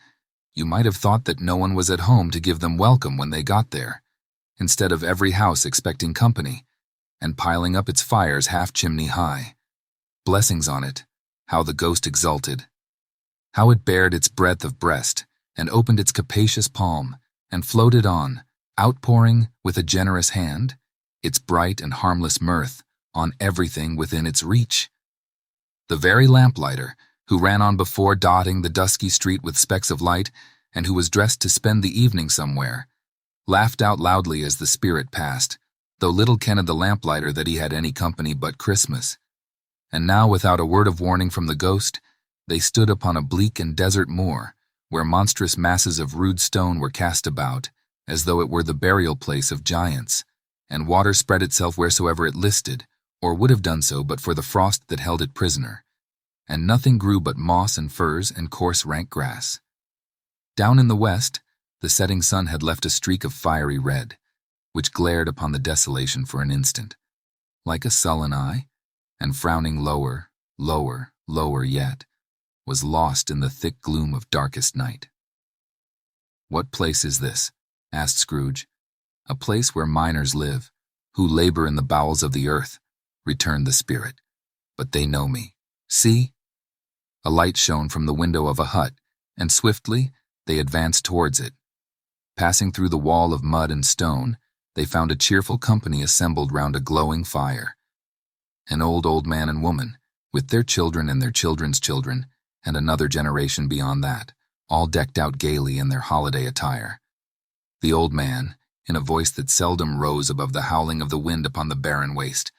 you might have thought that no one was at home to give them welcome when they got there, instead of every house expecting company, and piling up its fires half-chimney high. Blessings on it, how the ghost exulted! How it bared its breadth of breast, and opened its capacious palm, and floated on, outpouring, with a generous hand, its bright and harmless mirth on everything within its reach. The very lamplighter, who ran on before dotting the dusky street with specks of light, and who was dressed to spend the evening somewhere, laughed out loudly as the spirit passed, though little kenned the lamplighter that he had any company but Christmas. And now, without a word of warning from the ghost, they stood upon a bleak and desert moor, where monstrous masses of rude stone were cast about, as though it were the burial place of giants, and water spread itself wheresoever it listed, or would have done so but for the frost that held it prisoner, and nothing grew but moss and furze and coarse rank grass. Down in the west, the setting sun had left a streak of fiery red, which glared upon the desolation for an instant, like a sullen eye, and frowning lower, lower, lower yet, was lost in the thick gloom of darkest night. "What place is this?" asked Scrooge. "A place where miners live, who labor in the bowels of the earth," returned the spirit. "But they know me. See!" A light shone from the window of a hut, and swiftly they advanced towards it. Passing through the wall of mud and stone, they found a cheerful company assembled round a glowing fire. An old man and woman, with their children and their children's children, and another generation beyond that, all decked out gaily in their holiday attire. The old man, in a voice that seldom rose above the howling of the wind upon the barren waste,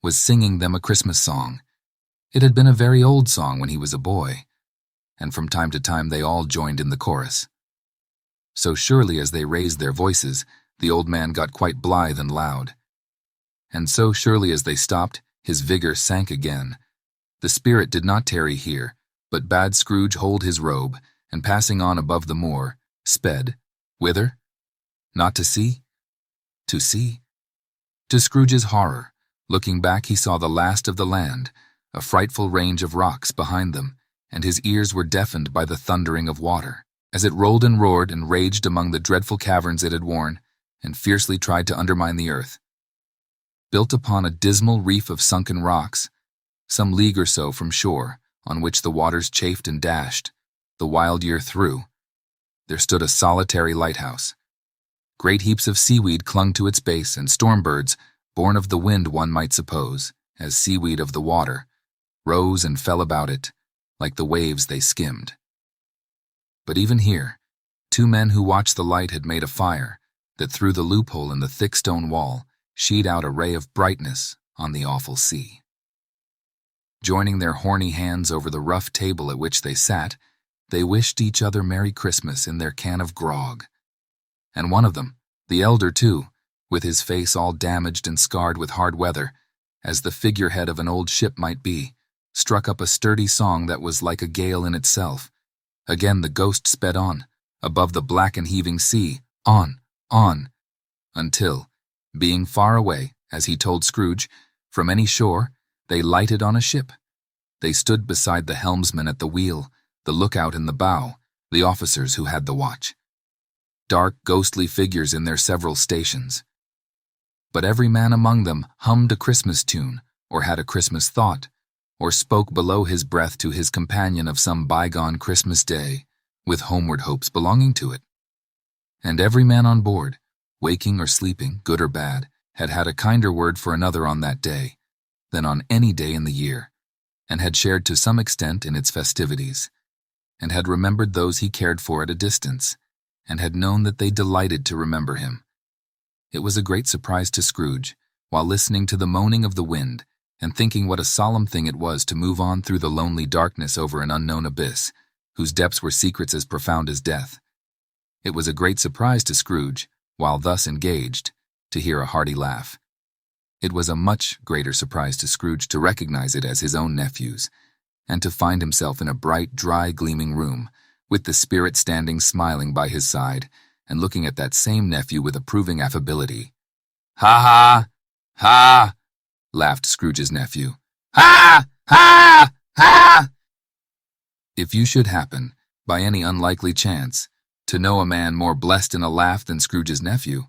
was singing them a Christmas song. It had been a very old song when he was a boy, and from time to time they all joined in the chorus. So surely as they raised their voices, the old man got quite blithe and loud. And so surely as they stopped, his vigor sank again. The spirit did not tarry here, but bade Scrooge hold his robe, and passing on above the moor, sped. Whither? Not to see? To see? To Scrooge's horror, looking back he saw the last of the land, a frightful range of rocks behind them, and his ears were deafened by the thundering of water, as it rolled and roared and raged among the dreadful caverns it had worn, and fiercely tried to undermine the earth. Built upon a dismal reef of sunken rocks, some league or so from shore, on which the waters chafed and dashed, the wild year through, there stood a solitary lighthouse. Great heaps of seaweed clung to its base, and storm birds, born of the wind one might suppose, as seaweed of the water, rose and fell about it, like the waves they skimmed. But even here, 2 men who watched the light had made a fire that through the loophole in the thick stone wall sheed out a ray of brightness on the awful sea. Joining their horny hands over the rough table at which they sat, they wished each other Merry Christmas in their can of grog. And one of them, the elder too, with his face all damaged and scarred with hard weather, as the figurehead of an old ship might be, struck up a sturdy song that was like a gale in itself. Again the ghost sped on, above the black and heaving sea, on, until, being far away, as he told Scrooge, from any shore, they lighted on a ship. They stood beside the helmsman at the wheel, the lookout in the bow, the officers who had the watch. Dark, ghostly figures in their several stations. But every man among them hummed a Christmas tune, or had a Christmas thought, or spoke below his breath to his companion of some bygone Christmas day, with homeward hopes belonging to it. And every man on board, waking or sleeping, good or bad, had had a kinder word for another on that day than on any day in the year, and had shared to some extent in its festivities, and had remembered those he cared for at a distance, and had known that they delighted to remember him. It was a great surprise to Scrooge, while listening to the moaning of the wind, and thinking what a solemn thing it was to move on through the lonely darkness over an unknown abyss, whose depths were secrets as profound as death. It was a great surprise to Scrooge, while thus engaged, to hear a hearty laugh. It was a much greater surprise to Scrooge to recognize it as his own nephew's, and to find himself in a bright, dry, gleaming room, with the spirit standing smiling by his side, and looking at that same nephew with approving affability. "Ha ha! Ha!" laughed Scrooge's nephew. "Ha! Ha! Ha!" If you should happen, by any unlikely chance, to know a man more blessed in a laugh than Scrooge's nephew,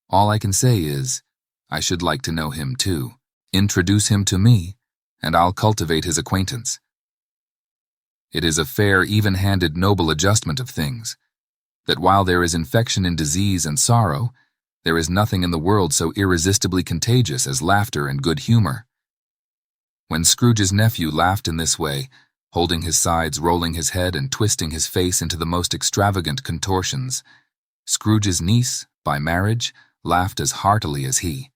all I can say is, I should like to know him too. Introduce him to me, and I'll cultivate his acquaintance. It is a fair, even-handed, noble adjustment of things, that while there is infection in disease and sorrow, there is nothing in the world so irresistibly contagious as laughter and good humor. When Scrooge's nephew laughed in this way, holding his sides, rolling his head, and twisting his face into the most extravagant contortions, Scrooge's niece, by marriage, laughed as heartily as he.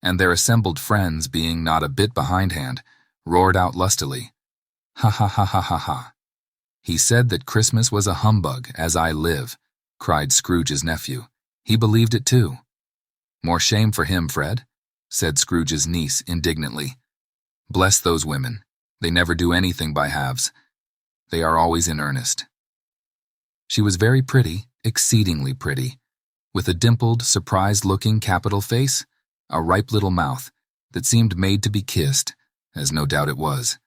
And their assembled friends, being not a bit behindhand, roared out lustily, "Ha ha ha ha ha ha! He said that Christmas was a humbug, as I live," cried Scrooge's nephew. "He believed it too." "More shame for him, Fred," said Scrooge's niece indignantly. "Bless those women. They never do anything by halves. They are always in earnest." She was very pretty, exceedingly pretty, with a dimpled, surprised-looking capital face, a ripe little mouth that seemed made to be kissed, as no doubt it was.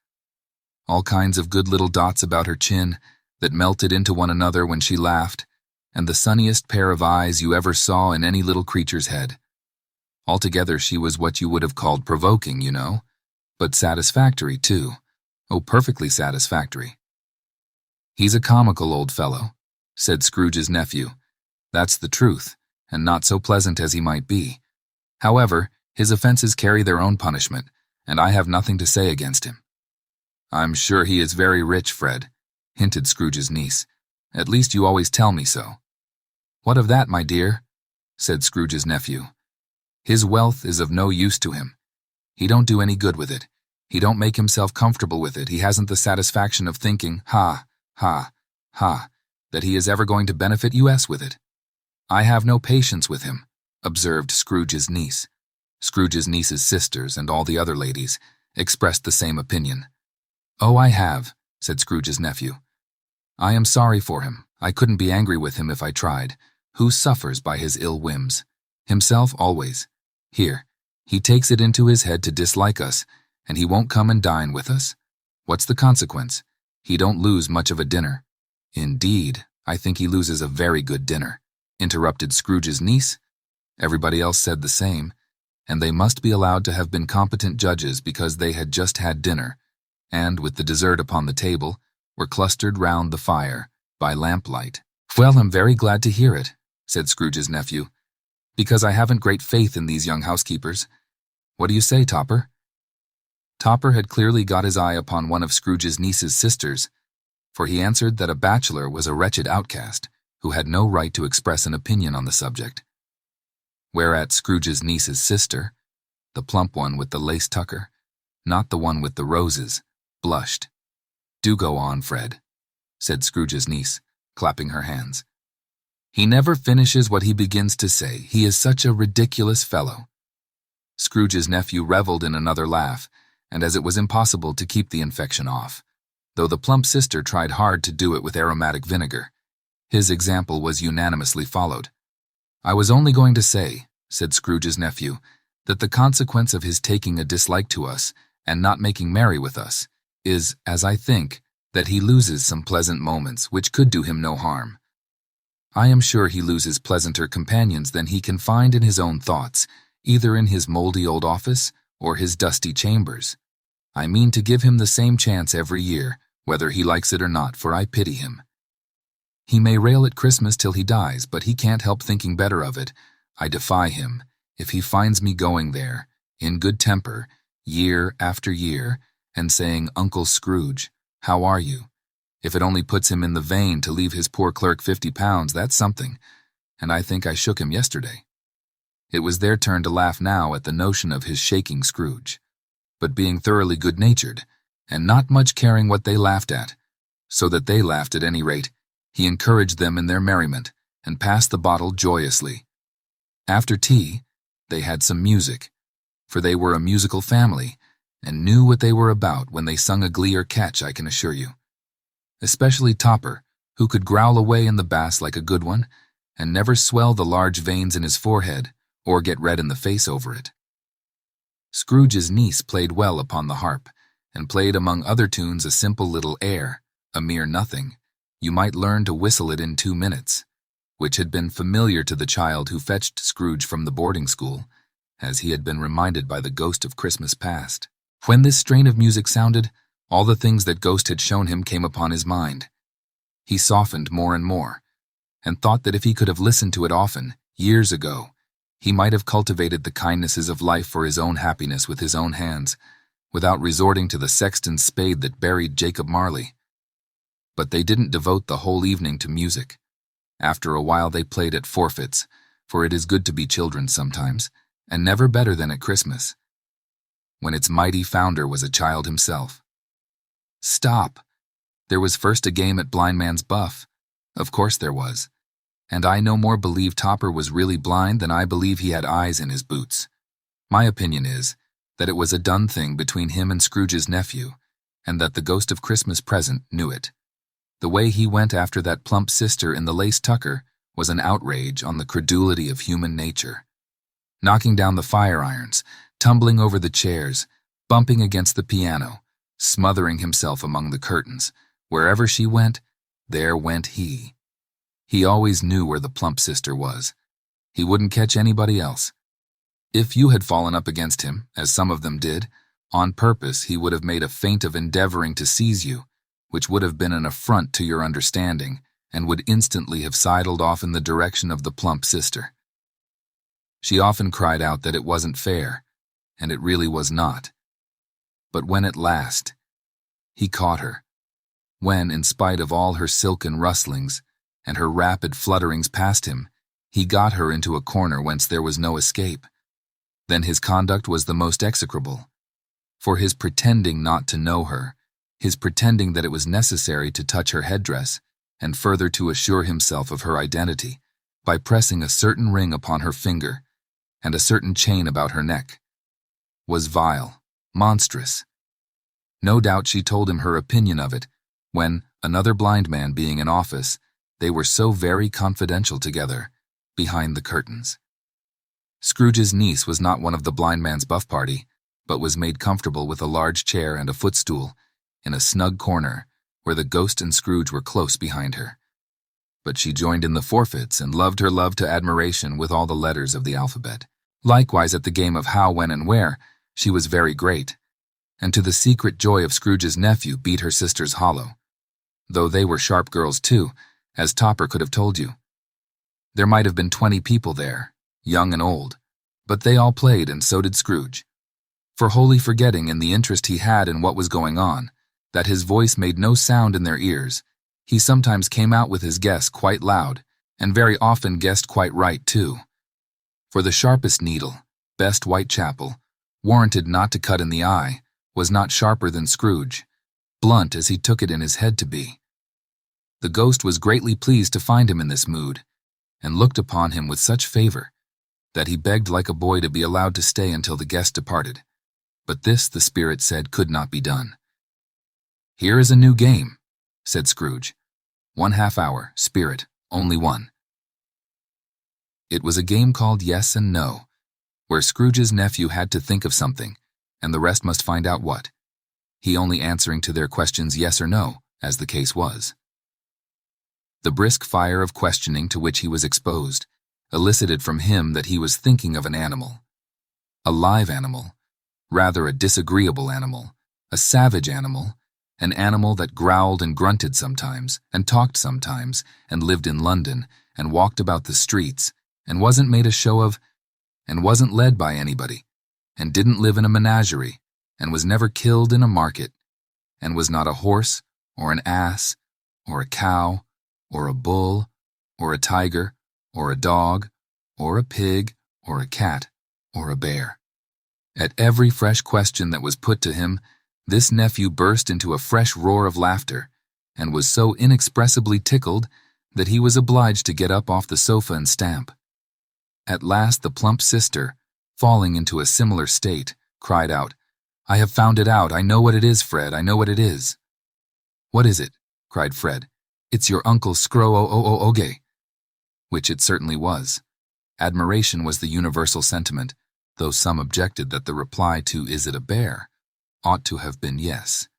All kinds of good little dots about her chin that melted into one another when she laughed, and the sunniest pair of eyes you ever saw in any little creature's head. Altogether she was what you would have called provoking, you know, but satisfactory too. Oh, perfectly satisfactory. "He's a comical old fellow," said Scrooge's nephew. "That's the truth, and not so pleasant as he might be. However, his offenses carry their own punishment, and I have nothing to say against him." "I'm sure he is very rich, Fred," hinted Scrooge's niece. "At least you always tell me so." "What of that, my dear?" said Scrooge's nephew. "His wealth is of no use to him. He don't do any good with it. He don't make himself comfortable with it. He hasn't the satisfaction of thinking, ha, that he is ever going to benefit us with it." "I have no patience with him," observed Scrooge's niece. Scrooge's niece's sisters and all the other ladies expressed the same opinion. "Oh, I have," said Scrooge's nephew. "I am sorry for him. I couldn't be angry with him if I tried. Who suffers by his ill whims? Himself always. Here, he takes it into his head to dislike us, and he won't come and dine with us. What's the consequence? He don't lose much of a dinner." "Indeed, I think he loses a very good dinner," interrupted Scrooge's niece. Everybody else said the same, and they must be allowed to have been competent judges because they had just had dinner, and, with the dessert upon the table, were clustered round the fire, by lamplight. "Well, I'm very glad to hear it," said Scrooge's nephew, "because I haven't great faith in these young housekeepers. What do you say, Topper?" Topper had clearly got his eye upon one of Scrooge's niece's sisters, for he answered that a bachelor was a wretched outcast who had no right to express an opinion on the subject. Whereat Scrooge's niece's sister, the plump one with the lace tucker, not the one with the roses, blushed. "Do go on, Fred," said Scrooge's niece, clapping her hands. "He never finishes what he begins to say. He is such a ridiculous fellow." Scrooge's nephew reveled in another laugh, and as it was impossible to keep the infection off, though the plump sister tried hard to do it with aromatic vinegar, his example was unanimously followed. "I was only going to say," said Scrooge's nephew, "that the consequence of his taking a dislike to us and not making merry with us is, as I think, that he loses some pleasant moments which could do him no harm. I am sure he loses pleasanter companions than he can find in his own thoughts, either in his mouldy old office or his dusty chambers. I mean to give him the same chance every year, whether he likes it or not, for I pity him. He may rail at Christmas till he dies, but he can't help thinking better of it. I defy him, if he finds me going there, in good temper, year after year, and saying, 'Uncle Scrooge, how are you?' If it only puts him in the vein to leave his poor clerk £50, that's something, and I think I shook him yesterday." It was their turn to laugh now at the notion of his shaking Scrooge, but being thoroughly good-natured, and not much caring what they laughed at, so that they laughed at any rate, he encouraged them in their merriment, and passed the bottle joyously. After tea, they had some music, for they were a musical family, and knew what they were about when they sung a glee or catch, I can assure you. Especially Topper, who could growl away in the bass like a good one, and never swell the large veins in his forehead, or get red in the face over it. Scrooge's niece played well upon the harp, and played among other tunes a simple little air, a mere nothing. You might learn to whistle it in 2 minutes, which had been familiar to the child who fetched Scrooge from the boarding school, as he had been reminded by the ghost of Christmas past. When this strain of music sounded, all the things that ghost had shown him came upon his mind. He softened more and more, and thought that if he could have listened to it often, years ago, he might have cultivated the kindnesses of life for his own happiness with his own hands, without resorting to the sexton's spade that buried Jacob Marley. But they didn't devote the whole evening to music. After a while they played at forfeits, for it is good to be children sometimes, and never better than at Christmas, when its mighty founder was a child himself. Stop! There was first a game at Blind Man's Buff. Of course there was. And I no more believe Topper was really blind than I believe he had eyes in his boots. My opinion is that it was a done thing between him and Scrooge's nephew, and that the ghost of Christmas present knew it. The way he went after that plump sister in the lace tucker was an outrage on the credulity of human nature. Knocking down the fire irons, tumbling over the chairs, bumping against the piano, smothering himself among the curtains, wherever she went, there went he. He always knew where the plump sister was. He wouldn't catch anybody else. If you had fallen up against him, as some of them did, on purpose he would have made a feint of endeavoring to seize you, which would have been an affront to your understanding, and would instantly have sidled off in the direction of the plump sister. She often cried out that it wasn't fair, and it really was not. But when at last he caught her, when, in spite of all her silken rustlings and her rapid flutterings past him, he got her into a corner whence there was no escape, then his conduct was the most execrable. For his pretending not to know her, his pretending that it was necessary to touch her headdress, and further to assure himself of her identity, by pressing a certain ring upon her finger, and a certain chain about her neck, was vile, monstrous. No doubt she told him her opinion of it, when, another blind man being in office, they were so very confidential together, behind the curtains. Scrooge's niece was not one of the blind man's buff party, but was made comfortable with a large chair and a footstool, in a snug corner, where the ghost and Scrooge were close behind her. But she joined in the forfeits and loved her love to admiration with all the letters of the alphabet. Likewise at the game of how, when, and where, she was very great, and to the secret joy of Scrooge's nephew beat her sisters hollow, though they were sharp girls too, as Topper could have told you. There might have been 20 people there, young and old, but they all played, and so did Scrooge. For wholly forgetting in the interest he had in what was going on, that his voice made no sound in their ears, he sometimes came out with his guess quite loud, and very often guessed quite right, too. For the sharpest needle, best Whitechapel, warranted not to cut in the eye, was not sharper than Scrooge, blunt as he took it in his head to be. The ghost was greatly pleased to find him in this mood, and looked upon him with such favor, that he begged like a boy to be allowed to stay until the guest departed. But this, the spirit said, could not be done. "Here is a new game," said Scrooge. "1 half-hour, spirit, only one." It was a game called Yes and No, where Scrooge's nephew had to think of something, and the rest must find out what, he only answering to their questions yes or no, as the case was. The brisk fire of questioning to which he was exposed elicited from him that he was thinking of an animal. A live animal, rather a disagreeable animal, a savage animal, an animal that growled and grunted sometimes, and talked sometimes, and lived in London, and walked about the streets, and wasn't made a show of, and wasn't led by anybody, and didn't live in a menagerie, and was never killed in a market, and was not a horse, or an ass, or a cow, or a bull, or a tiger, or a dog, or a pig, or a cat, or a bear. At every fresh question that was put to him, this nephew burst into a fresh roar of laughter, and was so inexpressibly tickled that he was obliged to get up off the sofa and stamp. At last the plump sister, falling into a similar state, cried out, "I have found it out. I know what it is, Fred. I know what it is." "What is it?" cried Fred. "It's your Uncle Scroo-o-o-o-oge." Which it certainly was. Admiration was the universal sentiment, though some objected that the reply to "Is it a bear?" ought to have been yes,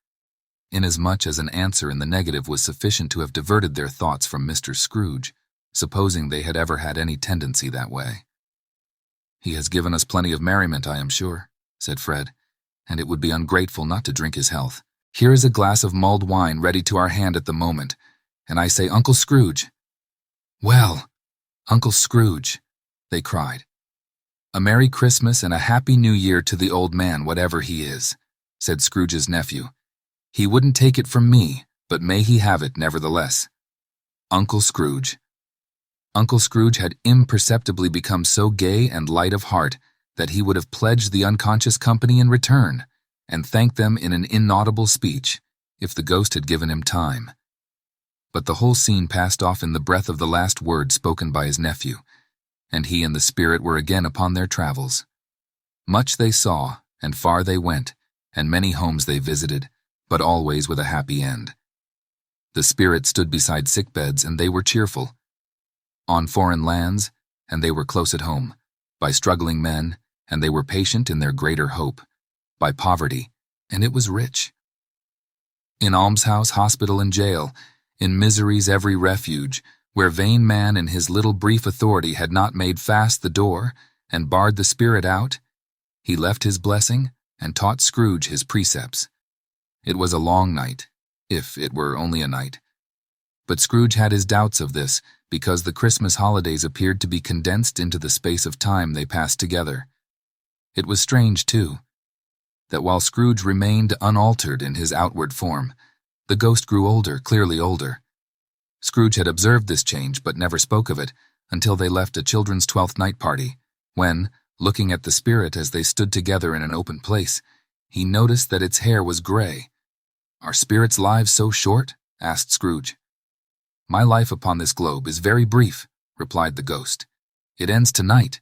inasmuch as an answer in the negative was sufficient to have diverted their thoughts from Mr. Scrooge, supposing they had ever had any tendency that way. "He has given us plenty of merriment, I am sure," said Fred, "and it would be ungrateful not to drink his health. Here is a glass of mulled wine ready to our hand at the moment, and I say, Uncle Scrooge." "Well, Uncle Scrooge," they cried. "A Merry Christmas and a Happy New Year to the old man, whatever he is," said Scrooge's nephew. "He wouldn't take it from me, but may he have it nevertheless. Uncle Scrooge." Uncle Scrooge had imperceptibly become so gay and light of heart that he would have pledged the unconscious company in return, and thanked them in an inaudible speech, if the ghost had given him time. But the whole scene passed off in the breath of the last word spoken by his nephew, and he and the spirit were again upon their travels. Much they saw, and far they went, and many homes they visited, but always with a happy end. The spirit stood beside sick beds, and they were cheerful. On foreign lands, and they were close at home. By struggling men, and they were patient in their greater hope. By poverty, and it was rich. In almshouse, hospital, and jail, in misery's every refuge, where vain man in his little brief authority had not made fast the door and barred the spirit out, he left his blessing and taught Scrooge his precepts. It was a long night, if it were only a night. But Scrooge had his doubts of this, because the Christmas holidays appeared to be condensed into the space of time they passed together. It was strange, too, that while Scrooge remained unaltered in his outward form, the ghost grew older, clearly older. Scrooge had observed this change, but never spoke of it until they left a children's 12th night party, when, looking at the spirit as they stood together in an open place, he noticed that its hair was gray. "Are spirits' lives so short?" asked Scrooge. "My life upon this globe is very brief," replied the ghost. "It ends tonight."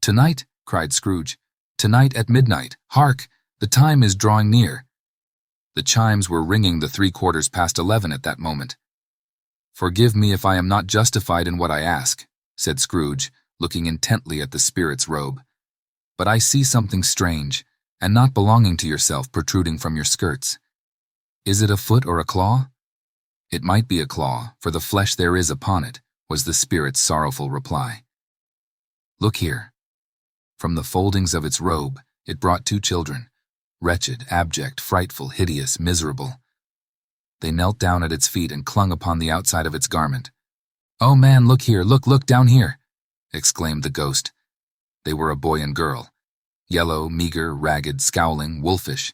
"Tonight?" cried Scrooge. "Tonight at midnight. Hark! The time is drawing near." The chimes were ringing the 11:15 at that moment. "Forgive me if I am not justified in what I ask," said Scrooge, looking intently at the spirit's robe. "But I see something strange, and not belonging to yourself, protruding from your skirts. Is it a foot or a claw?" "It might be a claw, for the flesh there is upon it," was the spirit's sorrowful reply. "Look here." From the foldings of its robe, it brought 2 children, wretched, abject, frightful, hideous, miserable. They knelt down at its feet and clung upon the outside of its garment. "Oh man, look here, look down here," exclaimed the ghost. They were a boy and girl, yellow, meager, ragged, scowling, wolfish,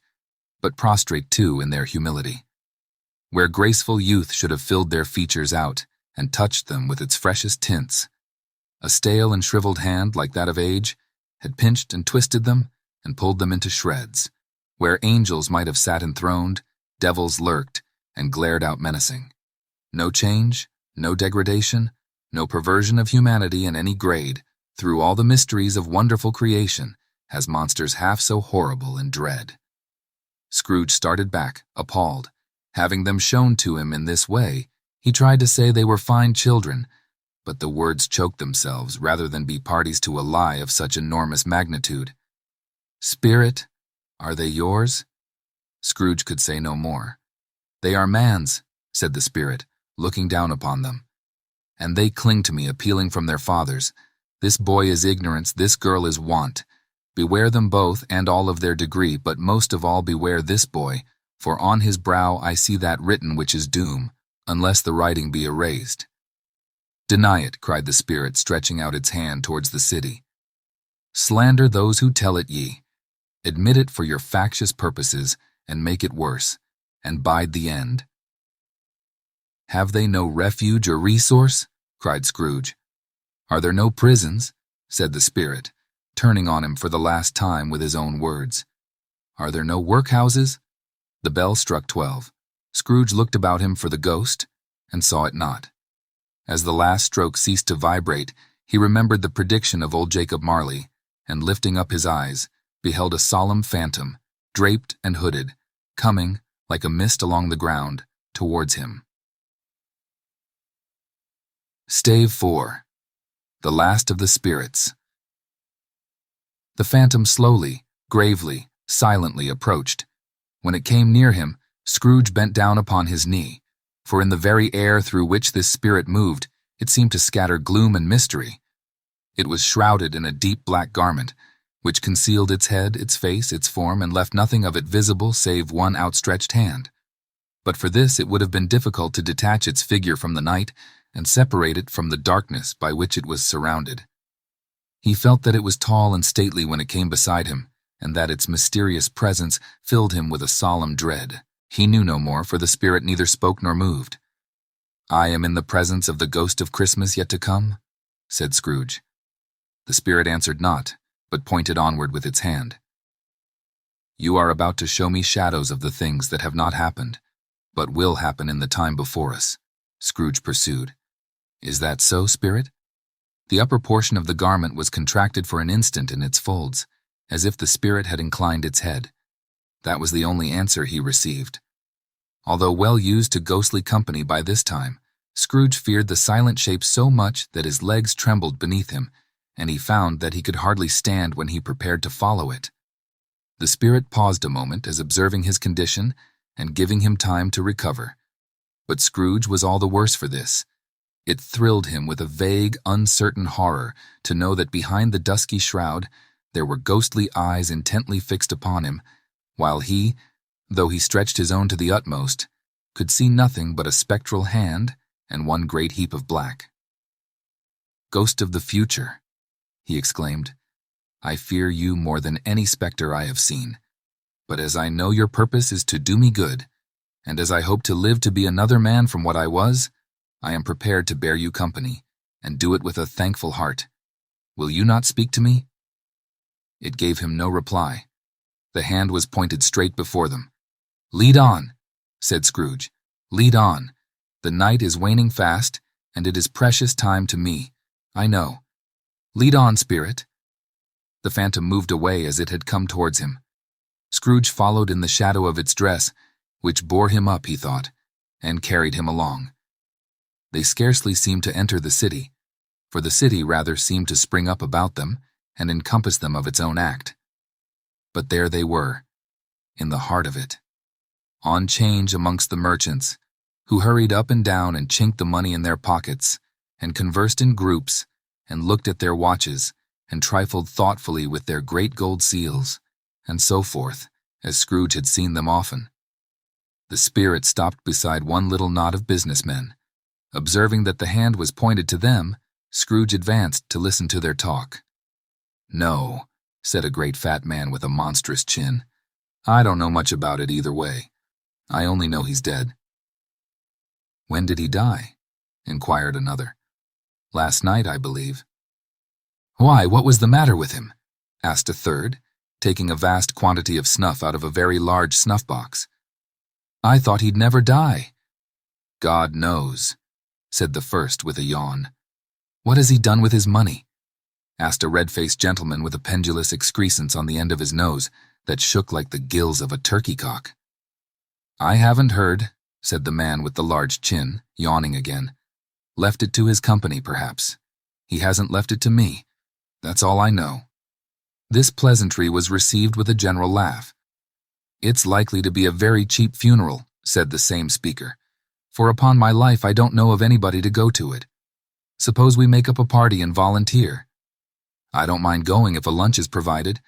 but prostrate too in their humility. Where graceful youth should have filled their features out and touched them with its freshest tints, a stale and shriveled hand like that of age had pinched and twisted them and pulled them into shreds. Where angels might have sat enthroned, devils lurked and glared out menacing. No change, no degradation, no perversion of humanity in any grade, through all the mysteries of wonderful creation, has monsters half so horrible and dread. Scrooge started back, appalled. Having them shown to him in this way, he tried to say they were fine children, but the words choked themselves rather than be parties to a lie of such enormous magnitude. "Spirit, are they yours?" Scrooge could say no more. "They are man's," said the spirit, looking down upon them. "And they cling to me, appealing from their fathers. This boy is ignorance, this girl is want. Beware them both and all of their degree, but most of all beware this boy, for on his brow I see that written which is doom, unless the writing be erased." "Deny it," cried the spirit, stretching out its hand towards the city. "Slander those who tell it ye. Admit it for your factious purposes, and make it worse, and bide the end." "Have they no refuge or resource?" cried Scrooge. "Are there no prisons?" said the spirit, turning on him for the last time with his own words. "Are there no workhouses?" The bell struck 12. Scrooge looked about him for the ghost, and saw it not. As the last stroke ceased to vibrate, he remembered the prediction of old Jacob Marley, and lifting up his eyes, beheld a solemn phantom, draped and hooded, coming, like a mist along the ground, towards him. Stave 4. The Last of the Spirits. The phantom slowly, gravely, silently approached. When it came near him, Scrooge bent down upon his knee, for in the very air through which this spirit moved, it seemed to scatter gloom and mystery. It was shrouded in a deep black garment, which concealed its head, its face, its form, and left nothing of it visible save one outstretched hand. But for this it would have been difficult to detach its figure from the night and separate it from the darkness by which it was surrounded. He felt that it was tall and stately when it came beside him, and that its mysterious presence filled him with a solemn dread. He knew no more, for the spirit neither spoke nor moved. "I am in the presence of the ghost of Christmas yet to come," said Scrooge. The spirit answered not, but pointed onward with its hand. "You are about to show me shadows of the things that have not happened, but will happen in the time before us," Scrooge pursued. "Is that so, spirit?" The upper portion of the garment was contracted for an instant in its folds, as if the spirit had inclined its head. That was the only answer he received. Although well used to ghostly company by this time, Scrooge feared the silent shape so much that his legs trembled beneath him, and he found that he could hardly stand when he prepared to follow it. The spirit paused a moment as observing his condition and giving him time to recover. But Scrooge was all the worse for this. It thrilled him with a vague, uncertain horror to know that behind the dusky shroud there were ghostly eyes intently fixed upon him, while he, though he stretched his own to the utmost, could see nothing but a spectral hand and one great heap of black. "Ghost of the future," he exclaimed, "I fear you more than any specter I have seen. But as I know your purpose is to do me good, and as I hope to live to be another man from what I was, I am prepared to bear you company, and do it with a thankful heart. Will you not speak to me?" It gave him no reply. The hand was pointed straight before them. "Lead on," said Scrooge. "Lead on. The night is waning fast, and it is precious time to me, I know. Lead on, spirit." The phantom moved away as it had come towards him. Scrooge followed in the shadow of its dress, which bore him up, he thought, and carried him along. They scarcely seemed to enter the city, for the city rather seemed to spring up about them and encompass them of its own act. But there they were, in the heart of it, on change amongst the merchants, who hurried up and down and chinked the money in their pockets, and conversed in groups, and looked at their watches, and trifled thoughtfully with their great gold seals, and so forth, as Scrooge had seen them often. The spirit stopped beside one little knot of businessmen. Observing that the hand was pointed to them, Scrooge advanced to listen to their talk. "No," said a great fat man with a monstrous chin. "I don't know much about it either way. I only know he's dead." "When did he die?" inquired another. "Last night, I believe." "Why, what was the matter with him?" asked a third, taking a vast quantity of snuff out of a very large snuff-box. "I thought he'd never die." "God knows," said the first with a yawn. "What has he done with his money?" asked a red-faced gentleman with a pendulous excrescence on the end of his nose that shook like the gills of a turkey-cock. "I haven't heard," said the man with the large chin, yawning again. "Left it to his company, perhaps. He hasn't left it to me. That's all I know." This pleasantry was received with a general laugh. "It's likely to be a very cheap funeral," said the same speaker, "for upon my life I don't know of anybody to go to it. Suppose we make up a party and volunteer." "I don't mind going if a lunch is provided,"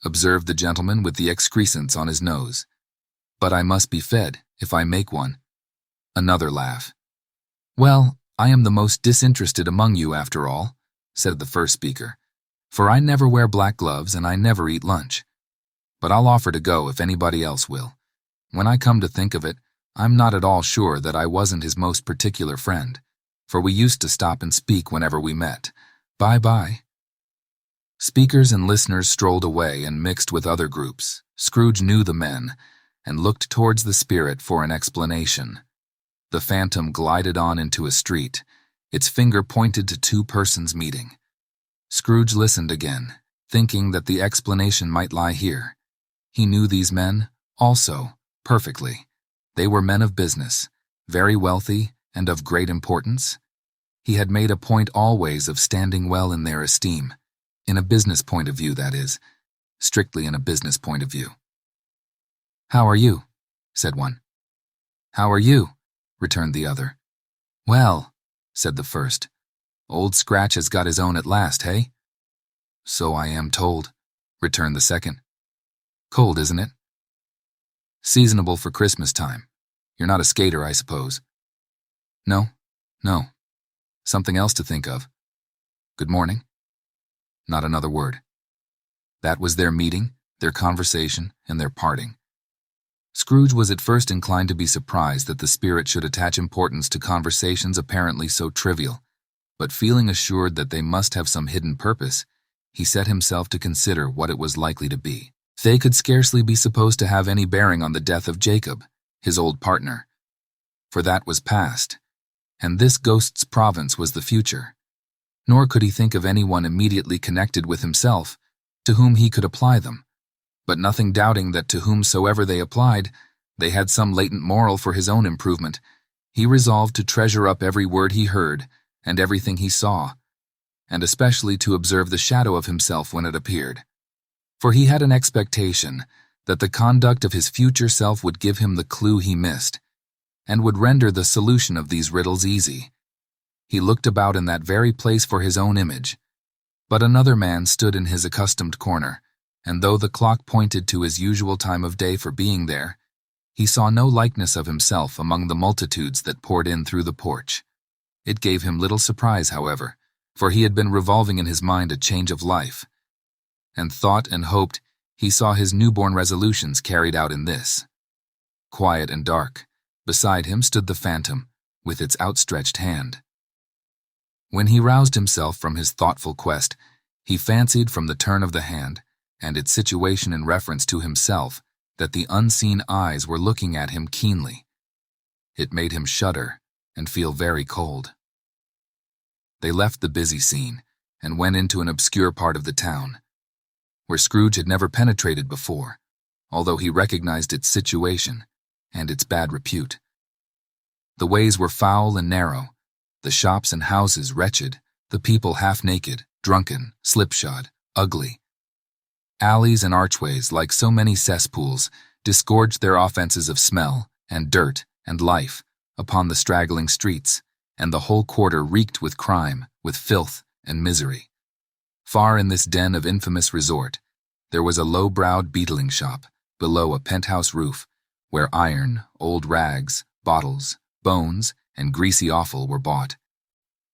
observed the gentleman with the excrescence on his nose. "But I must be fed, if I make one." Another laugh. "Well, I am the most disinterested among you after all," said the first speaker, "for I never wear black gloves and I never eat lunch. But I'll offer to go if anybody else will. When I come to think of it, I'm not at all sure that I wasn't his most particular friend, for we used to stop and speak whenever we met. Bye-bye." Speakers and listeners strolled away and mixed with other groups. Scrooge knew the men, and looked towards the spirit for an explanation. The phantom glided on into a street. Its finger pointed to two persons meeting. Scrooge listened again, thinking that the explanation might lie here. He knew these men, also, perfectly. They were men of business, very wealthy and of great importance. He had made a point always of standing well in their esteem, in a business point of view, that is, strictly in a business point of view. "How are you?" said one. "How are you?" returned the other. "Well," said the first, "Old Scratch has got his own at last, hey?" "So I am told," returned the second. "Cold, isn't it?" "Seasonable for Christmas time. You're not a skater, I suppose?" No. Something else to think of." "Good morning." Not another word. That was their meeting, their conversation, and their parting. Scrooge was at first inclined to be surprised that the spirit should attach importance to conversations apparently so trivial, but feeling assured that they must have some hidden purpose, he set himself to consider what it was likely to be. They could scarcely be supposed to have any bearing on the death of Jacob, his old partner, for that was past, and this ghost's province was the future. Nor could he think of anyone immediately connected with himself to whom he could apply them, but nothing doubting that to whomsoever they applied, they had some latent moral for his own improvement, he resolved to treasure up every word he heard and everything he saw, and especially to observe the shadow of himself when it appeared. For he had an expectation that the conduct of his future self would give him the clue he missed, and would render the solution of these riddles easy. He looked about in that very place for his own image, but another man stood in his accustomed corner, and though the clock pointed to his usual time of day for being there, he saw no likeness of himself among the multitudes that poured in through the porch. It gave him little surprise, however, for he had been revolving in his mind a change of life, and thought and hoped he saw his newborn resolutions carried out in this. Quiet and dark, beside him stood the phantom, with its outstretched hand. When he roused himself from his thoughtful quest, he fancied from the turn of the hand, and its situation in reference to himself, that the unseen eyes were looking at him keenly. It made him shudder and feel very cold. They left the busy scene and went into an obscure part of the town, where Scrooge had never penetrated before, although he recognized its situation and its bad repute. The ways were foul and narrow, the shops and houses wretched, the people half-naked, drunken, slipshod, ugly. Alleys and archways, like so many cesspools, disgorged their offenses of smell and dirt and life upon the straggling streets, and the whole quarter reeked with crime, with filth and misery. Far in this den of infamous resort, there was a low-browed beetling shop, below a penthouse roof, where iron, old rags, bottles, bones, and greasy offal were bought.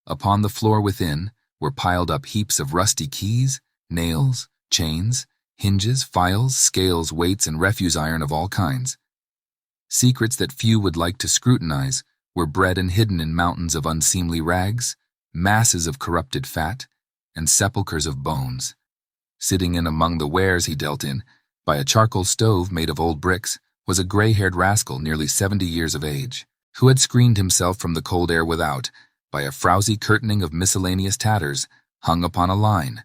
Upon the floor within were piled up heaps of rusty keys, nails, chains, hinges, files, scales, weights, and refuse iron of all kinds. Secrets that few would like to scrutinize were bred and hidden in mountains of unseemly rags, masses of corrupted fat, and sepulchres of bones. Sitting in among the wares he dealt in, by a charcoal stove made of old bricks, was a gray-haired rascal nearly 70 years of age, who had screened himself from the cold air without by a frowsy curtaining of miscellaneous tatters hung upon a line,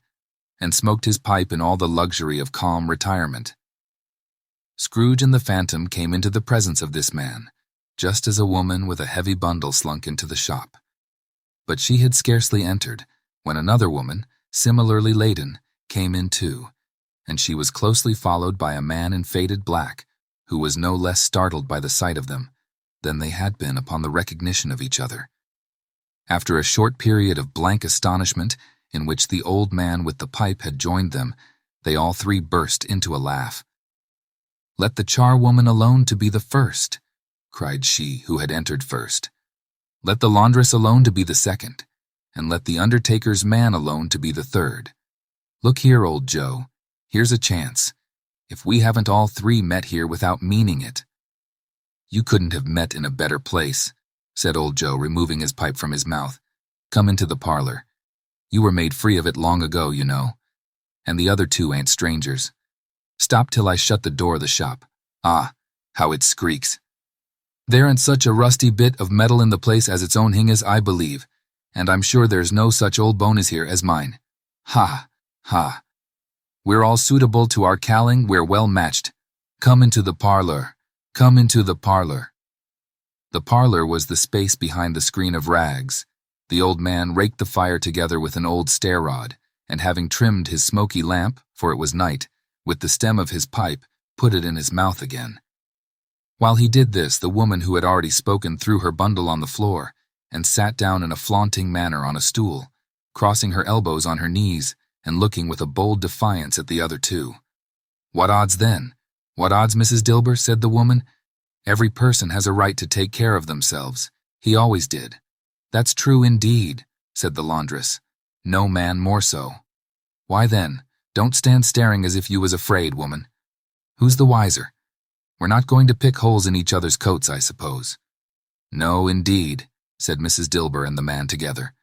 and smoked his pipe in all the luxury of calm retirement. Scrooge and the Phantom came into the presence of this man, just as a woman with a heavy bundle slunk into the shop. But she had scarcely entered when another woman, similarly laden, came in too, and she was closely followed by a man in faded black, who was no less startled by the sight of them than they had been upon the recognition of each other. After a short period of blank astonishment in which the old man with the pipe had joined them, they all three burst into a laugh. "Let the charwoman alone to be the first," cried she who had entered first. "Let the laundress alone to be the second, and let the undertaker's man alone to be the third. Look here, old Joe, here's a chance. If we haven't all three met here without meaning it." "You couldn't have met in a better place," said old Joe, removing his pipe from his mouth. "Come into the parlor. You were made free of it long ago, you know. And the other two ain't strangers. Stop till I shut the door of the shop. Ah, how it squeaks. There ain't such a rusty bit of metal in the place as its own hinges, I believe, and I'm sure there's no such old bone as here as mine. Ha, ha. We're all suitable to our calling, we're well matched. Come into the parlor. Come into the parlor." The parlor was the space behind the screen of rags. The old man raked the fire together with an old stair rod, and having trimmed his smoky lamp, for it was night, with the stem of his pipe, put it in his mouth again. While he did this, the woman who had already spoken threw her bundle on the floor, and sat down in a flaunting manner on a stool, crossing her elbows on her knees, and looking with a bold defiance at the other two. "What odds then? What odds, Mrs. Dilber?" said the woman. "Every person has a right to take care of themselves. He always did." "That's true indeed," said the laundress. "No man more so." "Why then, don't stand staring as if you was afraid, woman. Who's the wiser? We're not going to pick holes in each other's coats, I suppose." "No, indeed," said Mrs. Dilber and the man together.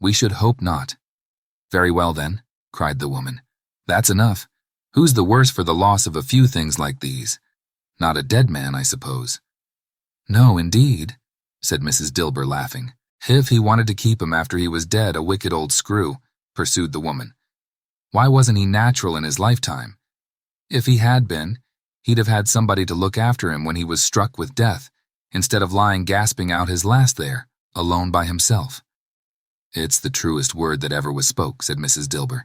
"We should hope not." "Very well then," cried the woman. "That's enough. Who's the worse for the loss of a few things like these? Not a dead man, I suppose." "No, indeed," said Mrs. Dilber, laughing. "If he wanted to keep him after he was dead, a wicked old screw," pursued the woman. "Why wasn't he natural in his lifetime? If he had been, he'd have had somebody to look after him when he was struck with death, instead of lying gasping out his last there, alone by himself." "It's the truest word that ever was spoke," said Mrs. Dilber.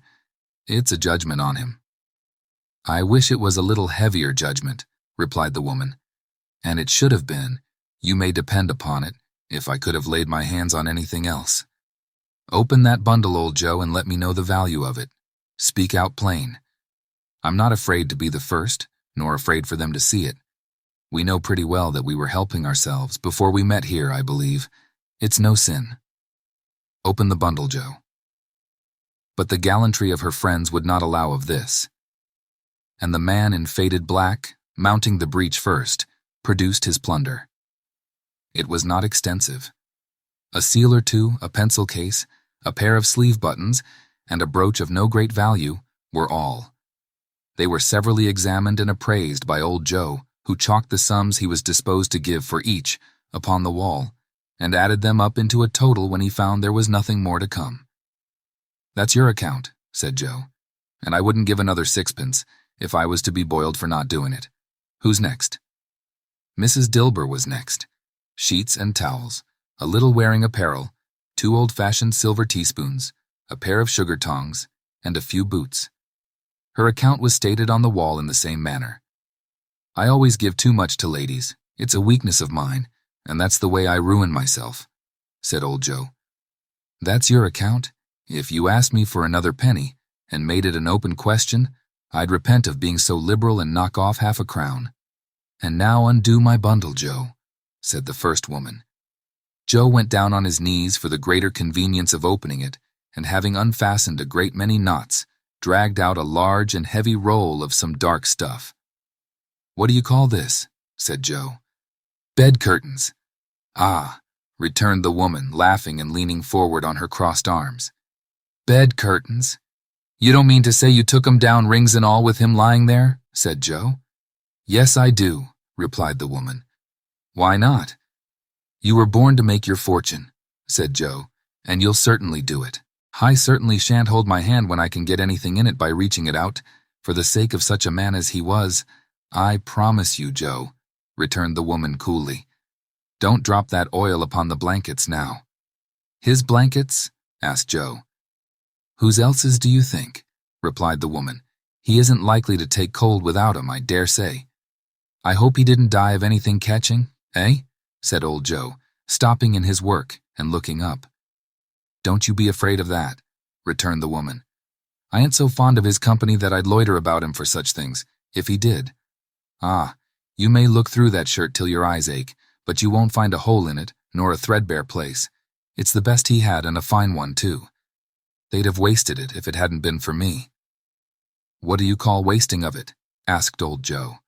"It's a judgment on him." "I wish it was a little heavier judgment," replied the woman. "And it should have been, you may depend upon it, if I could have laid my hands on anything else. Open that bundle, old Joe, and let me know the value of it. Speak out plain. I'm not afraid to be the first, nor afraid for them to see it. We know pretty well that we were helping ourselves before we met here, I believe. It's no sin. Open the bundle, Joe." But the gallantry of her friends would not allow of this, and the man in faded black, mounting the breach first, produced his plunder. It was not extensive. A seal or two, a pencil case, a pair of sleeve buttons, and a brooch of no great value were all. They were severally examined and appraised by old Joe, who chalked the sums he was disposed to give for each upon the wall, and added them up into a total when he found there was nothing more to come. "That's your account," said Joe, "and I wouldn't give another sixpence if I was to be boiled for not doing it. Who's next?" Mrs. Dilber was next. Sheets and towels, a little wearing apparel, 2 old-fashioned silver teaspoons, a pair of sugar tongs, and a few boots. Her account was stated on the wall in the same manner. "I always give too much to ladies. It's a weakness of mine, and that's the way I ruin myself," said old Joe. "That's your account. If you asked me for another penny, and made it an open question, I'd repent of being so liberal and knock off half a crown." "And now undo my bundle, Joe," said the first woman. Joe went down on his knees for the greater convenience of opening it, and having unfastened a great many knots, dragged out a large and heavy roll of some dark stuff. "What do you call this?" said Joe. "Bed curtains." "Ah," returned the woman, laughing and leaning forward on her crossed arms. "Bed curtains? You don't mean to say you took 'em down, rings and all, with him lying there?" said Joe. "Yes, I do," replied the woman. "Why not?" "You were born to make your fortune," said Joe, "and you'll certainly do it. I certainly shan't hold my hand when I can get anything in it by reaching it out, for the sake of such a man as he was. I promise you, Joe," returned the woman coolly. "Don't drop that oil upon the blankets now." "His blankets?" asked Joe. "Whose else's do you think?" replied the woman. "He isn't likely to take cold without 'em, I dare say." "I hope he didn't die of anything catching, eh?" said old Joe, stopping in his work and looking up. "Don't you be afraid of that," returned the woman. "I ain't so fond of his company that I'd loiter about him for such things, if he did. Ah, you may look through that shirt till your eyes ache, but you won't find a hole in it, nor a threadbare place. It's the best he had, and a fine one, too. They'd have wasted it if it hadn't been for me." "What do you call wasting of it?" asked old Joe.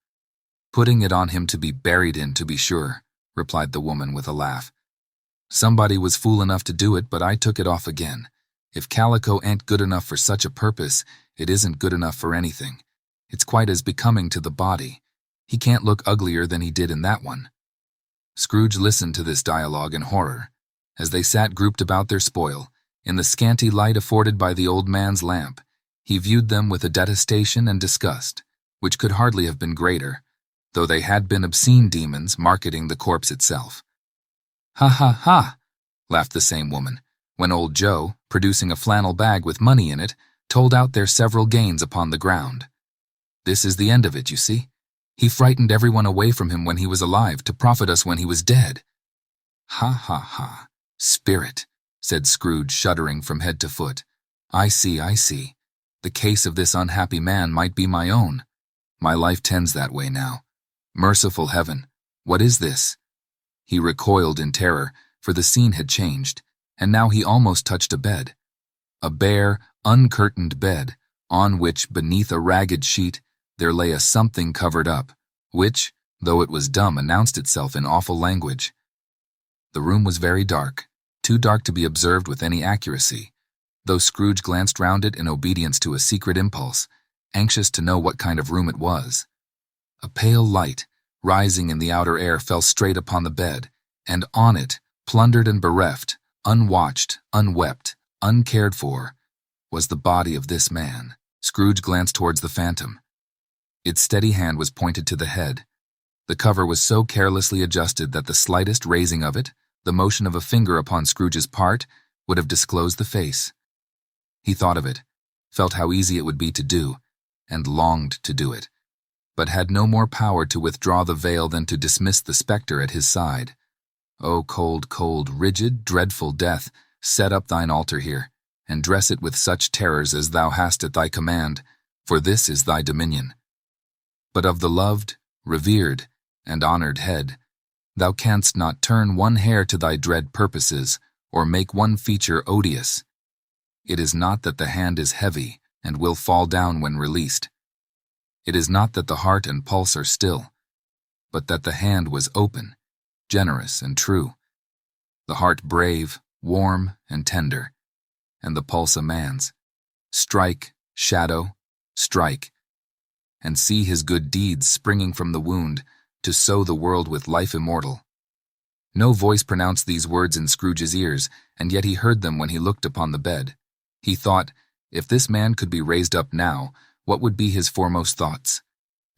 "Putting it on him to be buried in, to be sure," replied the woman with a laugh. "Somebody was fool enough to do it, but I took it off again. If calico ain't good enough for such a purpose, it isn't good enough for anything. It's quite as becoming to the body. He can't look uglier than he did in that one." Scrooge listened to this dialogue in horror, as they sat grouped about their spoil. In the scanty light afforded by the old man's lamp, he viewed them with a detestation and disgust, which could hardly have been greater, though they had been obscene demons marketing the corpse itself. "Ha ha ha!" laughed the same woman, when old Joe, producing a flannel bag with money in it, told out their several gains upon the ground. "This is the end of it, you see. He frightened everyone away from him when he was alive to profit us when he was dead." "Ha ha ha! Spirit," said Scrooge, shuddering from head to foot. I see. The case of this unhappy man might be my own. My life tends that way now. Merciful heaven, what is this?" He recoiled in terror, for the scene had changed, and now he almost touched a bed. A bare, uncurtained bed, on which, beneath a ragged sheet, there lay a something covered up, which, though it was dumb, announced itself in awful language. The room was very dark, too dark to be observed with any accuracy, though Scrooge glanced round it in obedience to a secret impulse, anxious to know what kind of room it was. A pale light, rising in the outer air, fell straight upon the bed, and on it, plundered and bereft, unwatched, unwept, uncared for, was the body of this man. Scrooge glanced towards the phantom. Its steady hand was pointed to the head. The cover was so carelessly adjusted that the slightest raising of it, the motion of a finger upon Scrooge's part, would have disclosed the face. He thought of it, felt how easy it would be to do, and longed to do it, but had no more power to withdraw the veil than to dismiss the spectre at his side. "O cold, cold, rigid, dreadful death, set up thine altar here, and dress it with such terrors as thou hast at thy command, for this is thy dominion. But of the loved, revered, and honored head, thou canst not turn one hair to thy dread purposes, or make one feature odious. It is not that the hand is heavy, and will fall down when released. It is not that the heart and pulse are still, but that the hand was open, generous and true, the heart brave, warm, and tender, and the pulse a man's. Strike, shadow, strike, and see his good deeds springing from the wound, to sow the world with life immortal." No voice pronounced these words in Scrooge's ears, and yet he heard them when he looked upon the bed. He thought, if this man could be raised up now, what would be his foremost thoughts?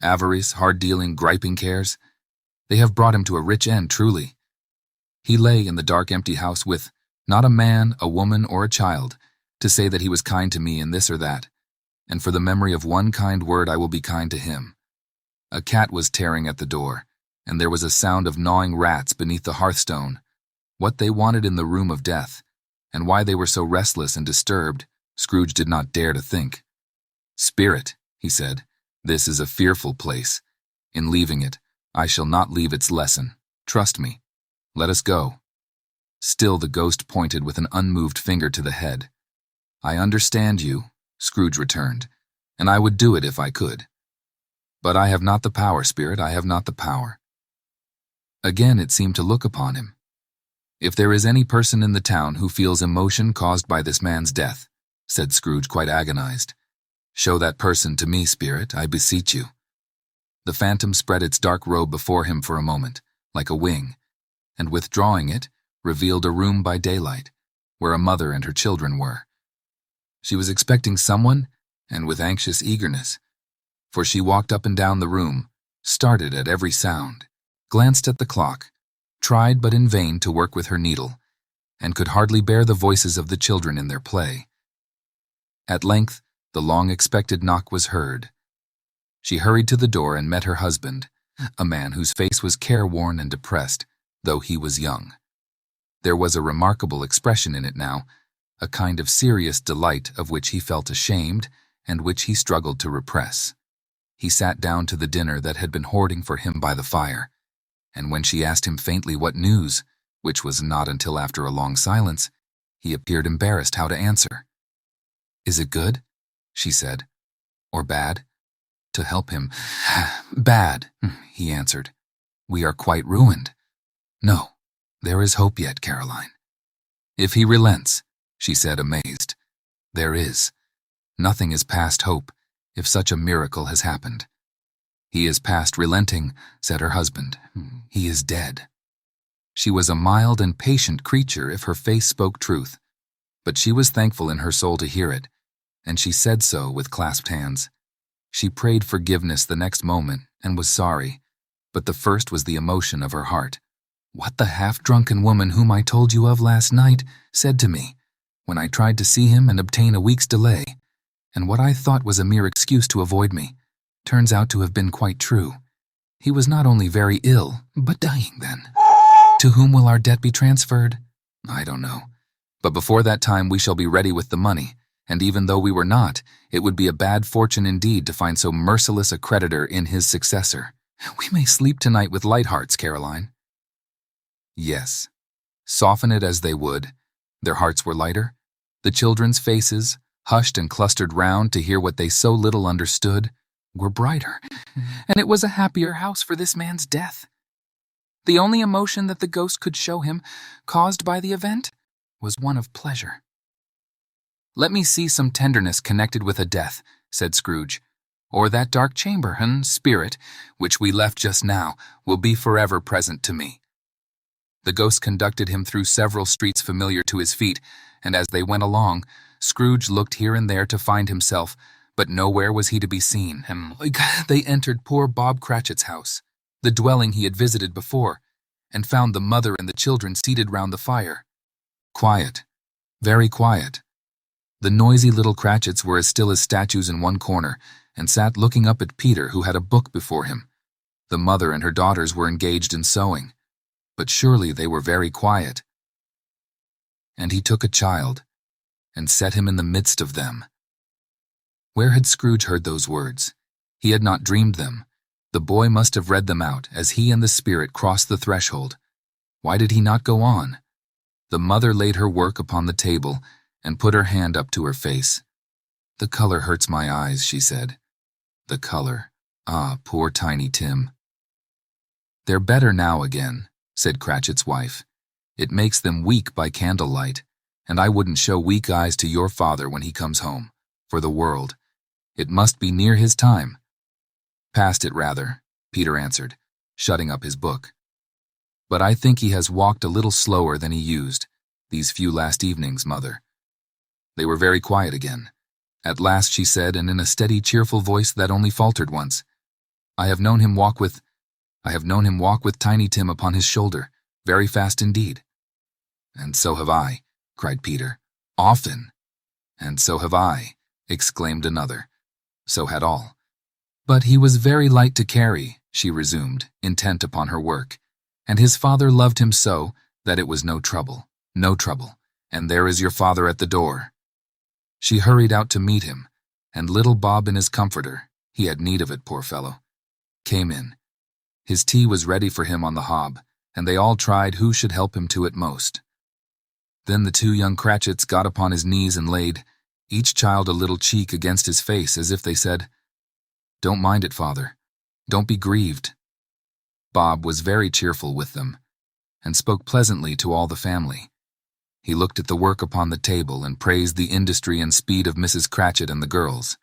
Avarice, hard-dealing, griping cares? They have brought him to a rich end, truly. He lay in the dark, empty house with not a man, a woman, or a child, to say that he was kind to me in this or that, and for the memory of one kind word I will be kind to him. A cat was tearing at the door, and there was a sound of gnawing rats beneath the hearthstone. What they wanted in the room of death, and why they were so restless and disturbed, Scrooge did not dare to think. "Spirit," he said, "this is a fearful place. In leaving it, I shall not leave its lesson. Trust me. Let us go." Still the ghost pointed with an unmoved finger to the head. "I understand you," Scrooge returned, "and I would do it if I could. But I have not the power, Spirit, I have not the power." Again it seemed to look upon him. "If there is any person in the town who feels emotion caused by this man's death," said Scrooge, quite agonized, "show that person to me, Spirit, I beseech you." The phantom spread its dark robe before him for a moment, like a wing, and withdrawing it, revealed a room by daylight, where a mother and her children were. She was expecting someone, and with anxious eagerness, for she walked up and down the room, started at every sound, glanced at the clock, tried but in vain to work with her needle, and could hardly bear the voices of the children in their play. At length, the long-expected knock was heard. She hurried to the door and met her husband, a man whose face was careworn and depressed, though he was young. There was a remarkable expression in it now, a kind of serious delight of which he felt ashamed and which he struggled to repress. He sat down to the dinner that had been hoarding for him by the fire, and when she asked him faintly what news, which was not until after a long silence, he appeared embarrassed how to answer. "Is it good?" she said. "Or bad?" To help him, "Bad," he answered. "We are quite ruined." "No, there is hope yet, Caroline." "If he relents," she said, amazed. "There is. Nothing is past hope, if such a miracle has happened." "He is past relenting," said her husband. "He is dead." She was a mild and patient creature if her face spoke truth, but she was thankful in her soul to hear it, and she said so with clasped hands. She prayed forgiveness the next moment and was sorry, but the first was the emotion of her heart. "What the half-drunken woman whom I told you of last night said to me, when I tried to see him and obtain a week's delay, and what I thought was a mere excuse to avoid me, turns out to have been quite true. He was not only very ill, but dying then. To whom will our debt be transferred? I don't know. But before that time we shall be ready with the money, and even though we were not, it would be a bad fortune indeed to find so merciless a creditor in his successor. We may sleep tonight with light hearts, Caroline." Yes. Soften it as they would, their hearts were lighter. The children's faces, hushed and clustered round to hear what they so little understood, were brighter, and it was a happier house for this man's death. The only emotion that the ghost could show him, caused by the event, was one of pleasure. "Let me see some tenderness connected with a death," said Scrooge, "or that dark chamber and spirit, which we left just now, will be forever present to me." The ghost conducted him through several streets familiar to his feet, and as they went along, Scrooge looked here and there to find himself, but nowhere was he to be seen. They entered poor Bob Cratchit's house, the dwelling he had visited before, and found the mother and the children seated round the fire. Quiet, very quiet. The noisy little Cratchits were as still as statues in one corner, and sat looking up at Peter, who had a book before him. The mother and her daughters were engaged in sewing, but surely they were very quiet. And he took a child, and set him in the midst of them. Where had Scrooge heard those words? He had not dreamed them. The boy must have read them out as he and the spirit crossed the threshold. Why did he not go on? The mother laid her work upon the table and put her hand up to her face. "The color hurts my eyes," she said. "The color. Ah, poor Tiny Tim." "They're better now again," said Cratchit's wife. "It makes them weak by candlelight, and I wouldn't show weak eyes to your father when he comes home, for the world. It must be near his time." "Past it, rather," Peter answered, shutting up his book. "But I think he has walked a little slower than he used, these few last evenings, Mother." They were very quiet again. At last she said, and in a steady, cheerful voice that only faltered once, I have known him walk with Tiny Tim upon his shoulder, very fast indeed." "And so have I," cried Peter. "Often." "And so have I," exclaimed another. So had all. "But he was very light to carry," she resumed, intent upon her work, "and his father loved him so that it was no trouble, and there is your father at the door." She hurried out to meet him, and little Bob in his comforter, he had need of it, poor fellow, came in. His tea was ready for him on the hob, and they all tried who should help him to it most. Then the two young Cratchits got upon his knees and laid, each child a little cheek against his face, as if they said, "Don't mind it, Father. Don't be grieved." Bob was very cheerful with them, and spoke pleasantly to all the family. He looked at the work upon the table and praised the industry and speed of Mrs. Cratchit and the girls.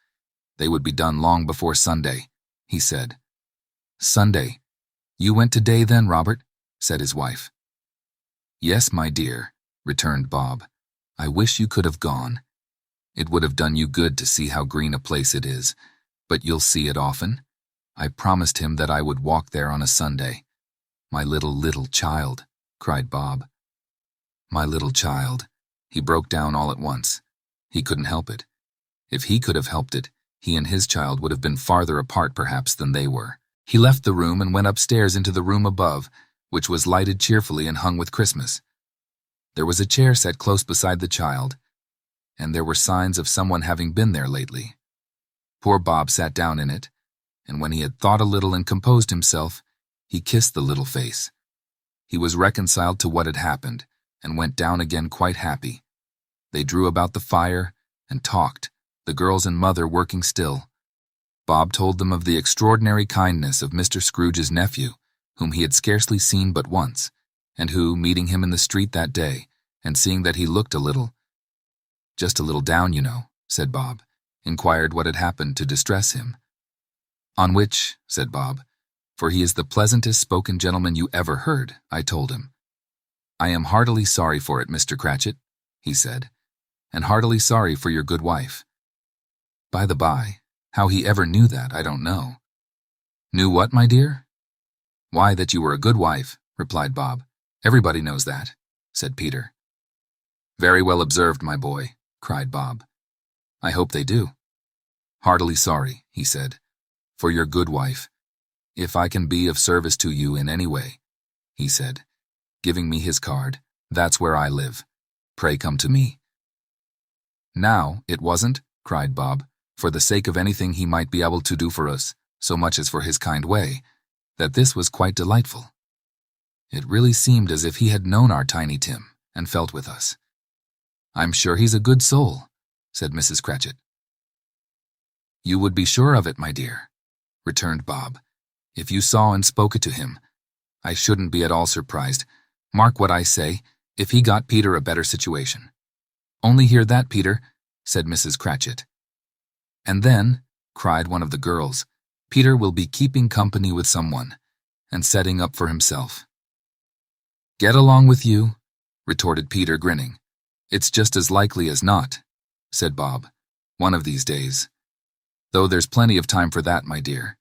They would be done long before Sunday, he said. "Sunday? You went today then, Robert?" said his wife. "Yes, my dear," returned Bob. "I wish you could have gone. It would have done you good to see how green a place it is, but you'll see it often. I promised him that I would walk there on a Sunday." "My little child," cried Bob. "My little child." He broke down all at once. He couldn't help it. If he could have helped it, he and his child would have been farther apart perhaps than they were. He left the room and went upstairs into the room above, which was lighted cheerfully and hung with Christmas. There was a chair set close beside the child, and there were signs of someone having been there lately. Poor Bob sat down in it, and when he had thought a little and composed himself, he kissed the little face. He was reconciled to what had happened, and went down again quite happy. They drew about the fire and talked, the girls and mother working still. Bob told them of the extraordinary kindness of Mr. Scrooge's nephew, whom he had scarcely seen but once, and who, meeting him in the street that day, and seeing that he looked just a little down, you know, said Bob, inquired what had happened to distress him. "On which," said Bob, "for he is the pleasantest spoken gentleman you ever heard," I told him. "I am heartily sorry for it, Mr. Cratchit," he said, "and heartily sorry for your good wife." By the by, how he ever knew that, I don't know. "Knew what, my dear?" "Why, that you were a good wife," replied Bob. "Everybody knows that," said Peter. "Very well observed, my boy," cried Bob. "I hope they do." "Heartily sorry," he said, "for your good wife. If I can be of service to you in any way," he said, giving me his card, "that's where I live. Pray come to me." "Now, it wasn't," cried Bob, "for the sake of anything he might be able to do for us, so much as for his kind way, that this was quite delightful. It really seemed as if he had known our Tiny Tim, and felt with us." "I'm sure he's a good soul," said Mrs. Cratchit. "You would be sure of it, my dear," returned Bob. "If you saw and spoke it to him, I shouldn't be at all surprised, mark what I say, if he got Peter a better situation." "Only hear that, Peter," said Mrs. Cratchit. "And then," cried one of the girls, "Peter will be keeping company with someone, and setting up for himself." "Get along with you," retorted Peter, grinning. "It's just as likely as not," said Bob, "one of these days. Though there's plenty of time for that, my dear.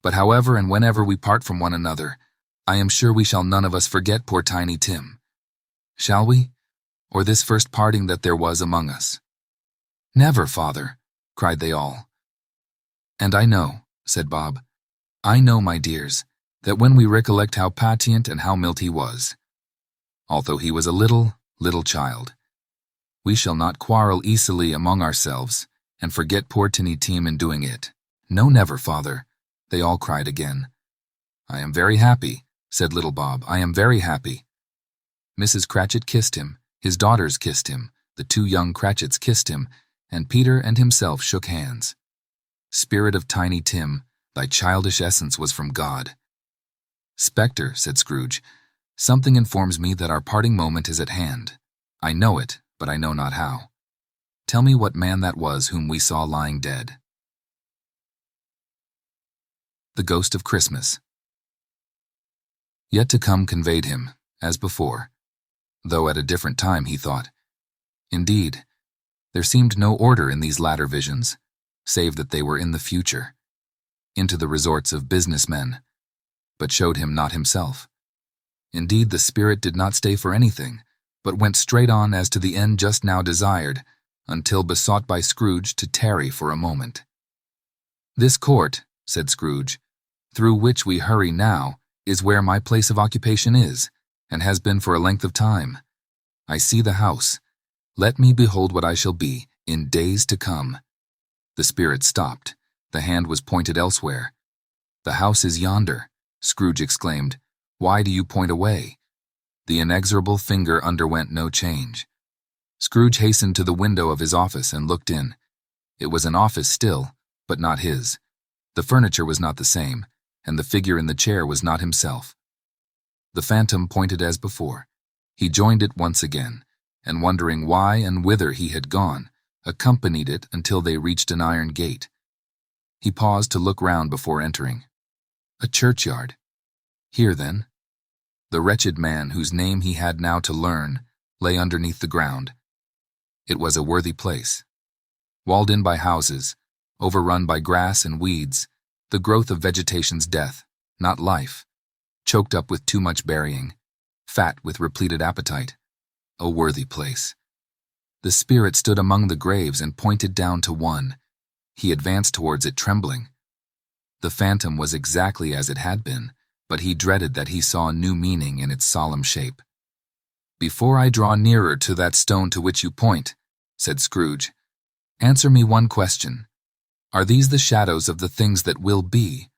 But however and whenever we part from one another, I am sure we shall none of us forget poor Tiny Tim. Shall we? Or this first parting that there was among us?" "Never, Father," cried they all. "And I know," said Bob, "I know, my dears, that when we recollect how patient and how mild he was, although he was a little child, we shall not quarrel easily among ourselves, and forget poor Tiny Tim in doing it." "No, never, Father," they all cried again. "I am very happy," said little Bob, "I am very happy." Mrs. Cratchit kissed him, his daughters kissed him, the two young Cratchits kissed him, and Peter and himself shook hands. "Spirit of Tiny Tim, thy childish essence was from God." "Spectre," said Scrooge, "something informs me that our parting moment is at hand. I know it, but I know not how. Tell me what man that was whom we saw lying dead." The Ghost of Christmas. Yet to come conveyed him, as before, though at a different time, he thought. Indeed, there seemed no order in these latter visions, save that they were in the future, into the resorts of business men, but showed him not himself. Indeed, the spirit did not stay for anything, but went straight on as to the end just now desired, until besought by Scrooge to tarry for a moment. "This court," said Scrooge, "through which we hurry now, is where my place of occupation is, and has been for a length of time. I see the house. Let me behold what I shall be in days to come." The spirit stopped. The hand was pointed elsewhere. "The house is yonder," Scrooge exclaimed. "Why do you point away?" The inexorable finger underwent no change. Scrooge hastened to the window of his office and looked in. It was an office still, but not his. The furniture was not the same, and the figure in the chair was not himself. The phantom pointed as before. He joined it once again, and wondering why and whither he had gone, accompanied it until they reached an iron gate. He paused to look round before entering. A churchyard. Here, then. The wretched man whose name he had now to learn lay underneath the ground. It was a worthy place. Walled in by houses, overrun by grass and weeds, the growth of vegetation's death, not life, choked up with too much burying, fat with repleted appetite. A worthy place. The spirit stood among the graves and pointed down to one. He advanced towards it trembling. The phantom was exactly as it had been, but he dreaded that he saw a new meaning in its solemn shape. "Before I draw nearer to that stone to which you point," said Scrooge, "answer me one question. Are these the shadows of the things that will be,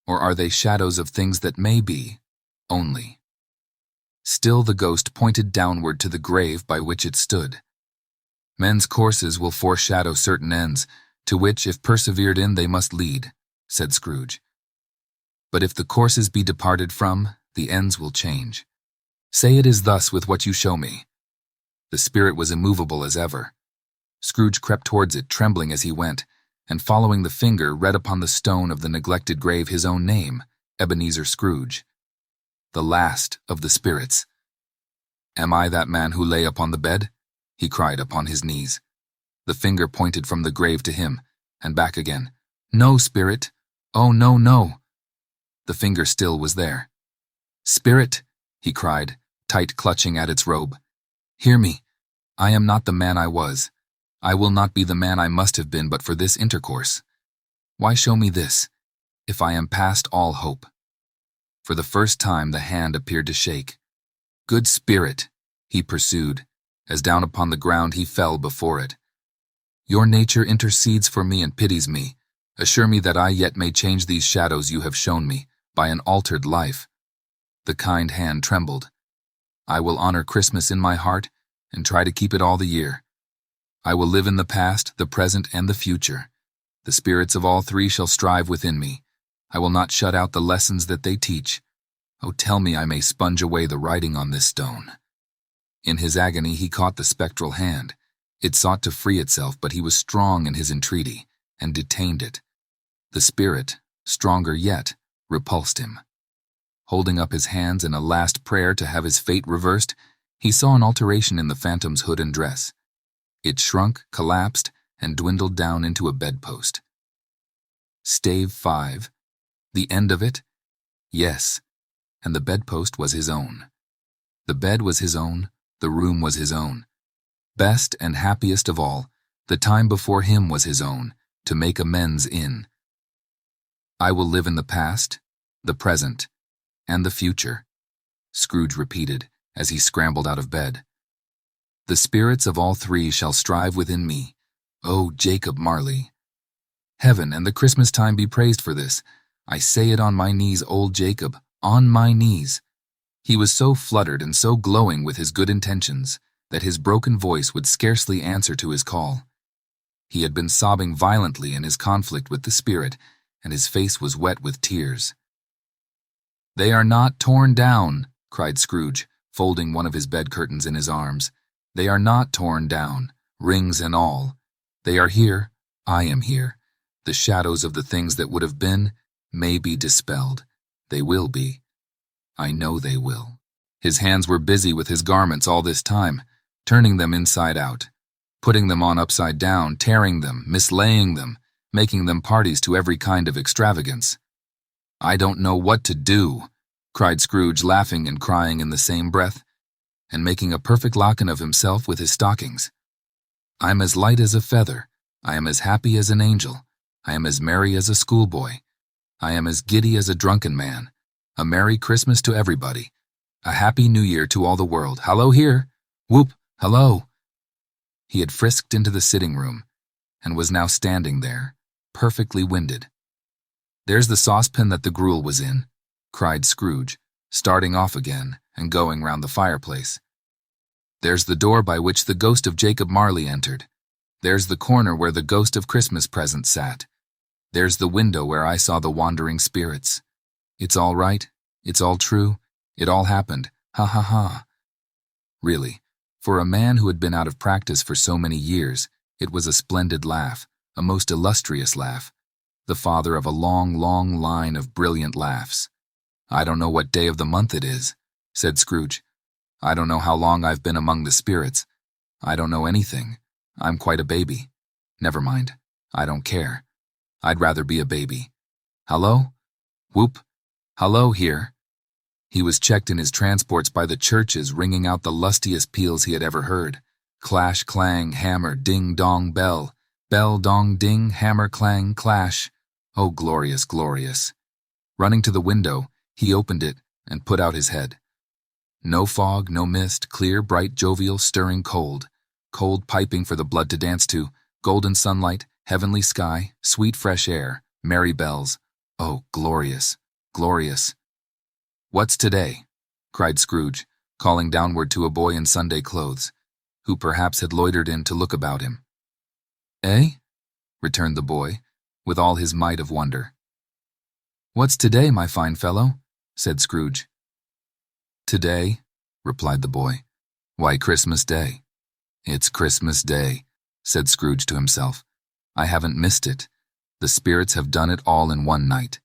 or are they shadows of things that may be, only?" Still the ghost pointed downward to the grave by which it stood. "Men's courses will foreshadow certain ends, to which, if persevered in, they must lead," said Scrooge. "But if the courses be departed from, the ends will change. Say it is thus with what you show me." The spirit was immovable as ever. Scrooge crept towards it, trembling as he went, and following the finger, read upon the stone of the neglected grave his own name, Ebenezer Scrooge. The last of the spirits. "Am I that man who lay upon the bed?" he cried upon his knees. The finger pointed from the grave to him, and back again. "No, spirit. Oh, no, no." The finger still was there. "Spirit," he cried, tight clutching at its robe. "Hear me. I am not the man I was. I will not be the man I must have been but for this intercourse. Why show me this, if I am past all hope?" For the first time the hand appeared to shake. "Good spirit," he pursued, as down upon the ground he fell before it. "Your nature intercedes for me and pities me. Assure me that I yet may change these shadows you have shown me, by an altered life." The kind hand trembled. "I will honor Christmas in my heart, and try to keep it all the year. I will live in the past, the present, and the future. The spirits of all three shall strive within me. I will not shut out the lessons that they teach. Oh, tell me I may sponge away the writing on this stone." In his agony he caught the spectral hand. It sought to free itself, but he was strong in his entreaty, and detained it. The spirit, stronger yet, repulsed him. Holding up his hands in a last prayer to have his fate reversed, he saw an alteration in the phantom's hood and dress. It shrunk, collapsed, and dwindled down into a bedpost. Stave 5. The end of it? Yes, and the bedpost was his own. The bed was his own, the room was his own. Best and happiest of all, the time before him was his own, to make amends in. "I will live in the past, the present, and the future," Scrooge repeated as he scrambled out of bed. "The spirits of all three shall strive within me. Oh, Jacob Marley! Heaven and the Christmas time be praised for this. I say it on my knees, old Jacob, on my knees." He was so fluttered and so glowing with his good intentions that his broken voice would scarcely answer to his call. He had been sobbing violently in his conflict with the spirit, and his face was wet with tears. "They are not torn down," cried Scrooge, folding one of his bed curtains in his arms. "They are not torn down, rings and all. They are here, I am here. The shadows of the things that would have been may be dispelled. They will be. I know they will." His hands were busy with his garments all this time, turning them inside out, putting them on upside down, tearing them, mislaying them, making them parties to every kind of extravagance. "I don't know what to do," cried Scrooge, laughing and crying in the same breath, and making a perfect locken of himself with his stockings. "I'm as light as a feather. I am as happy as an angel. I am as merry as a schoolboy. I am as giddy as a drunken man. A Merry Christmas to everybody. A Happy New Year to all the world. Hallo here! Whoop! Hello!" He had frisked into the sitting room, and was now standing there, perfectly winded. "There's the saucepan that the gruel was in," cried Scrooge, starting off again and going round the fireplace. "There's the door by which the ghost of Jacob Marley entered. There's the corner where the ghost of Christmas present sat. There's the window where I saw the wandering spirits. It's all right. It's all true. It all happened. Ha ha ha." Really, for a man who had been out of practice for so many years, it was a splendid laugh, a most illustrious laugh, the father of a long, long line of brilliant laughs. "I don't know what day of the month it is," said Scrooge. "I don't know how long I've been among the spirits. I don't know anything. I'm quite a baby. Never mind. I don't care. I'd rather be a baby. Hallo? Whoop. Hallo here." He was checked in his transports by the churches ringing out the lustiest peals he had ever heard. Clash, clang, hammer, ding, dong, bell. Bell, dong, ding, hammer, clang, clash. Oh, glorious, glorious. Running to the window, he opened it and put out his head. No fog, no mist, clear, bright, jovial, stirring cold. Cold piping for the blood to dance to, golden sunlight, heavenly sky, sweet fresh air, merry bells. Oh, glorious, glorious. "What's today?" cried Scrooge, calling downward to a boy in Sunday clothes, who perhaps had loitered in to look about him. "Eh?" returned the boy, with all his might of wonder. "What's today, my fine fellow?" said Scrooge. "Today," replied the boy. "Why, Christmas Day." "It's Christmas Day," said Scrooge to himself. "I haven't missed it. The spirits have done it all in one night.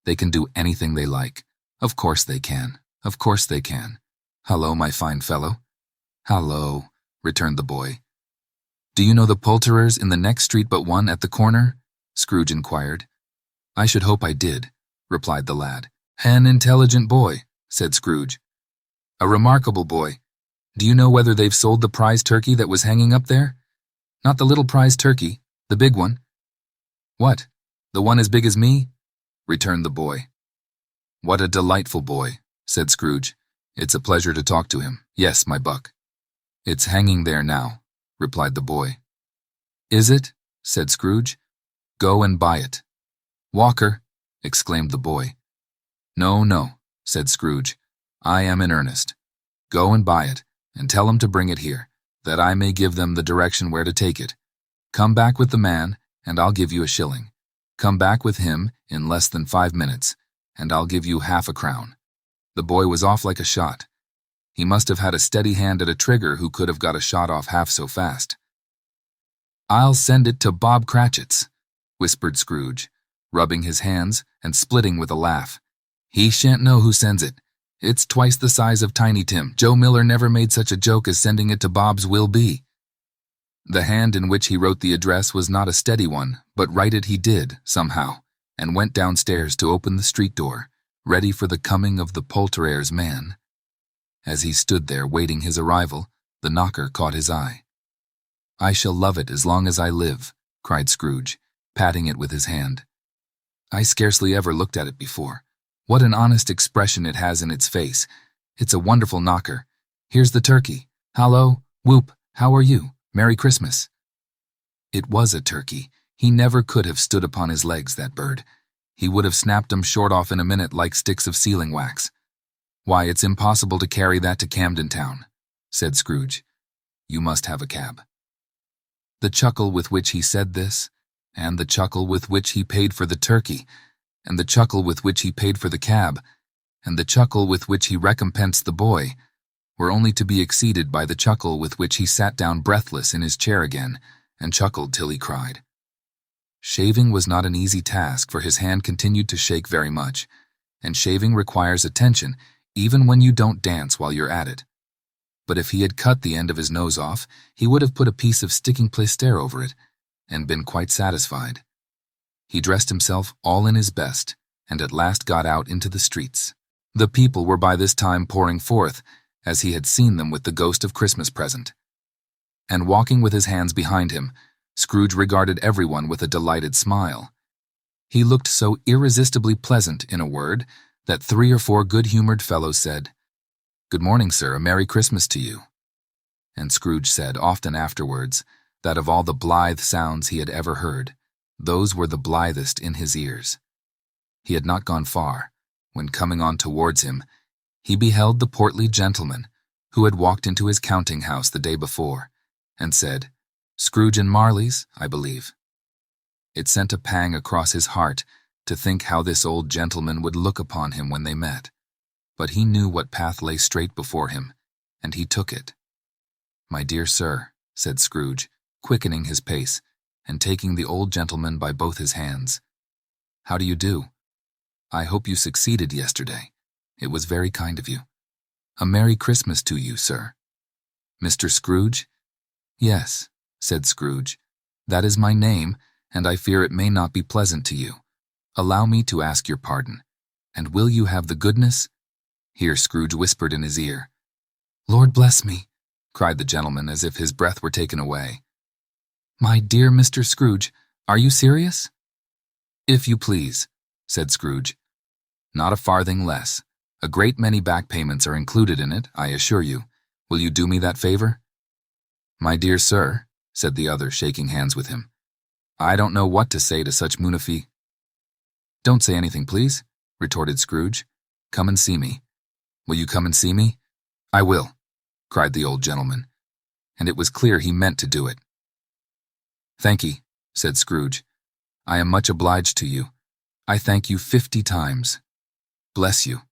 They can do anything they like. Of course they can. Of course they can. Hallo, my fine fellow." "Hallo," returned the boy. "Do you know the poulterers in the next street but one at the corner?" Scrooge inquired. "I should hope I did," replied the lad. "An intelligent boy," said Scrooge. "A remarkable boy. Do you know whether they've sold the prize turkey that was hanging up there? Not the little prize turkey, the big one." "What, the one as big as me?" returned the boy. "What a delightful boy," said Scrooge. "It's a pleasure to talk to him. Yes, my buck." "It's hanging there now," replied the boy. "Is it?" said Scrooge. "Go and buy it." "Walker!" exclaimed the boy. "No, no," said Scrooge. "I am in earnest. Go and buy it, and tell him to bring it here, that I may give them the direction where to take it. Come back with the man, and I'll give you a shilling. Come back with him in less than 5 minutes, and I'll give you half a crown." The boy was off like a shot. He must have had a steady hand at a trigger who could have got a shot off half so fast. "I'll send it to Bob Cratchit's," whispered Scrooge, rubbing his hands and splitting with a laugh. "He shan't know who sends it. It's twice the size of Tiny Tim. Joe Miller never made such a joke as sending it to Bob's will be." The hand in which he wrote the address was not a steady one, but write it he did, somehow, and went downstairs to open the street door, ready for the coming of the poulterer's man. As he stood there waiting his arrival, the knocker caught his eye. "I shall love it as long as I live," cried Scrooge, patting it with his hand. "I scarcely ever looked at it before. What an honest expression it has in its face. It's a wonderful knocker. Here's the turkey. Hallo, whoop, how are you? Merry Christmas." It was a turkey. He never could have stood upon his legs, that bird. He would have snapped 'em short off in a minute like sticks of sealing wax. "Why, it's impossible to carry that to Camden Town," said Scrooge. "You must have a cab." The chuckle with which he said this, and the chuckle with which he paid for the turkey, and the chuckle with which he paid for the cab, and the chuckle with which he recompensed the boy, were only to be exceeded by the chuckle with which he sat down breathless in his chair again, and chuckled till he cried. Shaving was not an easy task, for his hand continued to shake very much, and shaving requires attention even when you don't dance while you're at it. But if he had cut the end of his nose off, he would have put a piece of sticking plaster over it, and been quite satisfied. He dressed himself all in his best, and at last got out into the streets. The people were by this time pouring forth, as he had seen them with the ghost of Christmas present. And walking with his hands behind him, Scrooge regarded everyone with a delighted smile. He looked so irresistibly pleasant, in a word, that 3 or 4 good-humored fellows said, "Good morning, sir, a Merry Christmas to you." And Scrooge said often afterwards that of all the blithe sounds he had ever heard, those were the blithest in his ears. He had not gone far, when coming on towards him, he beheld the portly gentleman who had walked into his counting house the day before, and said, "Scrooge and Marley's, I believe." It sent a pang across his heart to think how this old gentleman would look upon him when they met. But he knew what path lay straight before him, and he took it. "My dear sir," said Scrooge, quickening his pace, and taking the old gentleman by both his hands. "How do you do? I hope you succeeded yesterday. It was very kind of you. A Merry Christmas to you, sir." "Mr. Scrooge?" "Yes," said Scrooge. "That is my name, and I fear it may not be pleasant to you. Allow me to ask your pardon. And will you have the goodness—" Here Scrooge whispered in his ear. "Lord bless me," cried the gentleman as if his breath were taken away. "My dear Mr. Scrooge, are you serious?" "If you please," said Scrooge. "Not a farthing less. A great many back payments are included in it, I assure you. Will you do me that favor?" "My dear sir," said the other, shaking hands with him, "I don't know what to say to such munifi—" "Don't say anything, please," retorted Scrooge. "Come and see me." "Will you come and see me?" "I will," cried the old gentleman, and it was clear he meant to do it. "Thank ye," said Scrooge. "I am much obliged to you. I thank you 50 times. Bless you."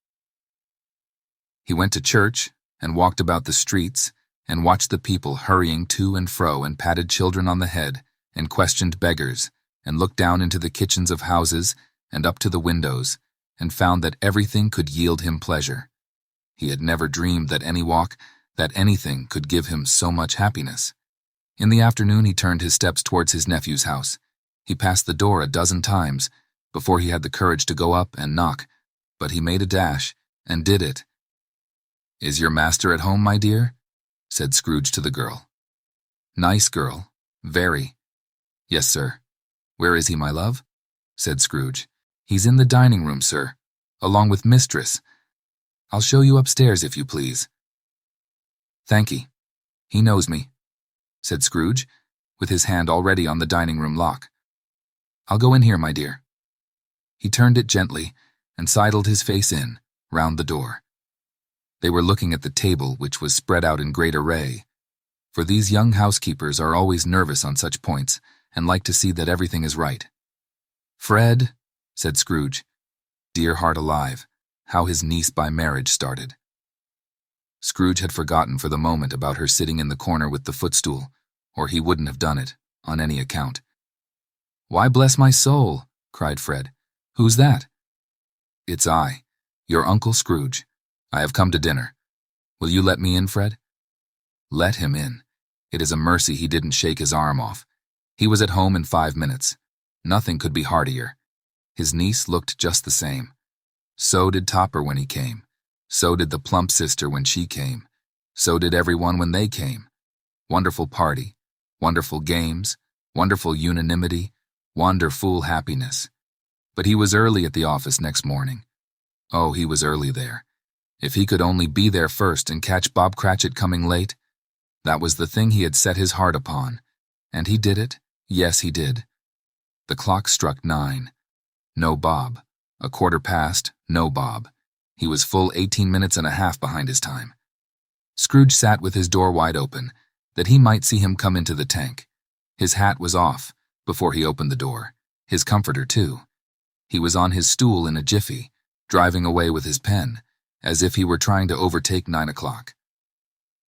He went to church, and walked about the streets, and watched the people hurrying to and fro, and patted children on the head, and questioned beggars, and looked down into the kitchens of houses, and up to the windows, and found that everything could yield him pleasure. He had never dreamed that anything could give him so much happiness. In the afternoon he turned his steps towards his nephew's house. He passed the door a dozen times before he had the courage to go up and knock, but he made a dash, and did it. "Is your master at home, my dear?" said Scrooge to the girl. "Nice girl, very." "Yes, sir." "Where is he, my love?" said Scrooge. "He's in the dining room, sir, along with mistress. I'll show you upstairs, if you please." "Thankee. He knows me," said Scrooge, with his hand already on the dining room lock. "I'll go in here, my dear." He turned it gently, and sidled his face in, round the door. They were looking at the table, which was spread out in great array, for these young housekeepers are always nervous on such points, and like to see that everything is right. "Fred," said Scrooge. Dear heart alive, how his niece by marriage started. Scrooge had forgotten for the moment about her sitting in the corner with the footstool, or he wouldn't have done it, on any account. "Why, bless my soul," cried Fred. "Who's that?" "It's I, your Uncle Scrooge. I have come to dinner. Will you let me in, Fred?" Let him in. It is a mercy he didn't shake his arm off. He was at home in 5 minutes. Nothing could be heartier. His niece looked just the same. So did Topper when he came. So did the plump sister when she came. So did everyone when they came. Wonderful party, wonderful games, wonderful unanimity, wonderful happiness. But he was early at the office next morning. Oh, he was early there. If he could only be there first and catch Bob Cratchit coming late, that was the thing he had set his heart upon. And he did it. Yes, he did. The clock struck 9. No Bob. 1/4 past, no Bob. He was full 18 minutes and a half behind his time. Scrooge sat with his door wide open, that he might see him come into the tank. His hat was off before he opened the door, his comforter too. He was on his stool in a jiffy, driving away with his pen, as if he were trying to overtake 9 o'clock.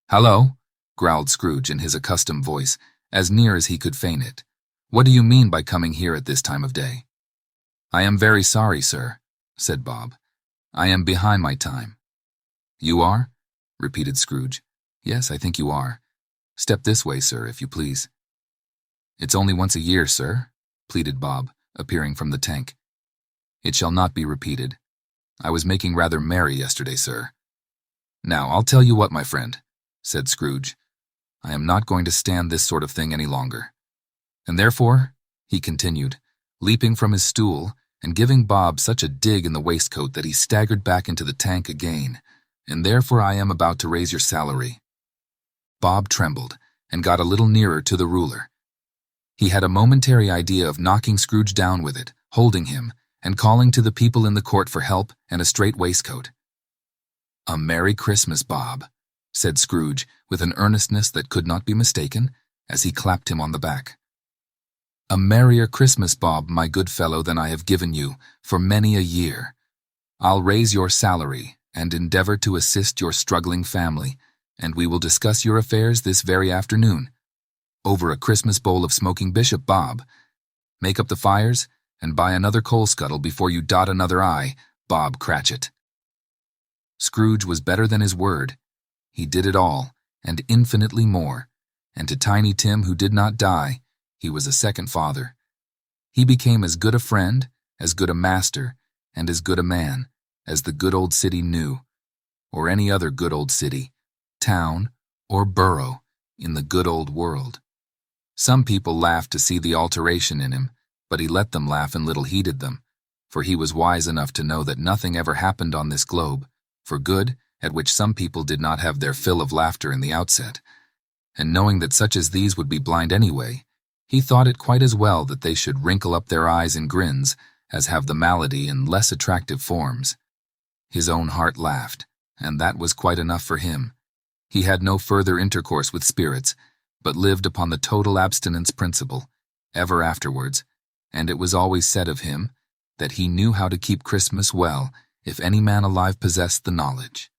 "Hello," growled Scrooge in his accustomed voice, as near as he could feign it. "What do you mean by coming here at this time of day?" "I am very sorry, sir," said Bob. "I am behind my time." "You are?" repeated Scrooge. "Yes, I think you are. Step this way, sir, if you please." "It's only once a year, sir," pleaded Bob, appearing from the tank. "It shall not be repeated. I was making rather merry yesterday, sir." "Now, I'll tell you what, my friend," said Scrooge. "I am not going to stand this sort of thing any longer. And therefore," he continued, leaping from his stool and giving Bob such a dig in the waistcoat that he staggered back into the tank again, "and therefore I am about to raise your salary." Bob trembled and got a little nearer to the ruler. He had a momentary idea of knocking Scrooge down with it, holding him, and calling to the people in the court for help and a straight waistcoat. "A Merry Christmas, Bob," said Scrooge with an earnestness that could not be mistaken, as he clapped him on the back. "A merrier Christmas, Bob, my good fellow, than I have given you for many a year. I'll raise your salary and endeavor to assist your struggling family, and we will discuss your affairs this very afternoon. Over a Christmas bowl of smoking bishop, Bob. Make up the fires, and buy another coal scuttle before you dot another I, Bob Cratchit." Scrooge was better than his word. He did it all, and infinitely more, and to Tiny Tim, who did not die, he was a second father. He became as good a friend, as good a master, and as good a man as the good old city knew, or any other good old city, town, or borough in the good old world. Some people laughed to see the alteration in him, but he let them laugh and little heeded them, for he was wise enough to know that nothing ever happened on this globe for good at which some people did not have their fill of laughter in the outset, and knowing that such as these would be blind anyway, he thought it quite as well that they should wrinkle up their eyes in grins as have the malady in less attractive forms. His own heart laughed, and that was quite enough for him. He had no further intercourse with spirits, but lived upon the total abstinence principle, ever afterwards, and it was always said of him that he knew how to keep Christmas well if any man alive possessed the knowledge.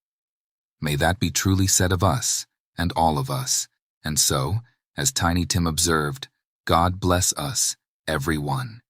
May that be truly said of us, and all of us, and so, as Tiny Tim observed, God bless us, every one.